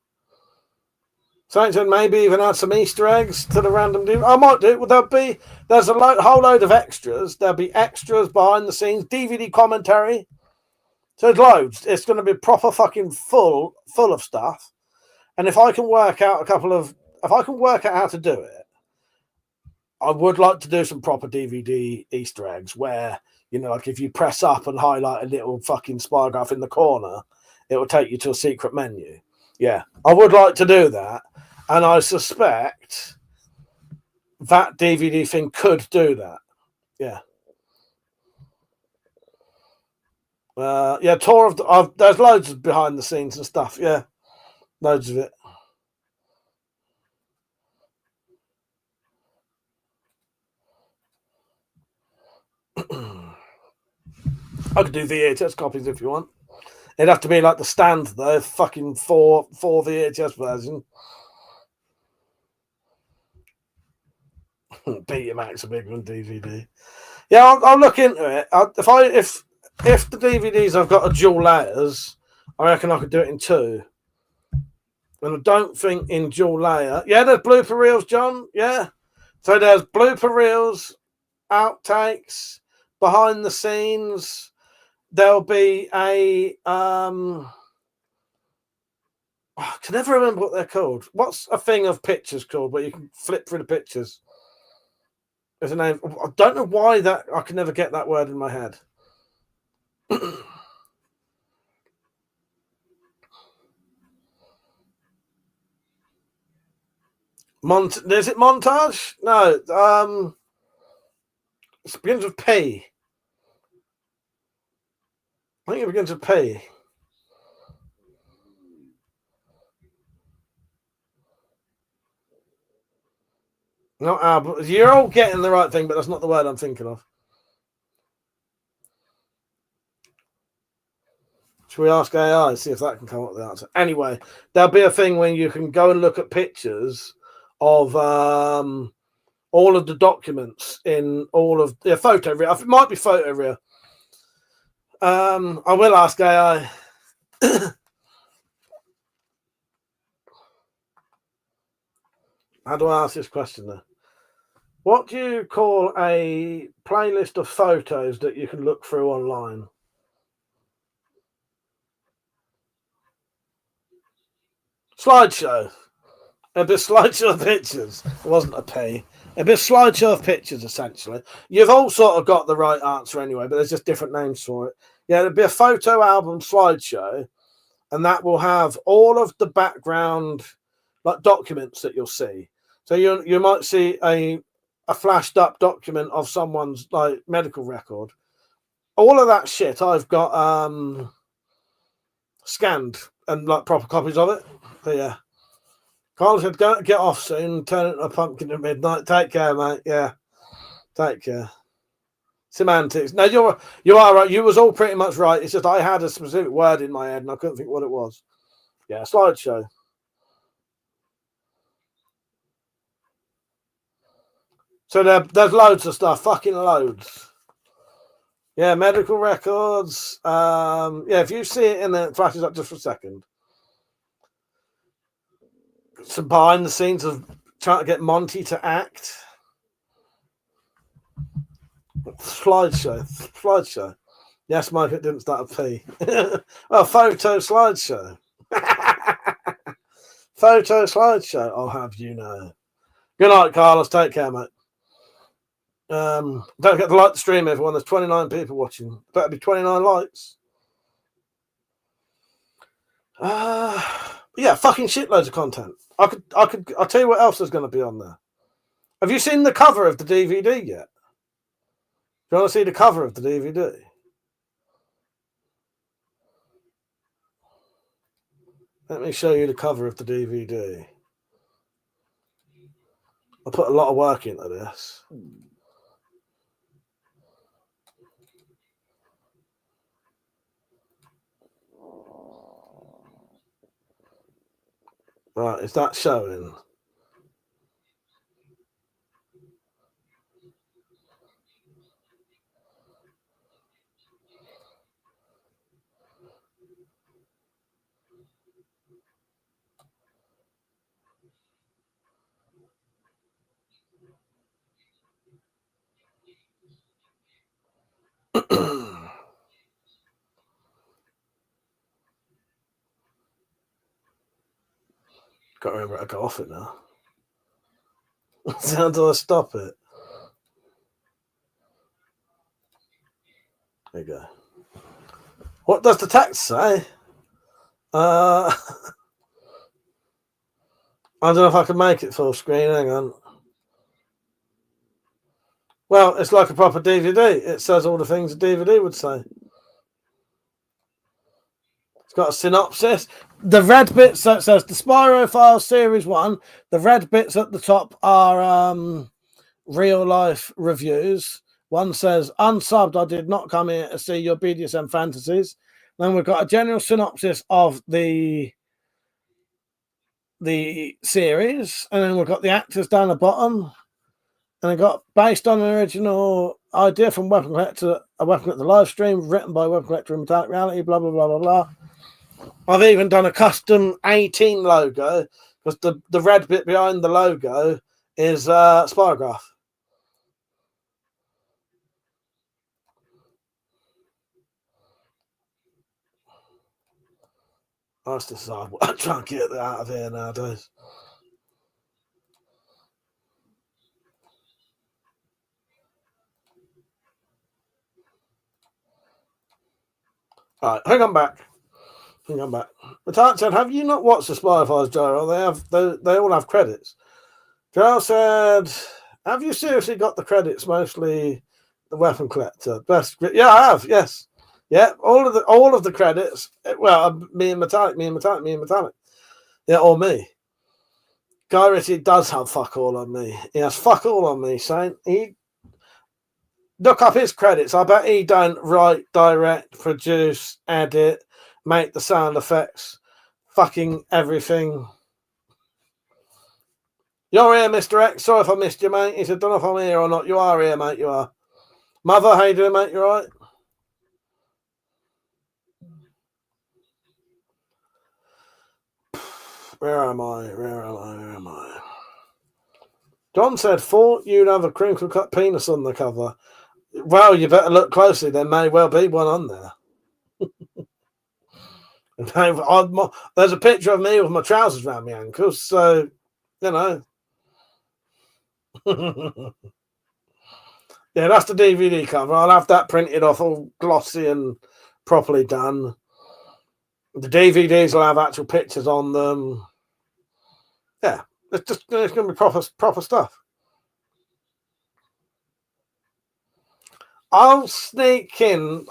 Saint said maybe even add some Easter eggs to the random DVD. I might do. Well, there's a whole load of extras. There'll be extras behind the scenes, DVD commentary. So there's loads. It's going to be proper fucking full of stuff. And if I can work out how to do it, I would like to do some proper DVD Easter eggs where, like if you press up and highlight a little fucking spyglass in the corner, it will take you to a secret menu. Yeah, I would like to do that. And I suspect that DVD thing could do that. Yeah. Tour of there's loads of behind the scenes and stuff. Yeah, loads of it. I could do VHS copies if you want. It'd have to be like the stand though, fucking four VHS version. Betamax a big one, DVD. Yeah, I'll look into it. If the DVDs I've got are dual layers, I reckon I could do it in two. And I don't think in dual layer. Yeah, there's blooper reels, John. Yeah. So there's blooper reels, outtakes, behind the scenes. There'll be I can never remember what they're called. What's a thing of pictures called where you can flip through the pictures? There's a name. I don't know why I can never get that word in my head. Is it montage? No. It begins with P. I think it begins with P. Not album. You're all getting the right thing, but that's not the word I'm thinking of. Should we ask AI, see if that can come up with the answer? Anyway, there'll be a thing when you can go and look at pictures of all of the documents in all of the photo reel. It might be photo reel. I will ask AI. How do I ask this question though? What do you call a playlist of photos that you can look through online? Slideshow. A bit slideshow of pictures. It wasn't a P. A bit slideshow of pictures, essentially. You've all sort of got the right answer anyway, but there's just different names for it. Yeah, it'll be a photo album slideshow, and that will have all of the background like documents that you'll see. So you might see a flashed up document of someone's like medical record. All of that shit I've got scanned and like proper copies of it. So yeah. Carl said, "Go get off soon. Turn it into a pumpkin at midnight. Take care, mate. Yeah, take care." Semantics. No, you are right. You was all pretty much right. It's just I had a specific word in my head and I couldn't think what it was. Yeah, slideshow. So there's loads of stuff. Fucking loads. Yeah, medical records. Yeah, if you see it in there, it flashes up just for a second. Some behind the scenes of trying to get Monty to act. Slideshow. Yes, Mike, it didn't start a P. Well, photo slideshow. Photo slideshow. I'll have you know. Good night, Carlos. Take care, mate. Don't forget to like the stream, everyone. There's 29 people watching. Better be 29 likes. Yeah, fucking shitloads of content. I'll tell you what else is going to be on there. Have you seen the cover of the DVD yet? Do you want to see the cover of the DVD? Let me show you the cover of the DVD. I put a lot of work into this. Right, is that showing? Can't remember how to go off it now. How do I stop it? There you go. What does the text say? I don't know if I can make it full screen. Hang on. Well, it's like a proper DVD. It says all the things a DVD would say. It's got a synopsis. The red bits that says the Spyro Files Series 1. The red bits at the top are real life reviews. One says, unsubbed, I did not come here to see your BDSM fantasies. Then we've got a general synopsis of the series. And then we've got the actors down the bottom. And it got based on an original idea from WeaponCollector, a WeaponCollector live stream written by WeaponCollector in Metallic Reality, blah, blah, blah, blah, blah. I've even done a custom 18 logo because the red bit behind the logo is Spirograph. That's decide what I'm trying to get that out of here nowadays. All right, hang on back. Metallic said, have you not watched the Spy Files, Joel? They all have credits. Joel said, have you seriously got the credits? Mostly the WeaponCollector. Best. Yeah, I have. Yes. Yeah, all of the credits. Well, me and Metallic. Yeah, or me. Guy Ritchie does have fuck all on me. He has fuck all on me, Saint. He look up his credits. I bet he don't write, direct, produce, edit, make the sound effects, fucking everything. You're here, Mr. X. Sorry if I missed you, mate. He said, don't know if I'm here or not. You are here, mate. You are. Mother, how you doing, mate? You all right? Where am I? John said, thought you'd have a crinkle cut penis on the cover. Well, you better look closely. There may well be one on there. There's a picture of me with my trousers around my ankles, so, you know. Yeah, that's the DVD cover. I'll have that printed off all glossy and properly done. The DVDs will have actual pictures on them. Yeah, it's going to be proper stuff. I'll sneak in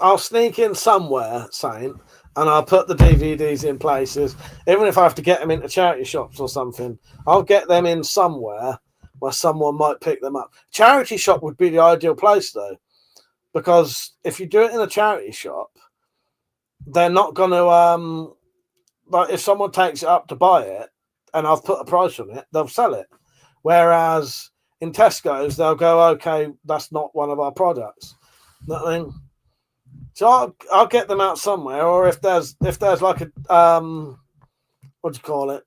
somewhere, Saint, and I'll put the DVDs in places. Even if I have to get them into charity shops or something, I'll get them in somewhere where someone might pick them up. Charity shop would be the ideal place, though, because if you do it in a charity shop, they're not going to, like, if someone takes it up to buy it and I've put a price on it, they'll sell it. Whereas in Tesco's, they'll go, okay, that's not one of our products. You know what I mean? So I'll get them out somewhere, or if there's like a what do you call it?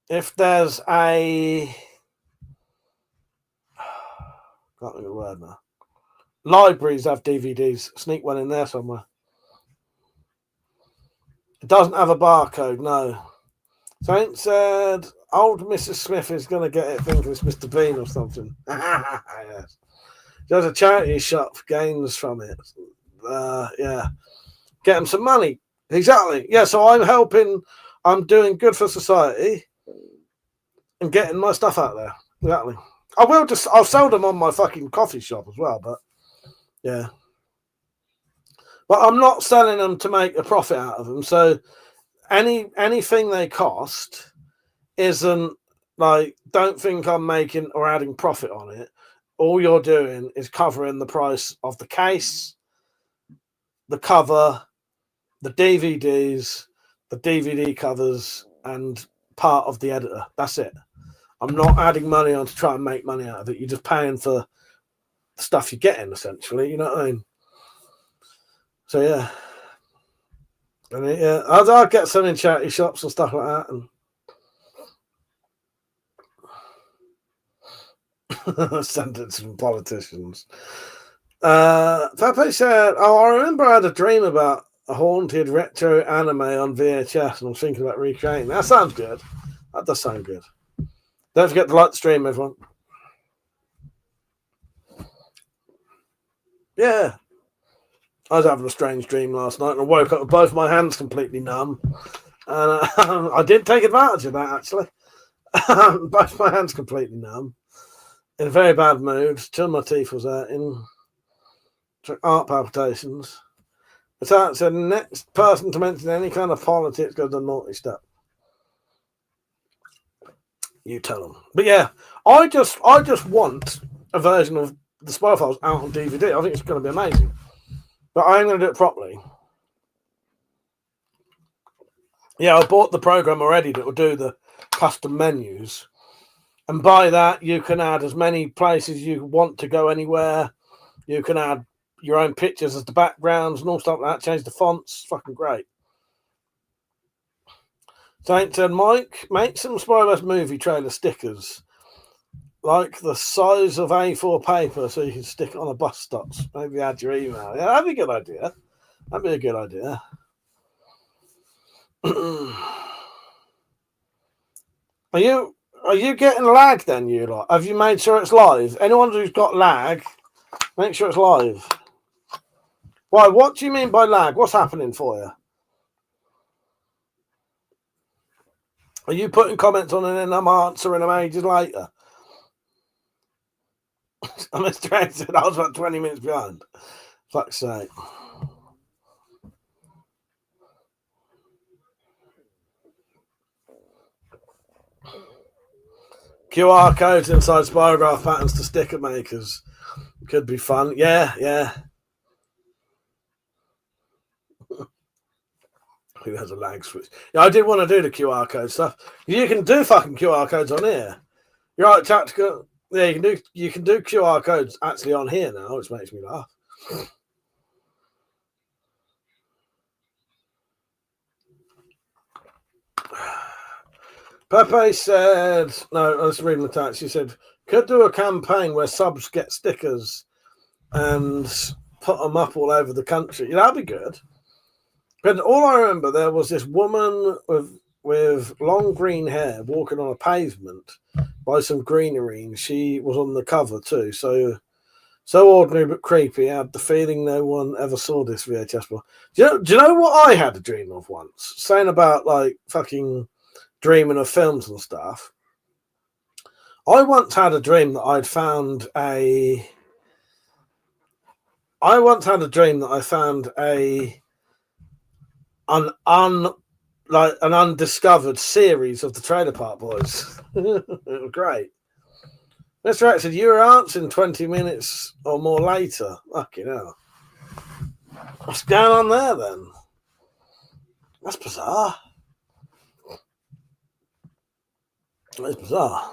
If there's a can't think of the word now. Libraries have DVDs. Sneak one in there somewhere. It doesn't have a barcode, no. Saint said old Mrs. Smith is going to get it thinking it's Mr. Bean or something. Yes. There's a charity shop for gains from it. Yeah. Get them some money. Exactly. Yeah, so I'm helping. I'm doing good for society and getting my stuff out there. Exactly. I'll sell them on my fucking coffee shop as well, but yeah. But I'm not selling them to make a profit out of them. So anything they cost isn't like, don't think I'm making or adding profit on it. All you're doing is covering the price of the case, the cover, the DVDs, the DVD covers, and part of the editor. That's it. I'm not adding money on to try and make money out of it. You're just paying for the stuff you're getting, essentially. You know what I mean? So yeah, and yeah, I'll get some in charity shops and stuff like that, and send it to some politicians. Pepe said, "Oh, I remember I had a dream about a haunted retro anime on VHS, and I'm thinking about recreating. That sounds good. That does sound good. Don't forget to like the stream, everyone. Yeah, I was having a strange dream last night, and I woke up with both my hands completely numb, and I did take advantage of that actually. Both my hands completely numb, in a very bad mood. Till my teeth was hurting, heart palpitations." So the next person to mention any kind of politics goes the naughty step. You tell them. But yeah, I just want a version of the Spy Files out on DVD. I think it's going to be amazing. But I am going to do it properly. Yeah, I bought the program already that will do the custom menus. And by that, you can add as many places you want to go anywhere. You can add your own pictures as the backgrounds and all stuff like that. Change the fonts. Fucking great. Saint said, Mike, make some Spyverse movie trailer stickers. Like the size of A4 paper so you can stick it on the bus stops. Maybe add your email. Yeah, that'd be a good idea. That'd be a good idea. Are you getting lag then, you lot? Have you made sure it's live? Anyone who's got lag, make sure it's live. Why? What do you mean by lag? What's happening for you? Are you putting comments on and then I'm answering them ages later? Mr. Ed said I was about 20 minutes behind. Fuck's sake. QR codes inside spirograph patterns to sticker makers. Could be fun. Yeah. Who has a lag switch? Yeah, I did want to do the QR code stuff. You can do fucking QR codes on here. You're right, tactical. Yeah, you can do QR codes actually on here now, which makes me laugh. Pepe said, no, I was reading the text. She said, could do a campaign where subs get stickers and put them up all over the country. Yeah, that'd be good. But all I remember, there was this woman with long green hair walking on a pavement by some greenery, and she was on the cover too. So ordinary but creepy. I had the feeling no one ever saw this VHS before. Do you know what I had a dream of once? Saying about like fucking dreaming of films and stuff. I once had a dream that I found an undiscovered series of the Trailer Park Boys. It was great. Mr. X said, you were answering 20 minutes or more later. Fucking hell. What's going on there then? That's bizarre. That's bizarre.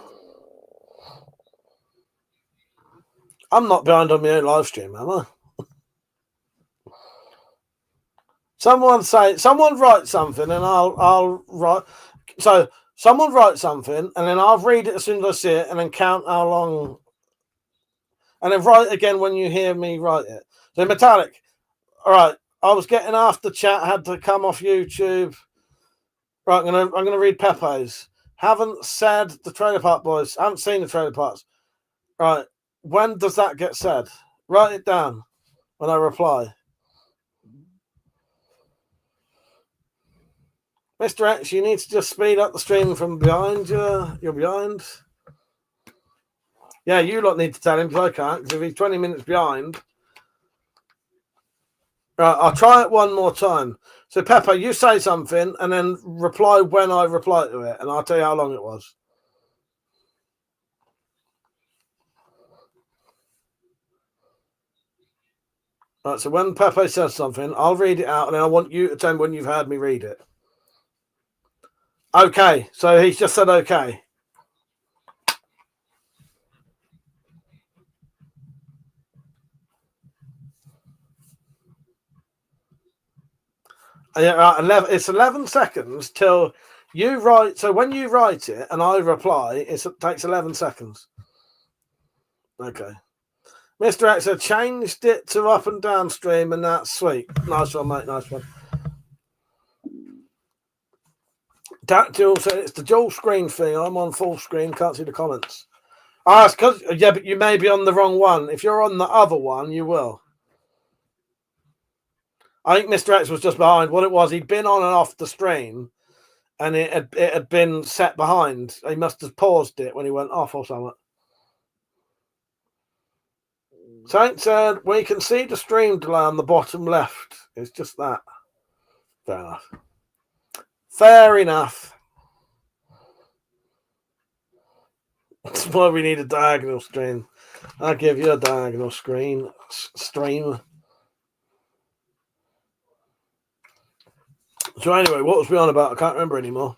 I'm not behind on my own live stream, am I? Someone write something and I'll write. So someone write something and then I'll read it as soon as I see it and then count how long. And then write again when you hear me write it. So Metallic. All right. I was getting after chat, had to come off YouTube. Right, I'm gonna read Pepe's. Haven't said the Trailer Park Boys. Haven't seen the Trailer Parks. Right. When does that get said? Write it down when I reply. Mr. X, you need to just speed up the stream from behind you. You're behind. Yeah, you lot need to tell him because I can't. Because if he's 20 minutes behind. Right, I'll try it one more time. So, Pepper, you say something and then reply when I reply to it. And I'll tell you how long it was. Right, so when Pepe says something, I'll read it out and then I want you to tell me when you've heard me read it. Okay, so he's just said okay. Yeah, it's 11 seconds till you write. So when you write it and I reply, it takes 11 seconds. Okay. Mr. X had changed it to up and down stream, and that's sweet. Nice one, mate. Nice one. Dual said it's the dual screen thing. I'm on full screen, can't see the comments. Ah, it's because but you may be on the wrong one. If you're on the other one, you will. I think Mr. X was just behind. What it was, he'd been on and off the stream, and it had been set behind. He must have paused it when he went off or something. Saint said we can see the stream delay on the bottom left. It's just that. Fair enough. Fair enough. That's why we need a diagonal stream. I'll give you a diagonal stream. So anyway, what was we on about? I can't remember anymore.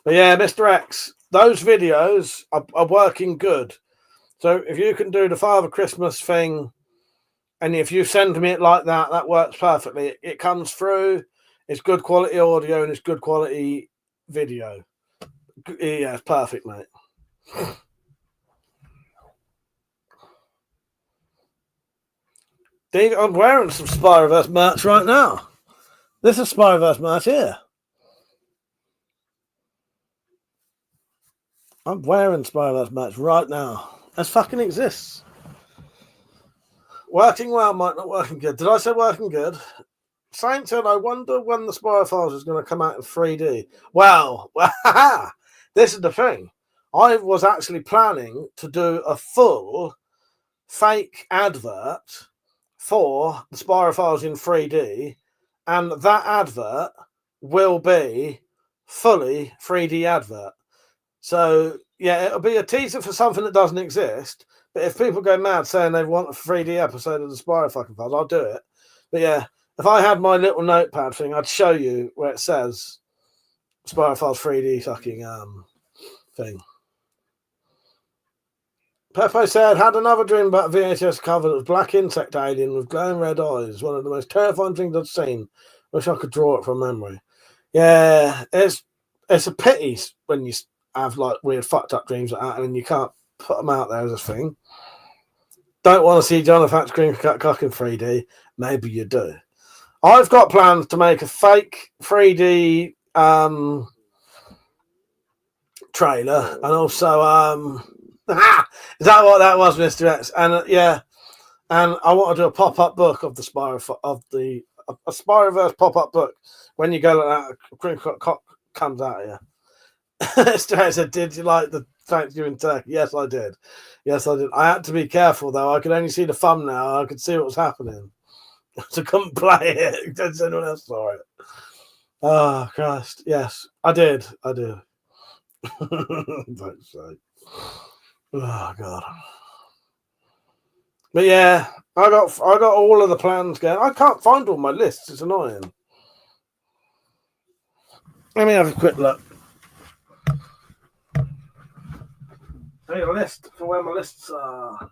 But yeah, Mr. X, those videos are working good. So if you can do the Father Christmas thing, and if you send me it like that, that works perfectly. It comes through. It's good quality audio and it's good quality video. Yeah, it's perfect, mate. David, I'm wearing some Spyroverse merch right now. This is Spyroverse merch here. I'm wearing Spyroverse merch right now. This fucking exists. Working well, might not working good. Did I say working good? Saint said, I wonder when the Spyro Files is going to come out in 3D. Well, this is the thing. I was actually planning to do a full fake advert for the Spyro Files in 3D, and that advert will be fully 3D advert. So, yeah, it'll be a teaser for something that doesn't exist, but if people go mad saying they want a 3D episode of the Spyro fucking Files, I'll do it. But yeah, if I had my little notepad thing, I'd show you where it says Spyro Files 3D fucking thing. Pepe said, had another dream about a VHS cover that was black insect alien with glowing red eyes. One of the most terrifying things I've seen. Wish I could draw it from memory. Yeah, it's a pity when you have like weird fucked up dreams like that and you can't put them out there as a thing. Don't want to see John of Hatch Green Cock in 3D. Maybe you do. I've got plans to make a fake 3D trailer and also is that what that was, Mr. X? And yeah, and I want to do a pop-up book of the a Spyroverse pop-up book. When you go like that, a crinkle cock comes out of you. Mr. X said, did you like the Thanksgiving turkey? Yes, I did. Yes, I did. I had to be careful though. I could only see the thumbnail. I could see what was happening. So couldn't play it because anyone else saw it. Oh Christ! Yes, I did. I do. Don't say. Oh God! But yeah, I got all of the plans going. I can't find all my lists. It's annoying. Let me have a quick look. I need a list for where my lists are.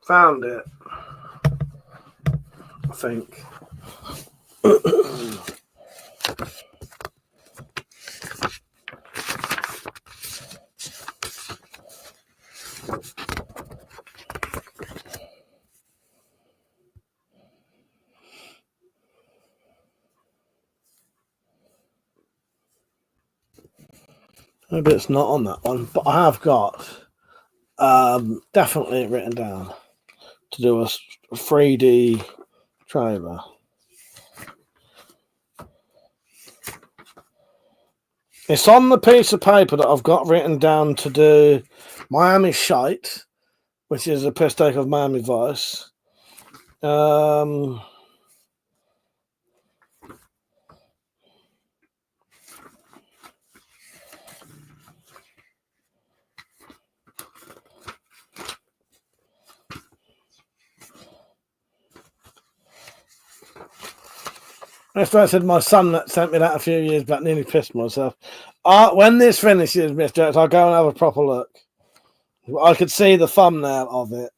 Found it. I think. Maybe it's not on that one, but I have got definitely written down to do a 3D trailer. It's on the piece of paper that I've got written down to do Miami Shite, which is a piss take of Miami Vice. That's what I said. My son that sent me that a few years back nearly pissed myself. When this finishes, Mr. X, I'll go and have a proper look. I could see the thumbnail of it.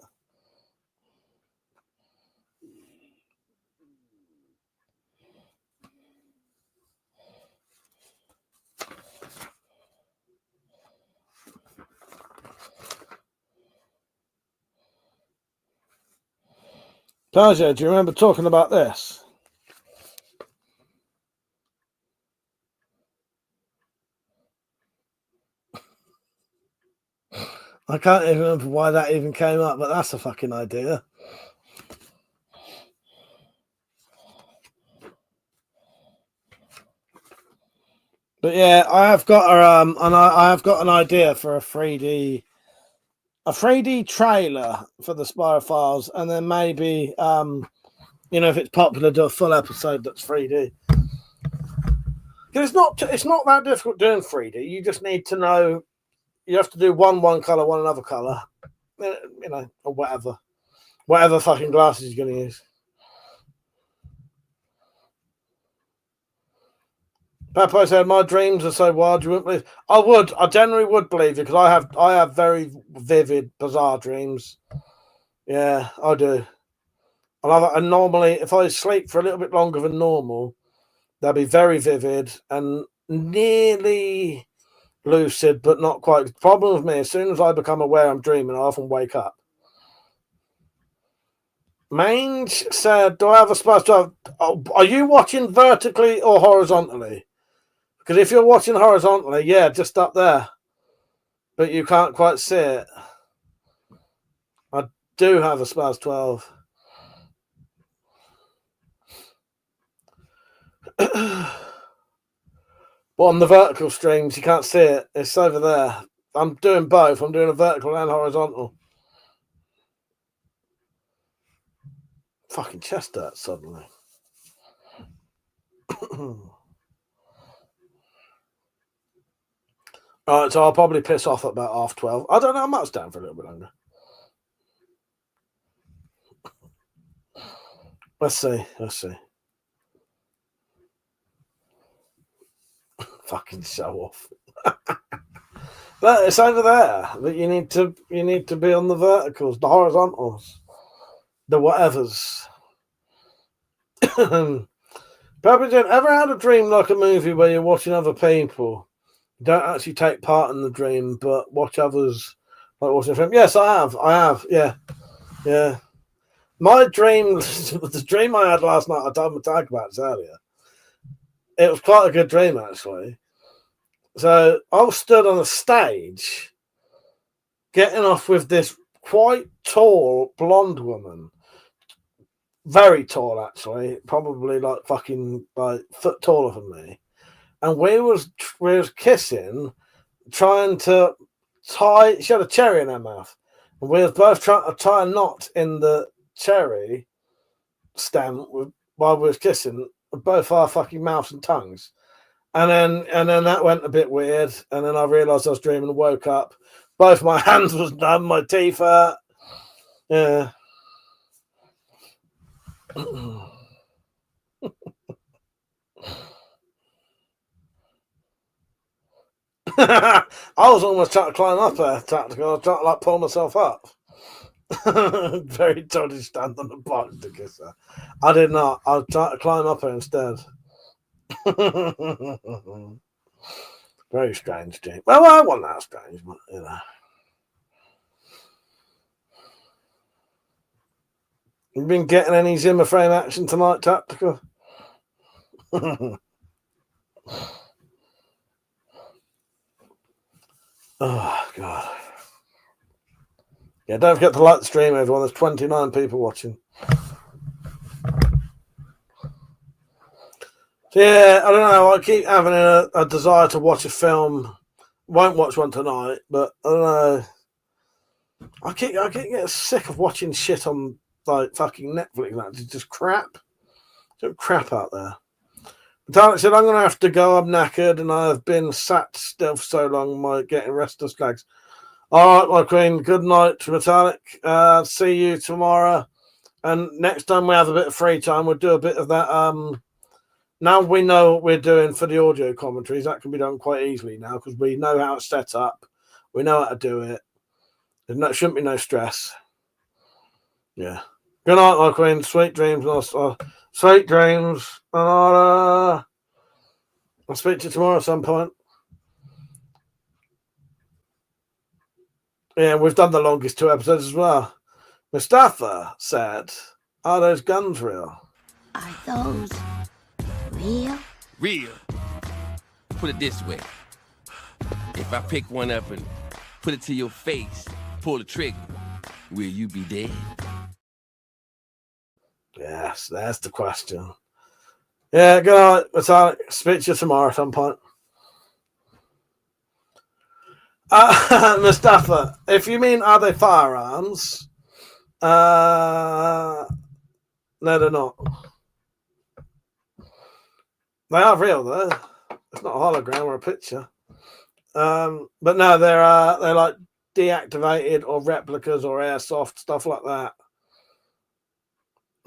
Taja, do you remember talking about this? I can't even remember why that even came up, but that's a fucking idea. But yeah, I have got I have got an idea for a 3D trailer for the Spyro Files, and then maybe if it's popular, do a full episode that's 3D. Because it's not that difficult doing 3D. You just need to know. You have to do one color, one another color, or whatever fucking glasses you're going to use. Peppo said, "My dreams are so wild you wouldn't believe." I generally would believe you because I have very vivid, bizarre dreams. Yeah, I do. And normally, if I sleep for a little bit longer than normal, they'll be very vivid and nearly lucid, but not quite. The problem with me, as soon as I become aware I'm dreaming, I often wake up. Mange said, "Do I have a space to have?" Are you watching vertically or horizontally? Because if you're watching horizontally, yeah, just up there. But you can't quite see it. I do have a SPAS 12. But on the vertical streams, you can't see it. It's over there. I'm doing both. I'm doing a vertical and horizontal. Fucking chest hurts suddenly. Alright, so I'll probably piss off at about 12:30. I don't know. I might stand for a little bit longer. Let's see. Fucking show off. But it's over there. But you need to be on the verticals, the horizontals, the whatevers. Papa Jen, ever had a dream like a movie where you're watching other people? You don't actually take part in the dream, but watch others like watching a film. Yes, I have. Yeah. My dream, the dream I had last night, I told my tag about this earlier. It was quite a good dream, actually. So I was stood on a stage getting off with this quite tall blonde woman. Very tall, actually. Probably like fucking foot taller than me. And we was kissing, trying to tie. She had a cherry in her mouth. And we was both trying to tie a knot in the cherry stem while we was kissing both our fucking mouths and tongues. And then that went a bit weird. And then I realised I was dreaming and woke up. Both my hands was numb, my teeth hurt. Yeah. I was almost trying to climb up there, tactical. I was trying to pull myself up. Very dodgy stand on the box to kiss her. I did not. I was trying to climb up her instead. Very strange dream. Well, I wasn't that strange, but You been getting any Zimmer frame action tonight, tactical? Oh, God. Yeah, don't forget to like the stream, everyone. There's 29 people watching. So, yeah, I don't know. I keep having a desire to watch a film. Won't watch one tonight, but I don't know. I keep getting sick of watching shit on fucking Netflix. It's just crap. Just crap out there. Metallic said, "I'm going to have to go. I'm knackered, and I have been sat still for so long. My getting restless legs." All right, my queen. Good night, Metallic. See you tomorrow. And next time we have a bit of free time, we'll do a bit of that now we know what we're doing for the audio commentaries. That can be done quite easily now because we know how it's set up. We know how to do it. There shouldn't be no stress. Yeah. Good night, my queen. Sweet dreams. Sweet dreams. I'll speak to you tomorrow at some point. Yeah, we've done the longest 2 episodes as well. Mustafa said, "Are those guns real?" Are those real? Real. Put it this way. If I pick one up and put it to your face, pull the trigger, will you be dead? Yes, that's the question. Yeah, good night. I'll speak to you tomorrow at some point. Mustafa, if you mean are they firearms? No, they're not. They are real though. It's not a hologram or a picture. But no, they're like deactivated or replicas or airsoft stuff like that.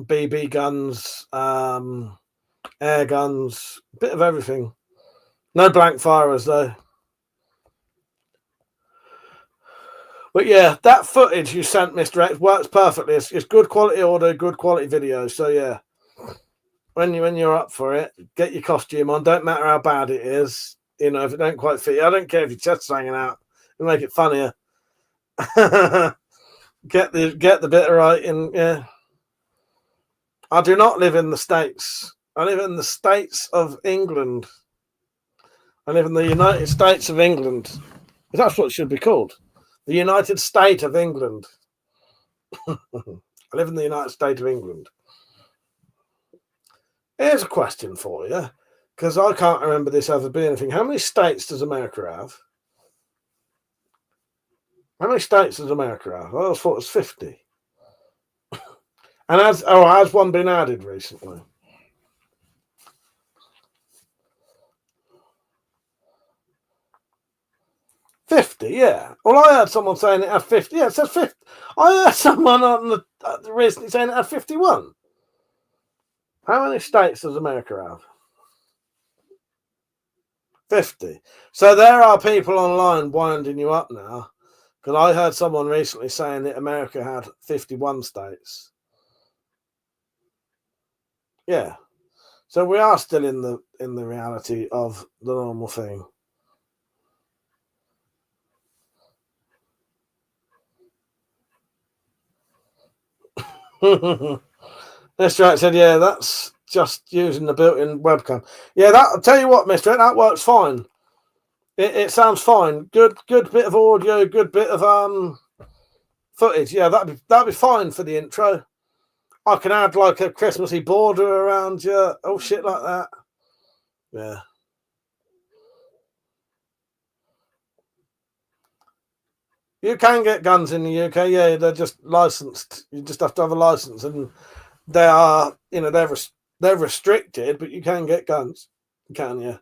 BB guns, air guns, bit of everything. No blank firers though. But yeah, that footage you sent, Mr. X, works perfectly. It's good quality audio, good quality video. So yeah, when you're up for it, get your costume on. Don't matter how bad it is. You know, if it don't quite fit you, I don't care if your chest's hanging out. It'll make it funnier. Get the bit right, and yeah. I do not live in the States. I live in the States of England. I live in the United States of England. That's what it should be called. The United State of England. I live in the United States of England. Here's a question for you, because I can't remember this ever being anything. How many states does America have? How many states does America have? I always thought it was 50. And has one been added recently? $50, yeah. Well, I heard someone saying it had 50. Yeah, it says 50. I heard someone on the recently saying it had 51. How many states does America have? 50. So there are people online winding you up now, because I heard someone recently saying that America had 51 states. Yeah. So we are still in the reality of the normal thing. Mr. X said, yeah, that's just using the built-in webcam. Yeah, I'll tell you what, Mr. X, that works fine. It sounds fine. Good bit of audio, good bit of footage. Yeah, that'd be fine for the intro. I can add like a Christmassy border around you. Oh, shit like that. Yeah. You can get guns in the UK. Yeah, they're just licensed. You just have to have a license, and they are, they're restricted, but you can get guns. You can, yeah.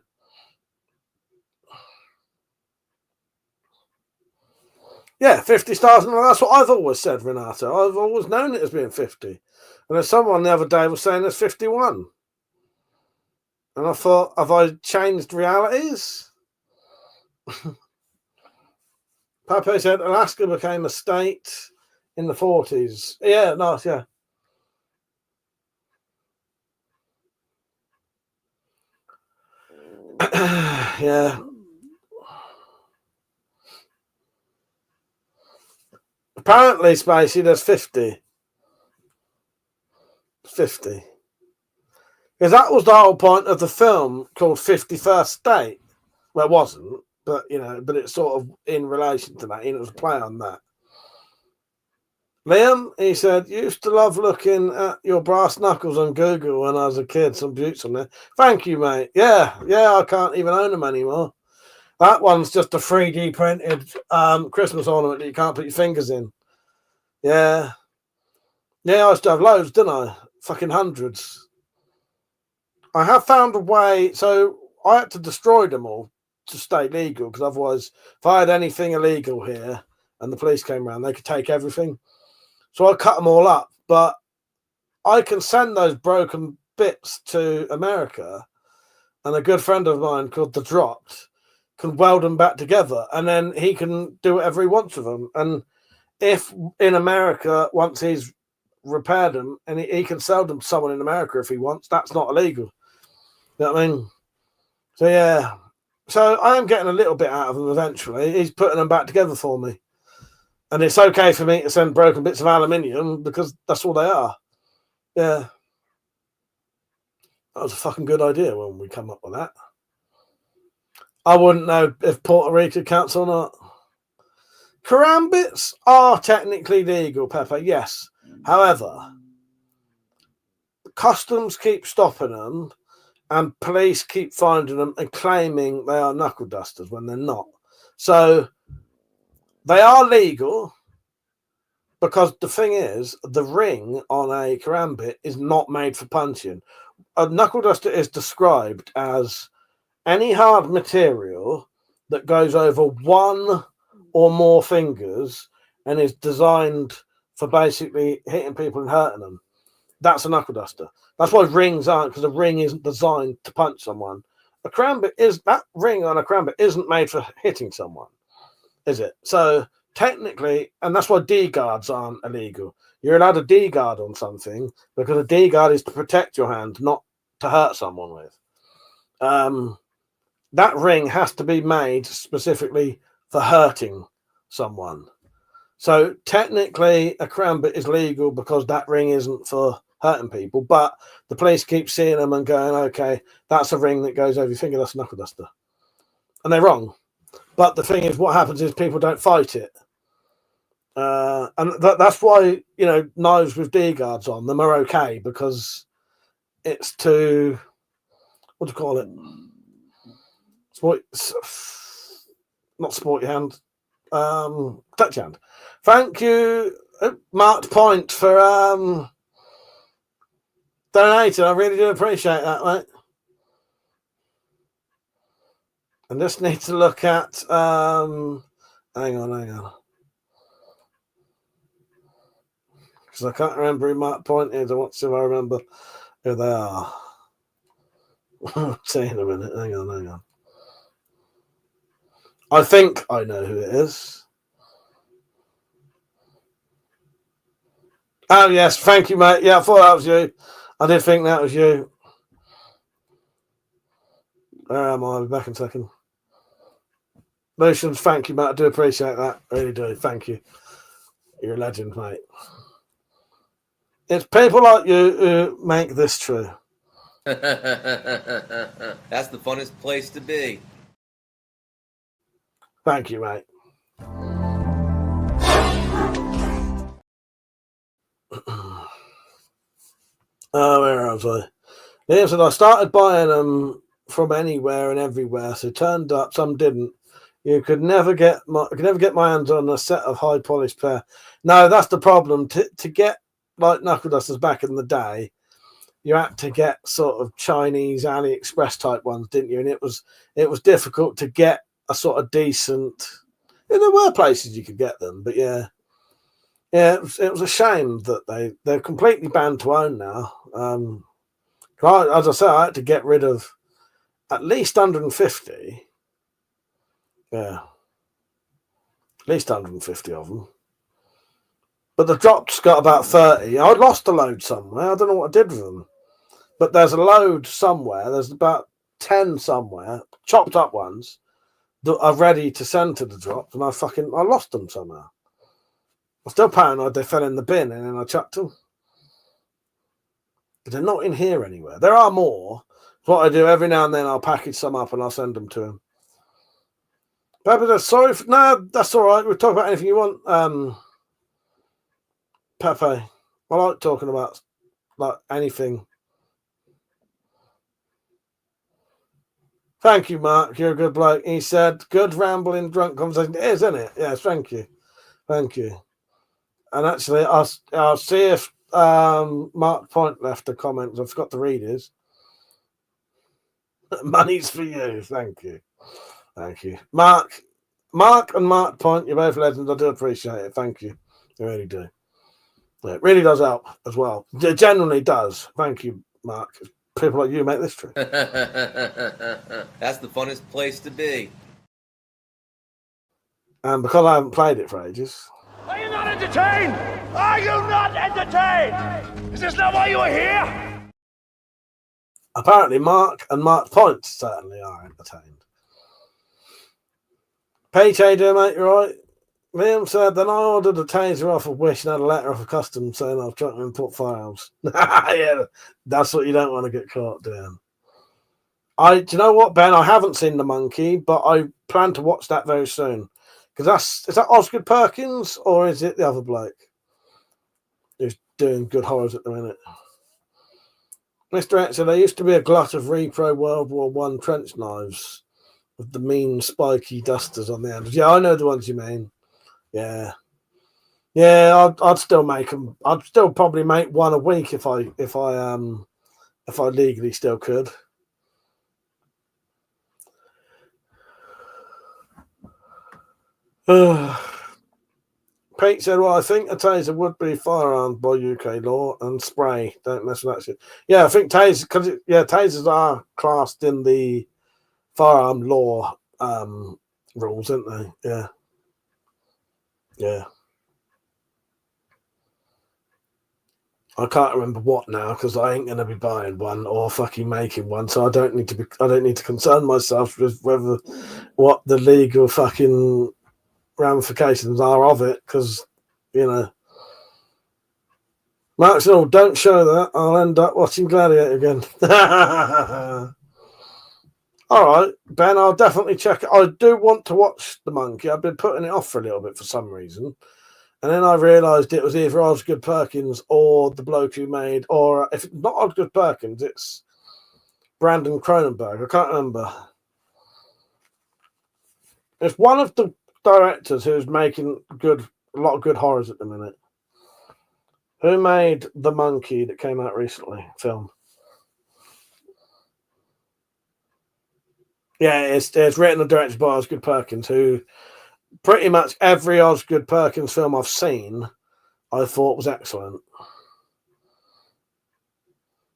Yeah, 50 stars. Well, that's what I've always said, Renato. I've always known it as being 50. And then someone the other day was saying there's 51. And I thought, have I changed realities? Pape said Alaska became a state in the 40s. Yeah, nice, yeah. Yeah. Apparently, Spacey, there's 50. 50. Because that was the whole point of the film called 51st State. Well, it wasn't, but, but it's sort of in relation to that. It was a play on that. Liam, he said, used to love looking at your brass knuckles on Google when I was a kid. Some beauts on there. Thank you, mate. Yeah, I can't even own them anymore. That one's just a 3D printed Christmas ornament that you can't put your fingers in. Yeah. Yeah, I used to have loads, didn't I? Fucking hundreds. I have found a way. So I had to destroy them all to stay legal, because otherwise, if I had anything illegal here and the police came around, they could take everything. So I cut them all up. But I can send those broken bits to America and a good friend of mine called The Dropped can weld them back together, and then he can do whatever he wants with them. And if in America, once he's repaired them, and he can sell them to someone in America if he wants, that's not illegal. You know what I mean? So yeah. So I am getting a little bit out of him eventually. He's putting them back together for me. And it's okay for me to send broken bits of aluminium because that's all they are. Yeah. That was a fucking good idea when we come up with that. I wouldn't know if Puerto Rico counts or not. Karambits are technically legal, Pepper, yes. However, customs keep stopping them and police keep finding them and claiming they are knuckle dusters when they're not. So they are legal because the thing is, the ring on a karambit is not made for punching. A knuckle duster is described as any hard material that goes over one or more fingers and is designed for basically hitting people and hurting them. That's a knuckle duster. That's why rings aren't, because a ring isn't designed to punch someone. A karambit is, that ring on a karambit isn't made for hitting someone, is it? So technically, and that's why D guards aren't illegal. You're allowed a D guard on something because a D guard is to protect your hand, not to hurt someone with. That ring has to be made specifically for hurting someone. So technically, a karambit is legal because that ring isn't for hurting people. But the police keep seeing them and going, "Okay, that's a ring that goes over your finger. That's a knuckle duster," and they're wrong. But the thing is, what happens is people don't fight it, and that's why knives with D guards on them are okay because it's to what do you call it? Not sport your hand. Touch hand. Thank you, Marked Point, for donating. I really do appreciate that, mate. And just need to look at hang on. Because I can't remember who Marked Point is. I want to see if I remember who they are. I'll see in a minute. Hang on. I think I know who it is. Oh, yes. Thank you, mate. Yeah, I thought that was you. I did think that was you. Where am I? I'll be back in a second. Lucians, thank you, mate. I do appreciate that. I really do. Thank you. You're a legend, mate. It's people like you who make this true. That's the funnest place to be. Thank you, mate. Where was I? Yeah, so I started buying them from anywhere and everywhere. So turned up, some didn't. You could never get my hands on a set of high polished pair. No, that's the problem. To get like knuckle dusters back in the day, you had to get sort of Chinese AliExpress type ones, didn't you? And it was difficult to get a sort of decent. There were places you could get them, but yeah, it was a shame that they're completely banned to own now. As I say, I had to get rid of at least 150. Yeah, at least 150 of them. But the Dropped's got about 30. I lost a load somewhere. I don't know what I did with them. But there's a load somewhere. There's about 10 somewhere, chopped up ones, that are ready to send to the Dropped, and I lost them somehow. I'm still paranoid they fell in the bin and then I chucked them. But they're not in here anywhere. There are more. What I do every now and then, I'll package some up and I'll send them to him. Pepe, sorry. No, that's all right. We'll talk about anything you want. Pepe, I like talking about like anything. Thank you, Mark. You're a good bloke. He said, good rambling drunk conversation. It is, isn't it? Yes, thank you. Thank you. And actually, I'll see if Mark Point left a comment. I forgot to read his. Money's for you. Thank you. Thank you. Mark and Mark Point, you're both legends. I do appreciate it. Thank you. I really do. It really does help as well. It generally does. Thank you, Mark. people like you make this true. That's the funnest place to be. And because I haven't played it for ages. Are you not entertained? Are you not entertained? Is this not why you are here? Apparently, Mark and Mark's points certainly are entertained. Page, how you doing, mate? You right? Liam said, then I ordered a taser off of Wish and had a letter off of customs saying I was trying to import firearms. Yeah, that's what you don't want to get caught doing. Do you know what, Ben? I haven't seen The Monkey, but I plan to watch that very soon. Because is that Osgood Perkins or is it the other bloke who's doing good horrors at the minute? Mr. X said, there used to be a glut of repro World War I trench knives with the mean spiky dusters on the end. Yeah, I know the ones you mean. Yeah. Yeah, I'd still make them. I'd still probably make one a week if I legally still could. Pete said, well, I think a taser would be firearmed by UK law and spray. Don't mess with that shit. Yeah, I think tasers are classed in the firearm law rules, aren't they? Yeah. Yeah. I can't remember what now because I ain't gonna be buying one or fucking making one, so I don't need to concern myself with what the legal fucking ramifications are of it, because Mark said, oh, don't show that, I'll end up watching Gladiator again. All right, Ben, I'll definitely check it. I do want to watch The Monkey. I've been putting it off for a little bit for some reason. And then I realised it was either Osgood Perkins or the bloke who made, or if it's not Osgood Perkins, it's Brandon Cronenberg. I can't remember. It's one of the directors who's making a lot of good horrors at the minute. Who made The Monkey that came out recently? Film. Yeah, it's written and directed by Osgood Perkins, who pretty much every Osgood Perkins film I've seen, I thought was excellent.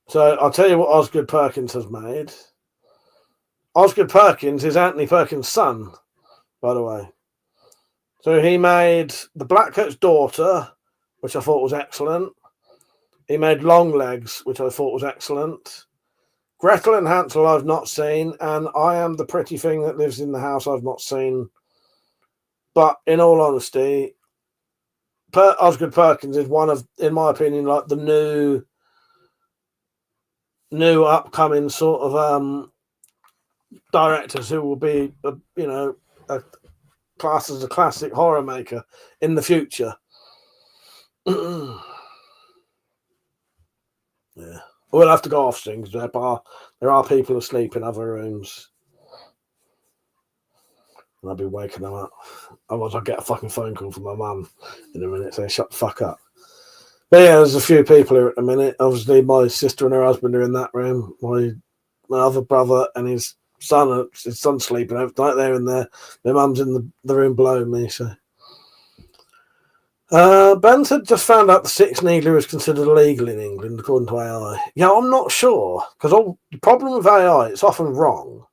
So I'll tell you what Osgood Perkins has made. Osgood Perkins is Anthony Perkins' son, by the way. So he made The Blackcoat's Daughter, which I thought was excellent. He made Longlegs, which I thought was excellent. Gretel and Hansel I've not seen, and I Am the Pretty Thing That Lives in the House I've not seen. But in all honesty, Osgood Perkins is one of, in my opinion, like the new upcoming sort of directors who will be, classed as a classic horror maker in the future. Yeah, we'll have to go off soon because there are people asleep in other rooms. And I'll be waking them up. Otherwise, I'll get a fucking phone call from my mum in a minute saying, shut the fuck up. But yeah, there's a few people here at the minute. Obviously, my sister and her husband are in that room. My other brother and his son's sleeping overnight. They're in there. My mum's in the room below me. So, Ben said, just found out the six needler is considered illegal in England, according to AI. Yeah, I'm not sure. Because the problem with AI, it's often wrong.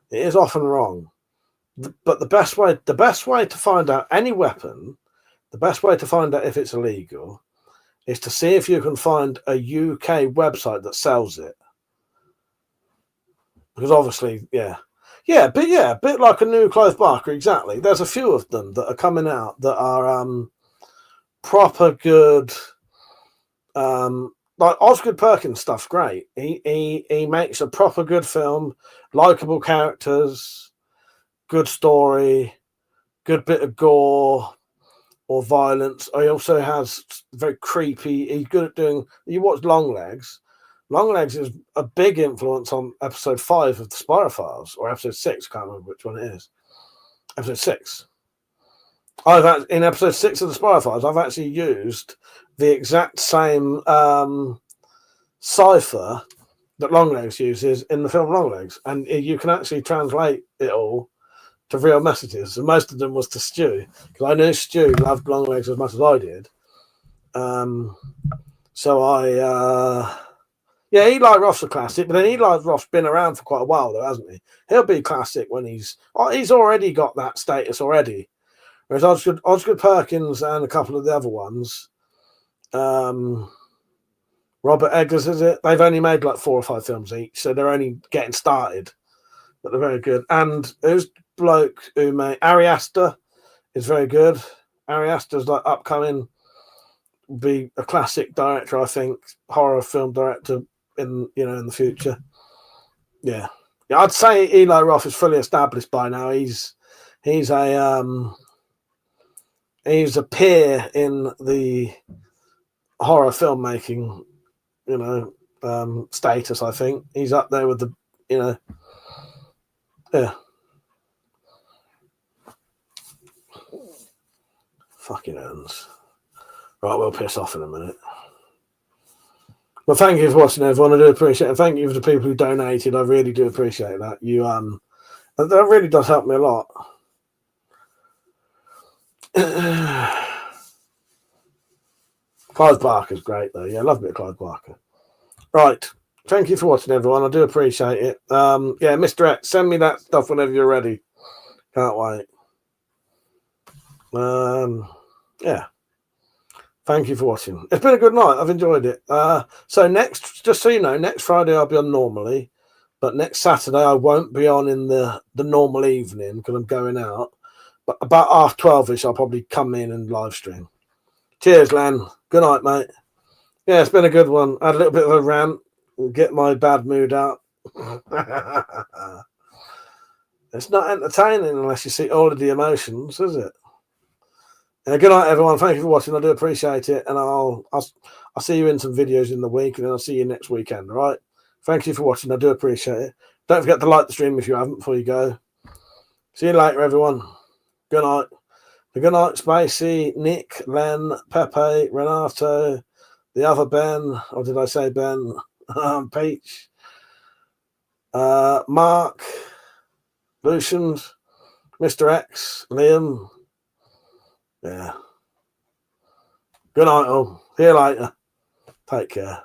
It is often wrong. But the best way to find out any weapon, the best way to find out if it's illegal, is to see if you can find a UK website that sells it. Because obviously, a bit like a New Clothes Barker, exactly. There's a few of them that are coming out that are proper good. Like Osgood Perkins stuff's great. He makes a proper good film, likable characters, good story, good bit of gore or violence. He also has very creepy. He's good at doing. You watch Longlegs. Longlegs is a big influence on episode 5 of the Spiral Files, or episode 6. Can't remember which one it is. Episode 6. In episode 6 of the Spiral Files, I've actually used the exact same cipher that Longlegs uses in the film Longlegs, and you can actually translate it all to real messages, and most of them was to Stu, because I knew Stu loved Longlegs as much as I did. So Yeah, Eli Roth's a classic, but then Eli Roth's been around for quite a while, though, hasn't he? He'll be classic when he's already got that status already. Whereas Osgood Perkins and a couple of the other ones, Robert Eggers, is it? They've only made like 4 or 5 films each, so they're only getting started, but they're very good. And who's bloke who made Ari Aster is very good. Ari Aster's like upcoming, be a classic director, I think, horror film director in the future. Yeah, I'd say Eli Roth is fully established by now. He's a peer in the horror filmmaking, status. I think he's up there with the, yeah. Fucking ends. Right, we'll piss off in a minute. Well, thank you for watching, everyone. I do appreciate it. Thank you for the people who donated. I really do appreciate that. That really does help me a lot. Clive Barker's great, though. Yeah, I love a bit of Clive Barker. Right. Thank you for watching, everyone. I do appreciate it. Yeah, Mr. X, send me that stuff whenever you're ready. Can't wait. Yeah. Thank you for watching. It's been a good night. I've enjoyed it. So just so you know, next Friday I'll be on normally, but next Saturday I won't be on in the normal evening because I'm going out. But about 12:30ish, I'll probably come in and live stream. Cheers, Len. Good night, mate. Yeah, it's been a good one. I had a little bit of a rant. Get my bad mood out. It's not entertaining unless you see all of the emotions, is it? Good night, everyone. Thank you for watching. I do appreciate it, and I'll see you in some videos in the week, and then I'll see you next weekend. All right. Thank you for watching. I do appreciate it. Don't forget to like the stream if you haven't before you go. See you later, everyone. Good night. Good night, Spacey, Nick, Len, Pepe, Renato, the other Ben, or did I say Ben? Peach, Mark, Lucian, Mr. X, Liam. Yeah. Good night, all. See you later. Take care.